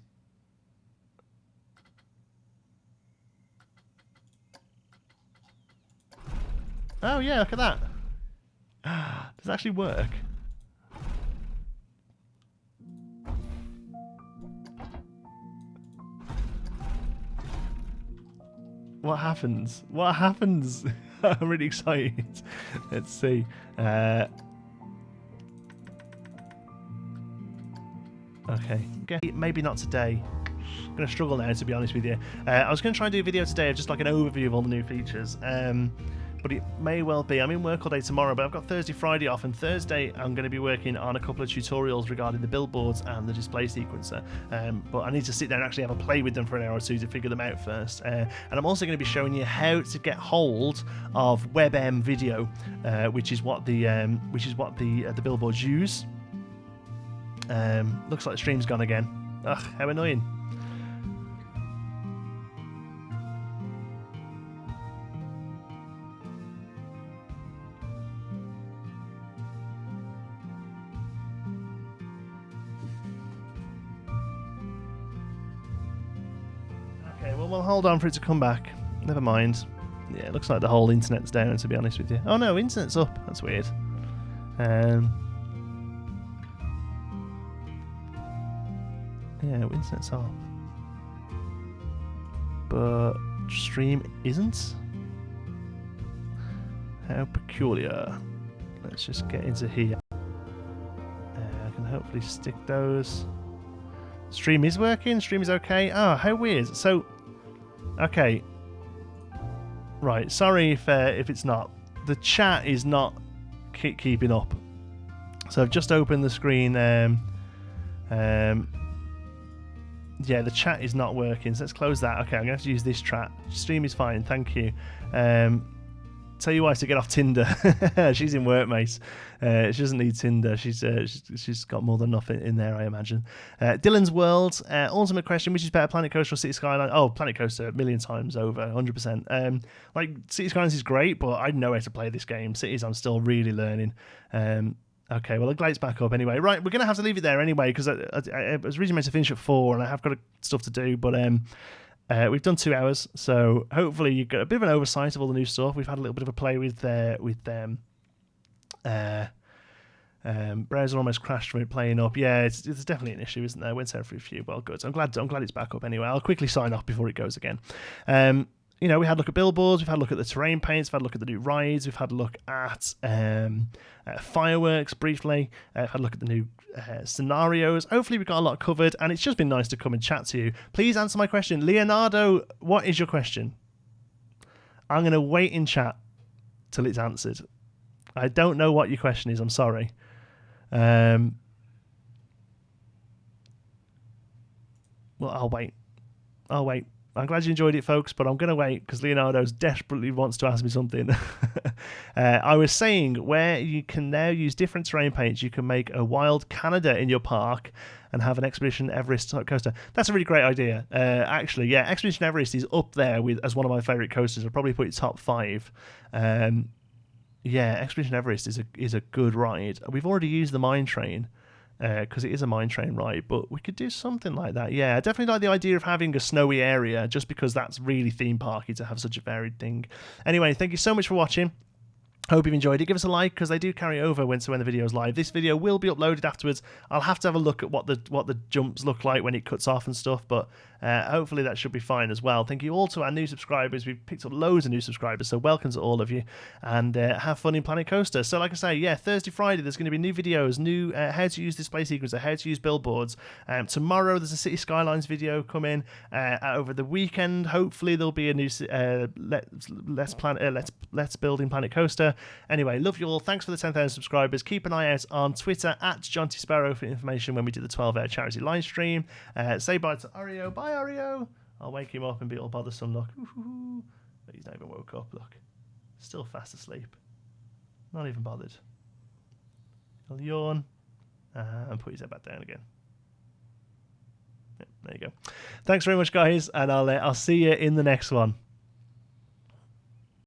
S1: Oh yeah, look at that. Does it actually work? What happens? What happens? I'm really excited. Let's see. Okay. Maybe not today. I'm going to struggle now, to be honest with you. I was going to try and do a video today of just like an overview of all the new features. But it may well be. I'm in work all day tomorrow, but I've got Thursday, Friday off, and Thursday I'm going to be working on a couple of tutorials regarding the billboards and the display sequencer. But I need to sit down and actually have a play with them for an hour or two to figure them out first. And I'm also going to be showing you how to get hold of WebM video, which is what the billboards use. Looks like the stream's gone again. Ugh, how annoying. Okay, well, we'll hold on for it to come back. Never mind. Yeah, it looks like the whole internet's down, to be honest with you. Oh no, internet's up. That's weird. Yeah, internet's off. But stream isn't? How peculiar. Let's just get into here. I can hopefully stick those. Stream is working, stream is okay. Oh, how weird. So, okay. Right, sorry if it's not. The chat is not keeping up. So I've just opened the screen. Yeah, the chat is not working, so let's close that. Okay, I'm going to have to use this chat. Stream is fine, thank you. Tell your wife to get off Tinder. She's in work, mate. She doesn't need Tinder. She's got more than enough in there, I imagine. Dylan's World, ultimate question: which is better, Planet Coaster or City Skyline? Oh, Planet Coaster, a million times over, 100%. Like City Skylines is great, but I know how to play this game. Cities, I'm still really learning. Okay, well, the light's back up anyway. Right, we're going to have to leave it there anyway, because I was originally meant to finish at 4, and I have got stuff to do, but we've done 2 hours, so hopefully you got a bit of an oversight of all the new stuff. We've had a little bit of a play with browser almost crashed from it playing up. Yeah, it's definitely an issue, isn't there? Went there for a few. Well, good. I'm glad it's back up anyway. I'll quickly sign off before it goes again. We had a look at billboards, we've had a look at the terrain paints, we've had a look at the new rides, we've had a look at fireworks briefly, had a look at the new scenarios. Hopefully we've got a lot covered, and it's just been nice to come and chat to you. Please answer my question. Leonardo, what is your question? I'm going to wait in chat till it's answered. I don't know what your question is, I'm sorry. Well, I'll wait. I'm glad you enjoyed it, folks, but I'm going to wait because Leonardo desperately wants to ask me something. I was saying where you can now use different terrain paints, you can make a Wild Canada in your park and have an Expedition Everest coaster. That's a really great idea. Actually, yeah, Expedition Everest is up there as one of my favourite coasters. I'll probably put it top 5. Yeah, Expedition Everest is a good ride. We've already used the mine train, because it is a mine train ride, but we could do something like that. Yeah, I definitely like the idea of having a snowy area, just because that's really theme parky to have such a varied thing. Anyway, thank you so much for watching. Hope you've enjoyed it. Give us a like, because they do carry over when the video is live. This video will be uploaded afterwards. I'll have to have a look at what the jumps look like when it cuts off and stuff, but hopefully that should be fine as well. Thank you all to our new subscribers. We've picked up loads of new subscribers, so welcome to all of you, and have fun in Planet Coaster. So like I say, yeah, Thursday, Friday, there's going to be new videos, new how to use display sequencer, how to use billboards. Tomorrow there's a City Skylines video coming. Over the weekend, hopefully there'll be a new Let's Build in Planet Coaster. Anyway, love you all. Thanks for the 10,000 subscribers. Keep an eye out on Twitter at John T. Sparrow for information when we do the 12-hour charity live stream. Say bye to Oreo. Bye, Oreo. I'll wake him up and be all bothersome. Look. But he's not even woke up. Look. Still fast asleep. Not even bothered. He'll yawn and put his head back down again. Yeah, there you go. Thanks very much, guys, and I'll see you in the next one.